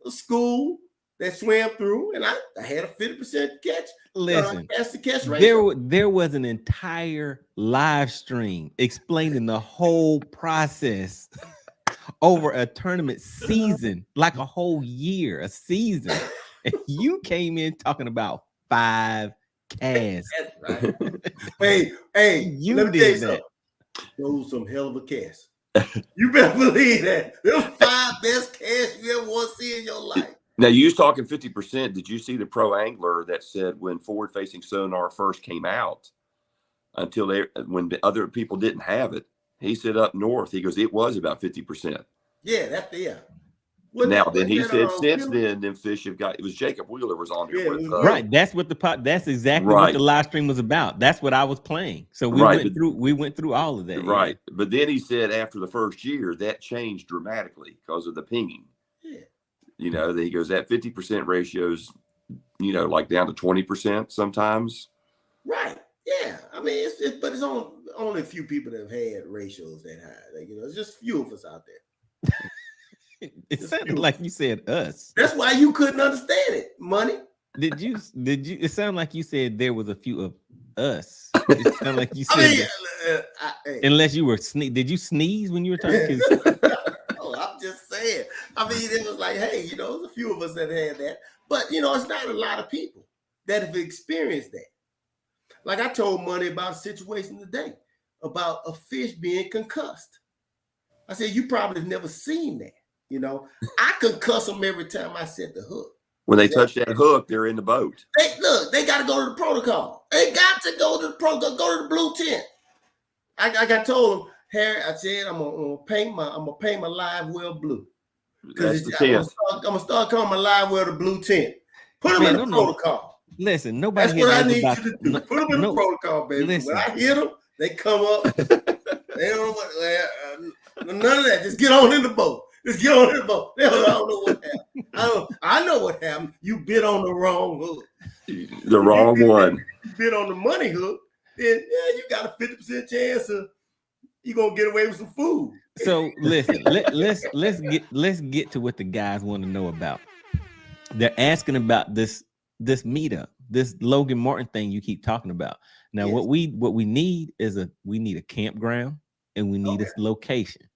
school that swam through, and I had a 50% catch. Listen, that's the catch ratio. There was an entire live stream explaining the whole process over a tournament season, like a whole year, a season. And you came in talking about 5 casts. That's right. hey, you let me did that. Those some hell of a cast. You better believe that. Those 5 best casts you ever want to see in your life. Now, you was talking 50%. Did you see the pro angler that said when forward-facing sonar first came out, when other people didn't have it, he said up north, he goes, it was about 50%. Yeah, that's there. Now, then he said since then, them fish have got. It was Jacob Wheeler was on here with right. That's what that's exactly what the live stream was about. That's what I was playing. So we went through all of that. Right, but then he said after the first year that changed dramatically because of the pinging. Yeah, you know, he goes that 50% ratios, you know, like down to 20% sometimes. Right. Yeah. I mean, but it's only a few people that have had ratios that high. Like, you know, it's just a few of us out there. It sounded like you said us. That's why you couldn't understand it, Money. Did you? It sounded like you said there was a few of us. It sounded like you said unless you were did you sneeze when you were talking? Oh, I'm just saying. I mean, it was like, hey, you know, there's a few of us that had that. But, you know, it's not a lot of people that have experienced that. Like I told Money about a situation today about a fish being concussed. I said, you probably have never seen that. You know, I concuss them every time I set the hook. When they touch that hook, they're in the boat. They got to go to the protocol. They got to go to the protocol, go to the blue tent. I told him, Harry, I said, I'm gonna paint my live well blue. Because I'm gonna start calling my live well the blue tent. Put them in the protocol. Listen, nobody. That's what I need you to do. Put them in the protocol, baby. Listen. When I hit them, they come up. They don't know what. None of that. Just get on in the boat. Just get on the boat. I don't know what happened. I know what happened. You bit on the wrong hook. The wrong one. You bit on the money hook. Then you got a 50% chance of you're gonna get away with some food. So listen, let's get to what the guys want to know about. They're asking about this meetup, this Logan Martin thing you keep talking about. Now, yes. what we need is a campground and we need a location.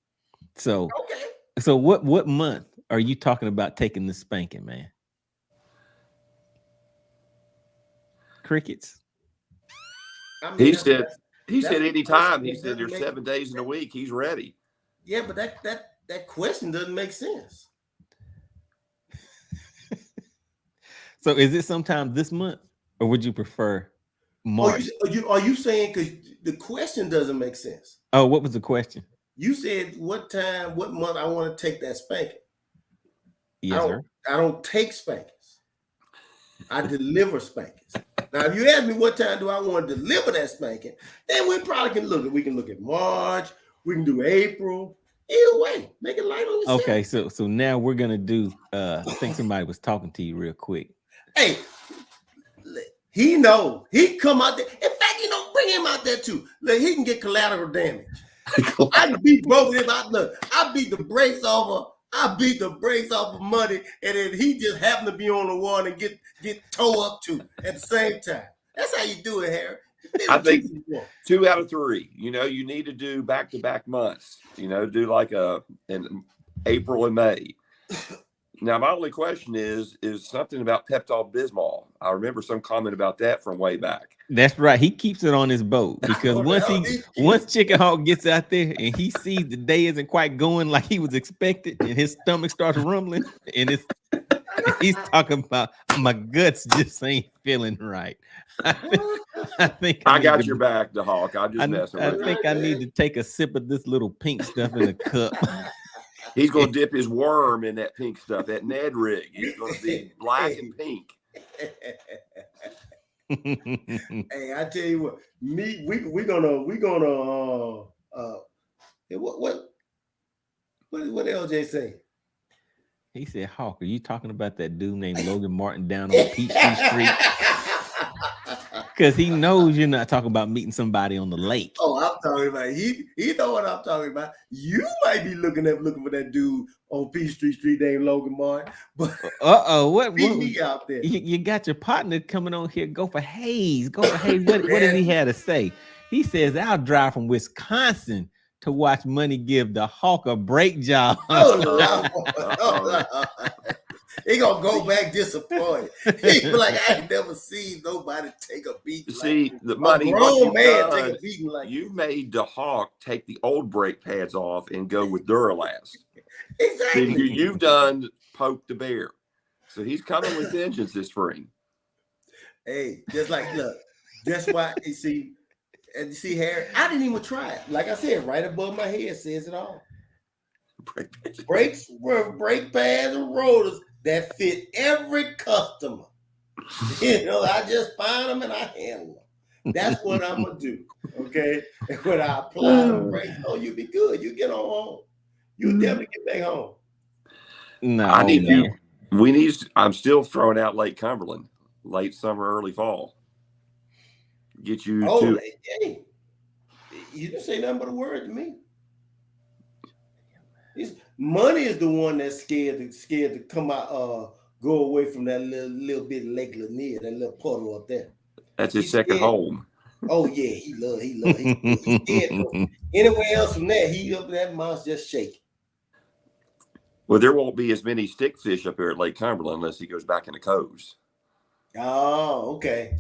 So. Okay. So what month are you talking about taking the spanking, man? Crickets. I mean, he said anytime. He said there's 7 days in a week. He's ready. Yeah, but that question doesn't make sense. So is it sometime this month, or would you prefer March? Are you saying because the question doesn't make sense? Oh, what was the question? You said what month I want to take that spanking. Yes, sir. I don't take spankings. I deliver spankings. Now, if you ask me what time do I want to deliver that spanking, then we probably can look at. We can look at March. We can do April. Either way, make it light on yourself. Okay, so now we're gonna do. I think somebody was talking to you real quick. Hey, he know he come out there. In fact, bring him out there too. Look, he can get collateral damage. I beat both of them out. Look, I beat the brakes off of Money, and then he just happened to be on the one and get toe up too at the same time. That's how you do it, Harry. I think 2 out of 3. You need to do back-to-back months. Do like in April and May. Now, my only question is something about Pepto-Bismol. I remember some comment about that from way back. That's right. He keeps it on his boat because once Chicken Hawk gets out there and he sees the day isn't quite going like he was expected, and his stomach starts rumbling, and he's talking about my guts just ain't feeling right. I think I got your back, the Hawk. I'm just messing with you. I think I need to take a sip of this little pink stuff in a cup. He's gonna dip his worm in that pink stuff, that Ned rig. He's gonna be black and pink. Hey, I tell you what, we're gonna what LJ say? He said, Hawk, are you talking about that dude named Logan Martin down on Peachtree Street? Because he knows you're not talking about meeting somebody on the lake. Oh, I'm talking about he know what I'm talking about. You might be looking for that dude on Peachtree Street named Logan Martin. But what me out there. You got your partner coming on here. Go for Hayes. What did he have to say? He says, I'll drive from Wisconsin to watch Money give the Hawk a break job. He gonna go back disappointed. He be like, I ain't never seen nobody take a beating. See, like the Money, grown man take a beating like you made the Hawk take the old brake pads off and go with Duralast. Exactly. See, you've done poke the bear. So he's coming with vengeance this spring. Hey, just like look, that's why you see, Harry, I didn't even try it. Like I said, right above my head says it all. Brakes, brake pads, and rotors that fit every customer. I just find them and I handle them. That's what I'm gonna do. Okay, and when I apply the brakes, you'll be good. You get on home. You definitely get back home. No, I need you. I'm still throwing out Lake Cumberland, late summer, early fall. Get you to. Hey, you didn't say nothing but a word to me. Money is the one that's scared to come out, go away from that little bit of Lake Lanier, that little puddle up there. That's his second home. Oh yeah, he love. He's scared. Anywhere else from there, he up that mouth's just shaking. Well, there won't be as many stickfish up here at Lake Cumberland unless he goes back in the coves. Oh, okay.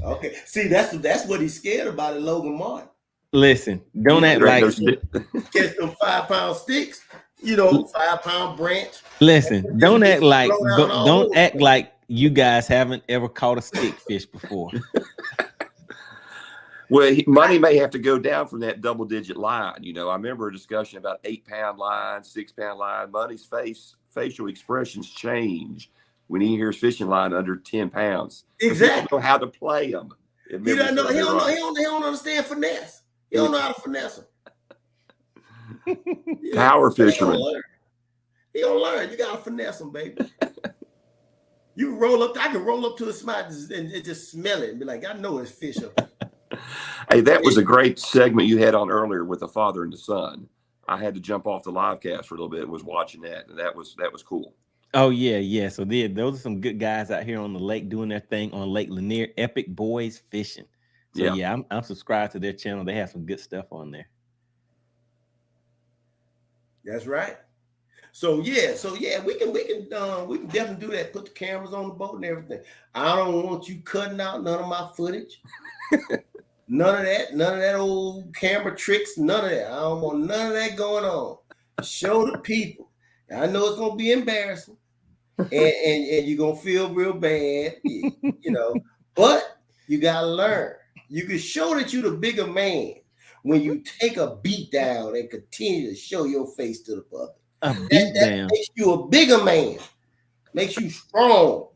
See, that's what he's scared about at Logan Martin. Listen, don't act like catch them 5-pound sticks. 5-pound branch. Listen, don't act like you guys haven't ever caught a stickfish before. Well, Money may have to go down from that double-digit line. I remember a discussion about 8-pound line, 6-pound line. Money's facial expressions change when he hears fishing line under 10 pounds. Exactly. He don't know how to play them. He don't understand finesse. He don't know how to finesse them. Power fisherman. He don't learn. You gotta finesse them, baby. You can roll up. I can roll up to a spot and just smell it and be like, I know it's fish up there. Hey, that was a great segment you had on earlier with the father and the son. I had to jump off the live cast for a little bit and was watching that, and that was cool. Oh yeah. So those are some good guys out here on the lake doing their thing on Lake Lanier. Epic Boys Fishing. So yeah, I'm subscribed to their channel. They have some good stuff on there. That's right. So yeah, we can definitely do that. Put the cameras on the boat and everything. I don't want you cutting out none of my footage. None of that old camera tricks, none of that. I don't want none of that going on. Show the people. I know it's gonna be embarrassing, and you're gonna feel real bad, but you gotta learn. You can show that you're the bigger man when you take a beat down and continue to show your face to the public. That makes you a bigger man. Makes you strong.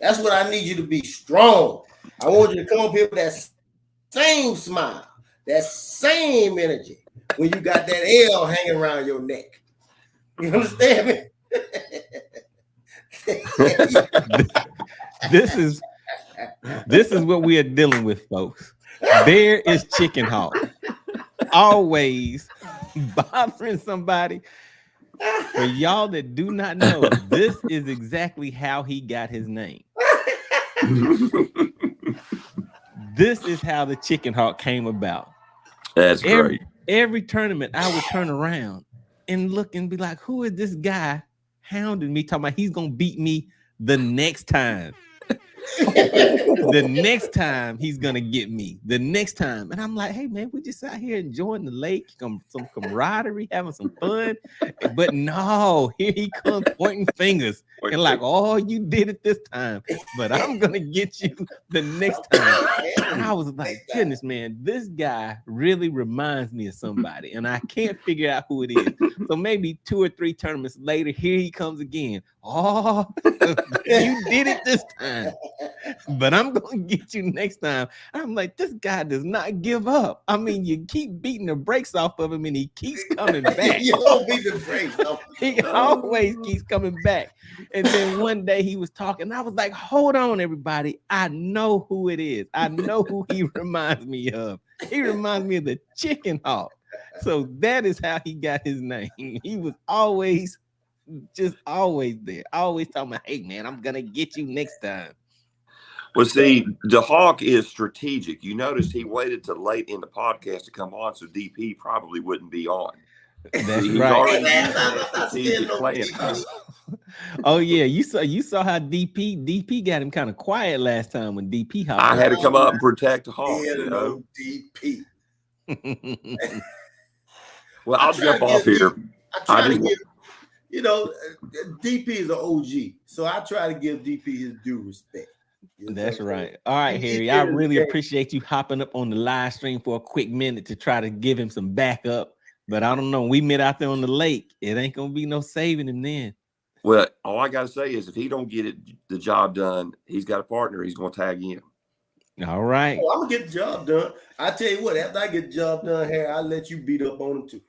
That's what I need you to be, strong. I want you to come up here with that same smile, that same energy when you got that L hanging around your neck. You understand me? This is what we are dealing with, folks. There is Chicken Hawk, always bothering somebody. For y'all that do not know, this is exactly how he got his name. This is how the Chicken Hawk came about. That's great. Every tournament, I would turn around and look and be like, who is this guy hounding me, talking about he's gonna beat me the next time? The next time he's gonna get me, the next time. And I'm like, hey man, we just out here enjoying the lake, some camaraderie, having some fun. But no, here he comes pointing fingers and like, oh, you did it this time, but I'm gonna get you the next time. And I was like, goodness, man, this guy really reminds me of somebody, and I can't figure out who it is. So maybe 2 or 3 tournaments later, here he comes again. Oh, you did it this time, but I'm gonna get you next time. I'm like, this guy does not give up. I mean, you keep beating the brakes off of him, and he keeps coming back. You don't beat the brakes off. He always keeps coming back. And then one day he was talking. I was like, hold on, everybody. I know who it is. I know who he reminds me of. He reminds me of the Chicken Hawk. So that is how he got his name. He was always there. Always talking about, hey, man, I'm going to get you next time. Well, see, the Hawk is strategic. You noticed he waited till late in the podcast to come on, so DP probably wouldn't be on. That's He's right. already Oh yeah, you saw how DP got him kind of quiet last time when DP hopped. I had to come up and protect the Hawk. Yeah, You know? DP. Well, I'll jump off here. DP is an OG, so I try to give DP his due respect. That's right. All right, Harry, I really appreciate you hopping up on the live stream for a quick minute to try to give him some backup. But I don't know. We met out there on the lake. It ain't gonna be no saving him then. Well, all I gotta say is if he don't get the job done, he's got a partner. He's gonna tag in. All right. Oh, I'm gonna get the job done. I tell you what, after I get the job done, Harry, I'll let you beat up on him too.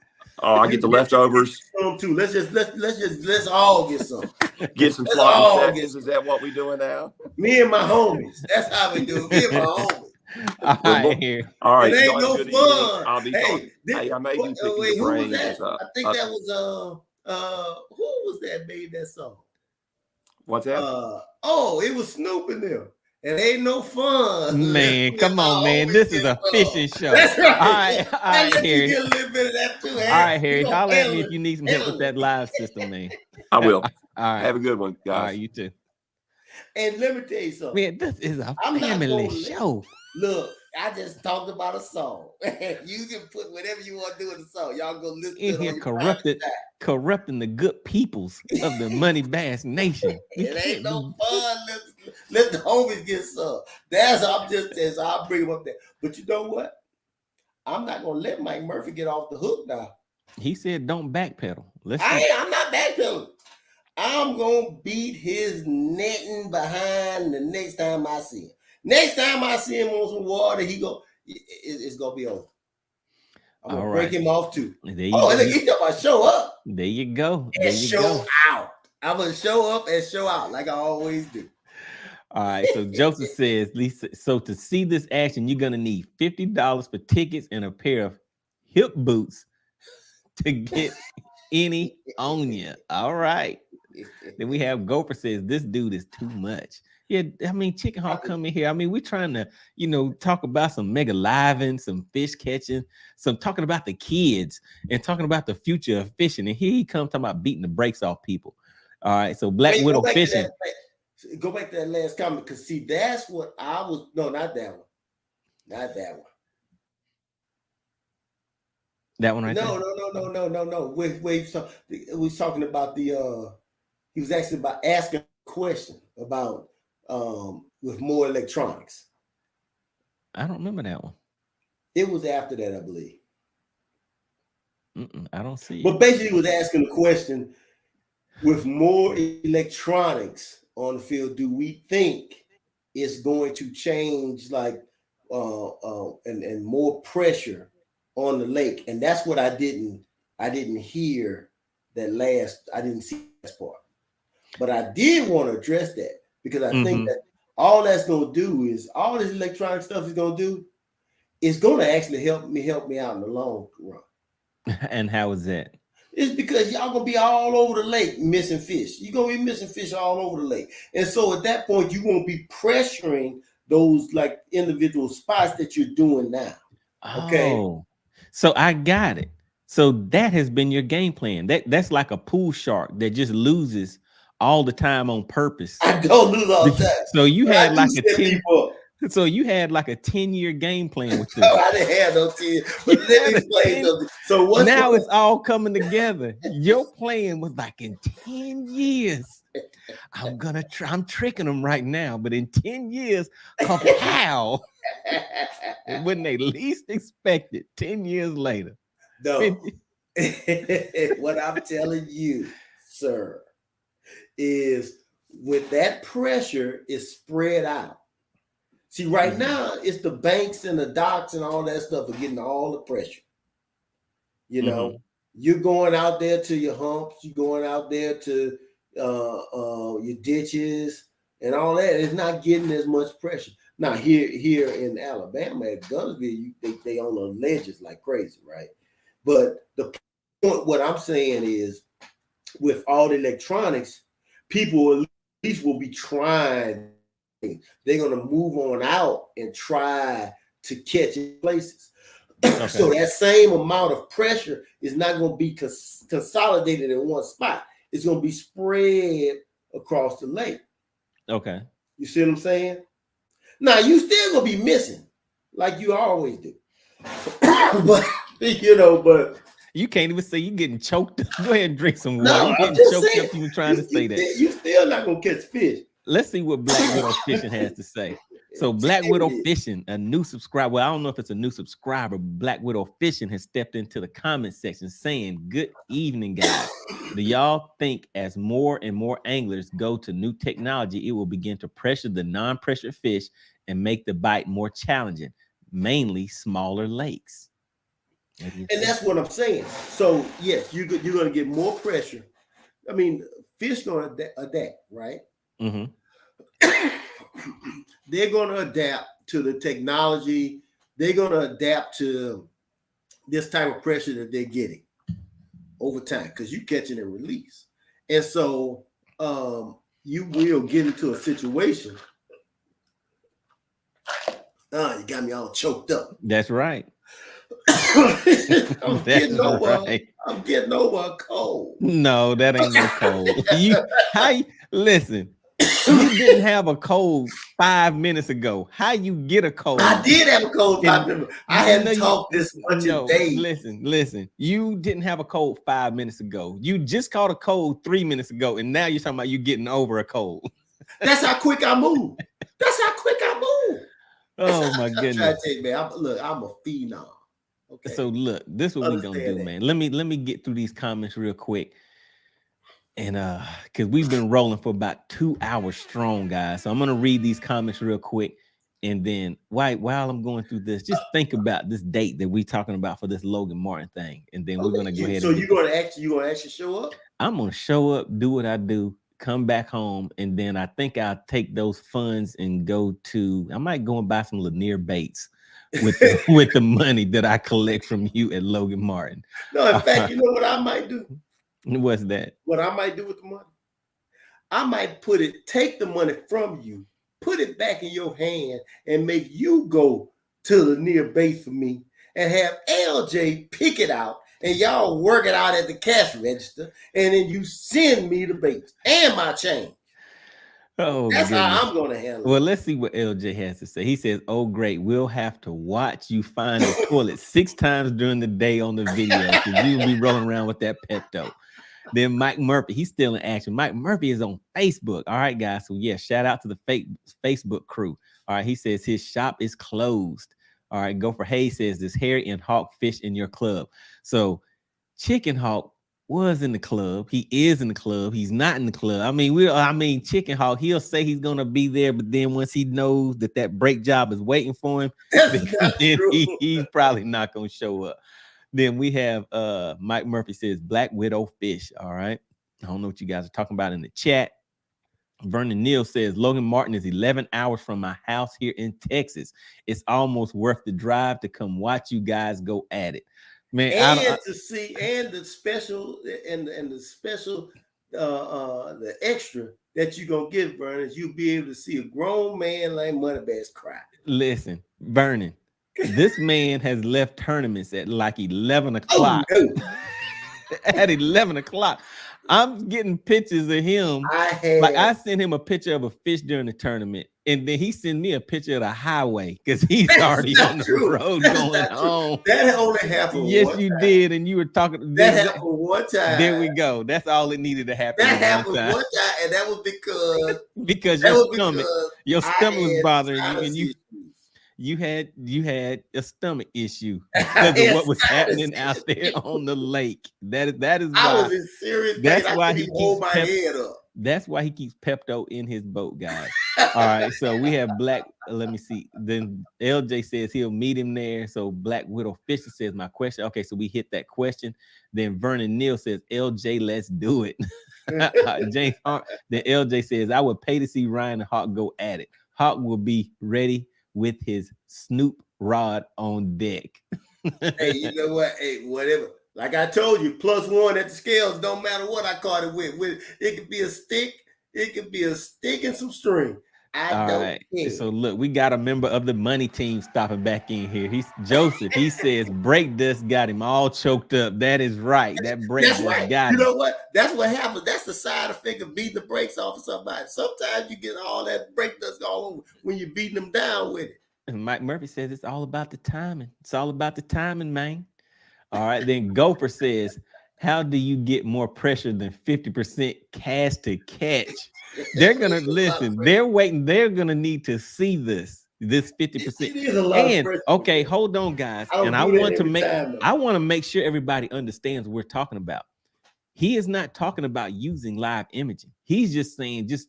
Oh, I get the leftovers. Too. Let's all get some. Get some sloppy seconds. Is that what we doing now? Me and my homies. That's how we do it. Me and my homies. All right, here. All right. It ain't no fun. I'll be talking. Hey, I may be picking your brains. I think that was who was that made that song? What's that? It was Snoop in there. It ain't no fun. Man, come on, man. This is a fishing show. That's right. All right, Harry. Get a little bit of that too, Harry. All right, Harry. Holler at me if you need some help with that live system, man. I will. All right. Have a good one, guys. All right, you too. And let me tell you something. Man, this is a family show. Look, I just talked about a song. You can put whatever you want to do in the song. Y'all go listen to it. In here corrupting the good peoples of the MoneyBass Nation. It ain't no fun. Let the homies get some. I'll bring them up there. But you know what? I'm not gonna let Mike Murphy get off the hook now. He said don't backpedal. I'm not backpedaling. I'm gonna beat his netting behind the next time I see him. Next time I see him on some water, it's gonna be over. I'm gonna break him off too. Look, he's talking about show up. There you go. And show out. I'm gonna show up and show out like I always do. All right. So Joseph says, Lisa, so to see this action, you're gonna need $50 for tickets and a pair of hip boots to get any on you. All right. Then we have Gopher says this dude is too much. Yeah, I mean, Chicken Hawk coming here. I mean, we're trying to, talk about some mega living, some fish catching, some talking about the kids and talking about the future of fishing. And here he comes talking about beating the brakes off people. All right, so Black Widow fishing. Go back to that last comment, because see, that's what I was. No, not that one. Not that one. That one right there? No. Wait, we was talking about the he was asking a question about with more electronics. I don't remember that one. It was after that, I believe. I don't see. But basically, he was asking a question with more electronics on the field do we think is going to change, like and more pressure on the lake? And that's what I didn't hear that last. I didn't see that part, but I did want to address that because I think that all that's going to do is all this electronic stuff is going to do is going to actually help me out in the long run. And how is that? It's because y'all gonna be all over the lake missing fish. You're gonna be missing fish all over the lake. And so at that point, you won't be pressuring those like individual spots that you're doing now. Okay. Oh, so I got it. So that has been your game plan. That's like a pool shark that just loses all the time on purpose. I don't lose all the time. So you But had I like do a set 10. people up. So you had like a 10-year game plan with this. No, I didn't have no 10. But let me explain something. So what's now it's all coming together. Your plan was like in 10 years. I'm tricking them right now, but in 10 years, how? When they least expect it, 10 years later. No. What I'm telling you, sir, is with that pressure is spread out. See, right now, it's the banks and the docks and all that stuff are getting all the pressure. You know, you're going out there to your humps, you're going out there to your ditches and all that. It's not getting as much pressure. Now, here in Alabama at Gunnersville, they on the ledges like crazy, right? But the point, what I'm saying is, with all the electronics, people at least will be trying. They're going to move on out and try to catch in places. Okay. So that same amount of pressure is not going to be consolidated in one spot. It's going to be spread across the lake. Okay. You see what I'm saying? Now, you still going to be missing like you always do. But, but you can't even say you're getting choked up. Go ahead and drink some water. No, you're getting choked up even trying to say that. You still not going to catch fish. Let's see what Black Widow Fishing has to say. So Black Widow Fishing, a new subscriber. Well, I don't know if it's a new subscriber. Black Widow Fishing has stepped into the comment section saying, "Good evening, guys. Do y'all think as more and more anglers go to new technology, it will begin to pressure the non-pressure fish and make the bite more challenging, mainly smaller lakes?" And that's what I'm saying. So yes, you're going to get more pressure. I mean, fish going to adapt, right? They're going to adapt to the technology. They're going to adapt to this type of pressure that they're getting over time because you're catching and release. And so you will get into a situation. You got me all choked up. That's right. I'm getting over a cold. No, that ain't no cold. Listen. You didn't have a cold 5 minutes ago. How you get a cold? I did have a cold 5 minutes. I hadn't talked this much in days. Listen. You didn't have a cold 5 minutes ago. You just caught a cold 3 minutes ago, and now you're talking about you getting over a cold. That's how quick I move. Oh my goodness! I'm trying to tell you, man. I'm a phenom. Okay. So look, this is what we're gonna do, man. Let me get through these comments real quick. And because we've been rolling for about 2 hours strong, guys. So I'm gonna read these comments real quick, and then while I'm going through this, just think about this date that we're talking about for this Logan Martin thing, and then we're gonna go ahead. So you're gonna actually show up? I'm gonna show up, do what I do, come back home, and then I think I'll take those funds and go to. I might go and buy some Lanier baits with the money that I collect from you at Logan Martin. No, in fact, you know what I might do? What's that? What I might do with the money? I might take the money from you, put it back in your hand, and make you go to the near base for me and have LJ pick it out, and y'all work it out at the cash register, and then you send me the bait and my change. Oh, that's how I'm gonna handle it. Well, let's see what LJ has to say. He says, "Oh, great, we'll have to watch you find the toilet 6 times during the day on the video because you'll be rolling around with that Pepto." Then Mike Murphy, he's still in action. Mike Murphy is on Facebook. All right, guys. So yeah, shout out to the Facebook crew. All right, he says his shop is closed. All right, Gopher Hayes says this hairy and hawk fish in your club. So Chicken Hawk was in the club. He is in the club. He's not in the club. I mean, Chicken Hawk, he'll say he's going to be there, but then once he knows that break job is waiting for him, then he's probably not going to show up. Then we have Mike Murphy says Black Widow fish. All right. I don't know what you guys are talking about in the chat. Vernon Neal says Logan Martin is 11 hours from my house here in Texas. It's almost worth the drive to come watch you guys go at it. Man, and to see the special the extra that you're gonna get, Vernon, is you'll be able to see a grown man like MoneyBass cry. Listen, Vernon, this man has left tournaments at like 11 o'clock. Oh, no. At 11 o'clock. I'm getting pictures of him. I sent him a picture of a fish during the tournament, and then he sent me a picture of the highway because he's already on the road going home. That only happened. Yes, you did, and you were talking. That happened one time. There we go. That's all it needed to happen. That happened one time, and that was because your stomach was bothering you, and you had a stomach issue because of what was happening out there on the lake. That is why I was in serious pain. That's why he hold my head up. That's why he keeps Pepto in his boat, guys. All right, so we have Black. Let me see. Then LJ says he'll meet him there. So Black Widow Fisher says my question. Okay, so we hit that question. Then Vernon Neal says LJ, let's do it. James Hart. Then LJ says I would pay to see Ryan and Hawk go at it. Hawk will be ready with his Snoop rod on deck. Hey, you know what? Hey, whatever. Like I told you, +1 at the scales. Don't matter what I caught it with. It could be a stick. It could be a stick and some string. I don't care. So look, we got a member of the money team stopping back in here. He's Joseph. He says brake dust got him all choked up. That is right. That brake dust got him. You know what? That's what happens. That's the side effect of beating the brakes off of somebody. Sometimes you get all that brake dust all over when you're beating them down with it. And Mike Murphy says it's all about the timing. It's all about the timing, man. All right. Then Gopher says, how do you get more pressure than 50% cast to catch? They're gonna listen. They're waiting. They're gonna need to see this 50%. And okay, hold on, guys. And I want to make sure everybody understands what we're talking about. He is not talking about using live imaging. He's just saying just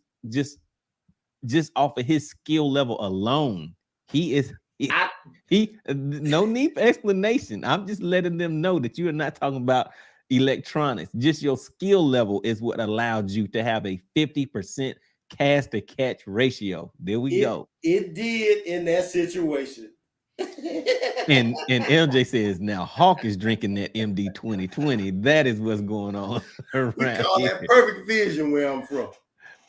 off of his skill level alone. No need for explanation. I'm just letting them know that you are not talking about electronics. Just your skill level is what allowed you to have a 50% cast to catch ratio. There we go. It did in that situation. and LJ says now Hawk is drinking that MD 2020. That is what's going on around we call here. That perfect vision where I'm from.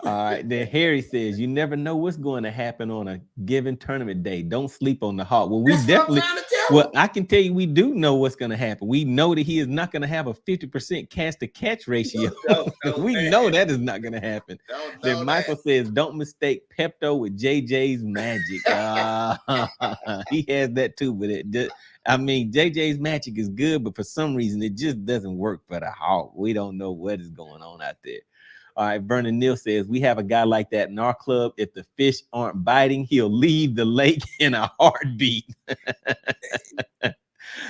All right, then Harry says you never know what's going to happen on a given tournament day. Don't sleep on the Hawk. Well, I can tell you we do know what's going to happen. We know that he is not going to have a 50% cast to catch ratio. We know that is not going to happen. Then Michael says don't mistake Pepto with JJ's magic. He has that too, but JJ's magic is good, but for some reason it just doesn't work for the Hawk. We don't know what is going on out there. All right, Vernon Neal says, we have a guy like that in our club. If the fish aren't biting, he'll leave the lake in a heartbeat.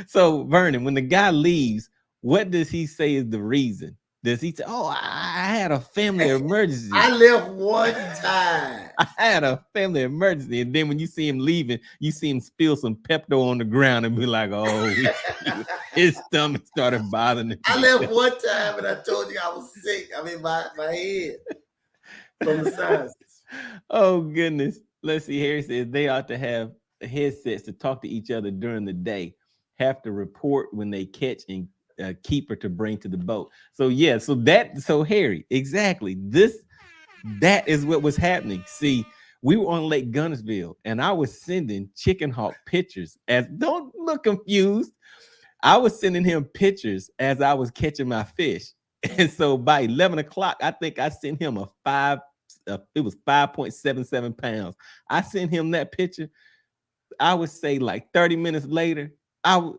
So, Vernon, when the guy leaves, what does he say is the reason? Does he say, oh, I had a family emergency? I left one time. I had a family emergency. And then when you see him leaving, you see him spill some Pepto on the ground and be like, oh, his stomach started bothering him. I left one time and I told you I was sick. I mean, my head from the sinuses. Oh, goodness. Let's see. Harry says they ought to have headsets to talk to each other during the day. Have to report when they catch and keeper to bring to the boat. So yeah, so Harry, exactly. That is what was happening. See, we were on Lake Gunnersville and I was sending Chicken Hawk pictures don't look confused. I was sending him pictures as I was catching my fish. And so by 11 o'clock, I think I sent him it was 5.77 pounds. I sent him that picture. I would say like 30 minutes later,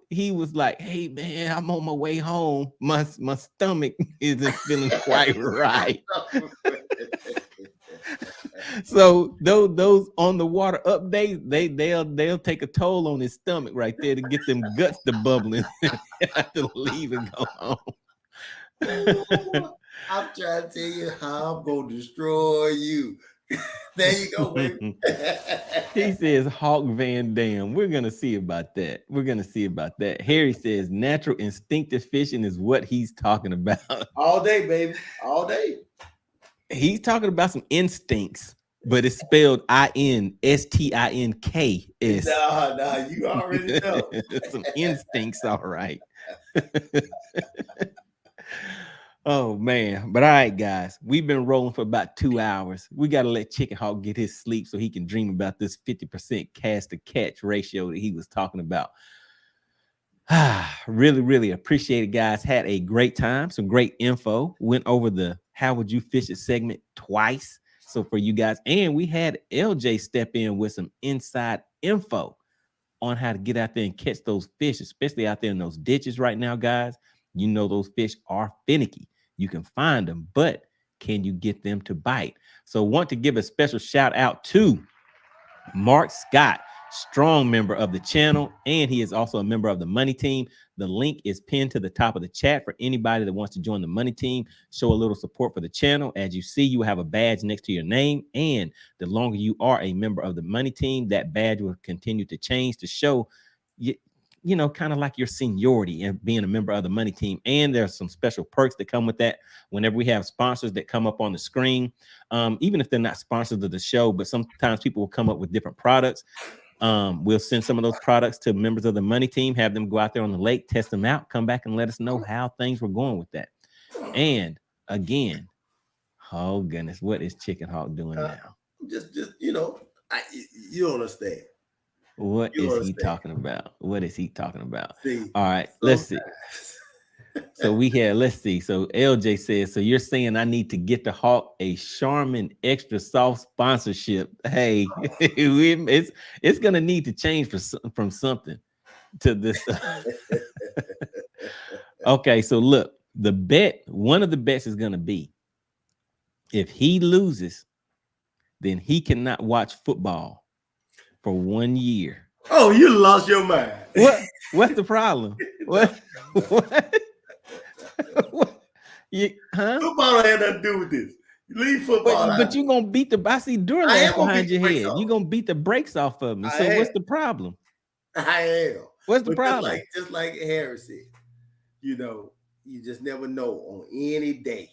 he was like, hey man, I'm on my way home. My stomach isn't feeling quite right. So those on the water updates, they'll take a toll on his stomach right there to get them guts to bubbling. Have to leave and go home. I'm trying to tell you how I'm gonna destroy you. There you go, baby. He says Hawk Van Dam. We're gonna see about that. We're gonna see about that. Harry says natural instinctive fishing is what he's talking about. All day, baby. All day. He's talking about some instincts, but it's spelled INSTINKS. Nah, you already know. Some instincts, all right. Oh man, but all right, guys, we've been rolling for about 2 hours. We got to let Chicken Hawk get his sleep so he can dream about this 50% cast to catch ratio that he was talking about. Really appreciate it, guys. Had a great time, some great info. Went over the how would you fish it segment twice. So for you guys, and we had LJ step in with some inside info on how to get out there and catch those fish, especially out there in those ditches right now, guys. You know those fish are finicky. You can find them, but can you get them to bite? So want to give a special shout out to Mark Scott, strong member of the channel, and he is also a member of the Money Team. The link is pinned to the top of the chat for anybody that wants to join the Money Team, show a little support for the channel. As you see, you have a badge next to your name, and the longer you are a member of the Money Team, that badge will continue to change to show you know, kind of like your seniority and being a member of the Money Team. And there's some special perks that come with that whenever we have sponsors that come up on the screen, even if they're not sponsors of the show, but sometimes people will come up with different products. We'll send some of those products to members of the Money Team, have them go out there on the lake, test them out, come back and let us know how things were going with that. And again, oh goodness, what is Chicken Hawk doing now? Just you know, you don't understand. What is he talking about? What is he talking about? See, all right, let's see. So we had, let's see. So LJ says, so you're saying I need to get the Hawk a Charmin Extra Soft sponsorship. Hey, it's gonna need to change from something to this. Okay, so look, one of the bets is gonna be if he loses, then he cannot watch football for 1 year. Oh, you lost your mind. What's the problem? What? Football don't have nothing to do with this. You leave football. But you're gonna beat I see Durlash behind your head. You're gonna beat the brakes off of me. So what's the problem? I am. What's the problem? Just like Harry said, you know, you just never know on any day.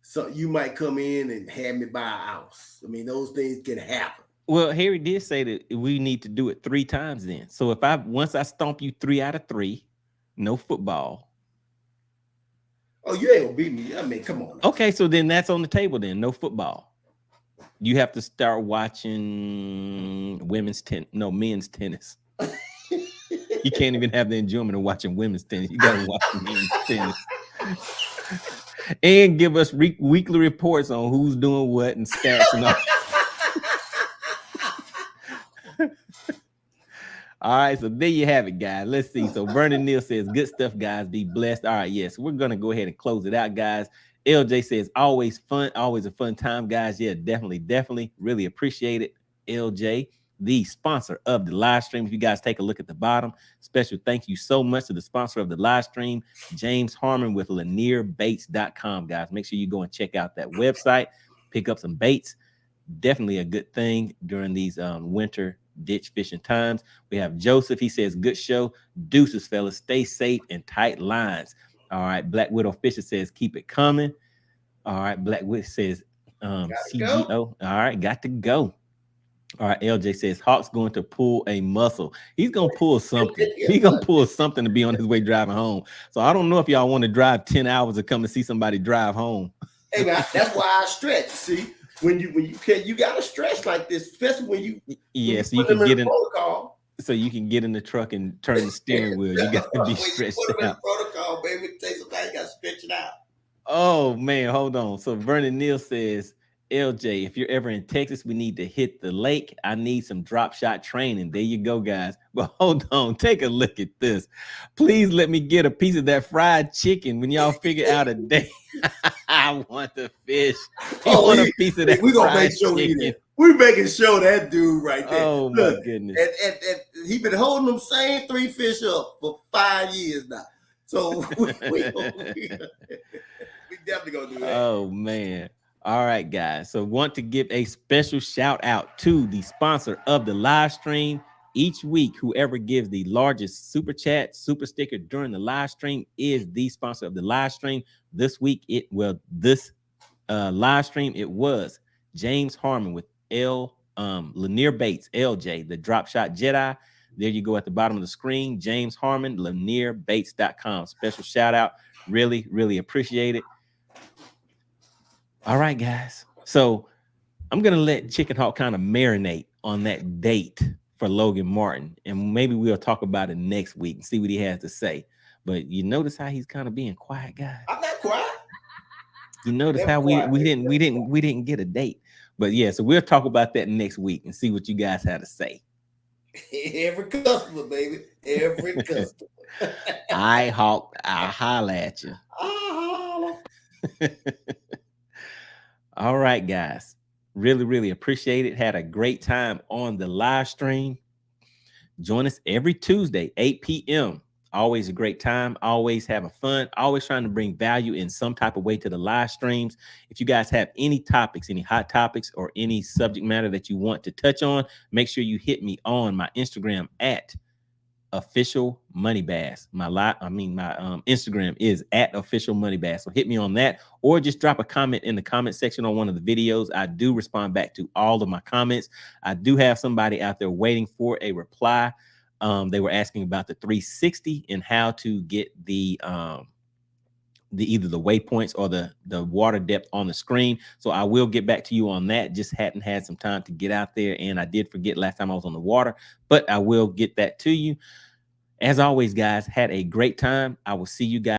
So you might come in and have me buy a house. I mean, those things can happen. Well, Harry did say that we need to do it 3 times then. So if once I stomp you 3 out of 3, no football. Oh, you ain't gonna beat me. I mean, come on. Okay, so then that's on the table then. No football. You have to start watching men's tennis. You can't even have the enjoyment of watching women's tennis. You gotta watch men's tennis. And give us weekly reports on who's doing what and stats and all. All right, so there you have it, guys. Let's see. So Vernon Neal says, good stuff, guys. Be blessed. All right, yes, we're going to go ahead and close it out, guys. LJ says, always fun, always a fun time, guys. Yeah, definitely. Really appreciate it. LJ, the sponsor of the live stream. If you guys take a look at the bottom, special thank you so much to the sponsor of the live stream, James Harmon with lanierbaits.com, guys. Make sure you go and check out that website, pick up some baits. Definitely a good thing during these winter ditch fishing times. We have Joseph. He says, good show. Deuces, fellas. Stay safe and tight lines. All right. Black Widow Fisher says, keep it coming. All right. Black Widow says, CGO. All right. Got to go. All right. LJ says, Hawk's going to pull a muscle. He's going to pull something. He's going to pull something to be on his way driving home. So I don't know if y'all want to drive 10 hours to come and see somebody drive home. Hey, man, that's why I stretch. See? When you gotta stretch like this, especially when you so you can get in protocol. So you can get in the truck and turn the steering wheel. You got to be stretched out. Protocol, baby. It takes somebody got to stretch it out. Oh man, hold on. So Vernon Neal says, LJ, if you're ever in Texas, we need to hit the lake. I need some drop shot training. There you go, guys. But hold on, take a look at this. Please let me get a piece of that fried chicken when y'all figure out a day. I want the fish. I want a piece of that. We're gonna make sure we're making sure that dude right there. Oh my goodness. And he been holding them same 3 fish up for 5 years now. So we definitely gonna do that. Oh man. All right, guys. So want to give a special shout out to the sponsor of the live stream. Each week, whoever gives the largest super chat, super sticker during the live stream is the sponsor of the live stream. This week, this live stream, it was James Harmon with Lanier Baits, LJ, the Drop Shot Jedi. There you go at the bottom of the screen. James Harmon, LanierBaits.com. Special shout out. Really, really appreciate it. All right, guys. So I'm going to let Chicken Hawk kind of marinate on that date for Logan Martin. And maybe we'll talk about it next week and see what he has to say. But you notice how he's kind of being quiet, guys. I'm not quiet. You notice how we didn't get a date. But yeah, so we'll talk about that next week and see what you guys have to say. Every customer, baby. Every customer. I Hawk, I'll holler at you. All right, guys. Really, really appreciate it. Had a great time on the live stream. Join us every Tuesday, 8 p.m. Always a great time. Always having fun. Always trying to bring value in some type of way to the live streams. If you guys have any topics, any hot topics, or any subject matter that you want to touch on, make sure you hit me on my Instagram at official MoneyBass. My Instagram is at official MoneyBass. So hit me on that, or just drop a comment in the comment section on one of the videos. I do respond back to all of my comments. I do have somebody out there waiting for a reply. They were asking about the 360 and how to get the either the waypoints or the water depth on the screen. So I will get back to you on that. Just hadn't had some time to get out there, and I did forget last time I was on the water, but I will get that to you. As always, guys, had a great time. I will see you guys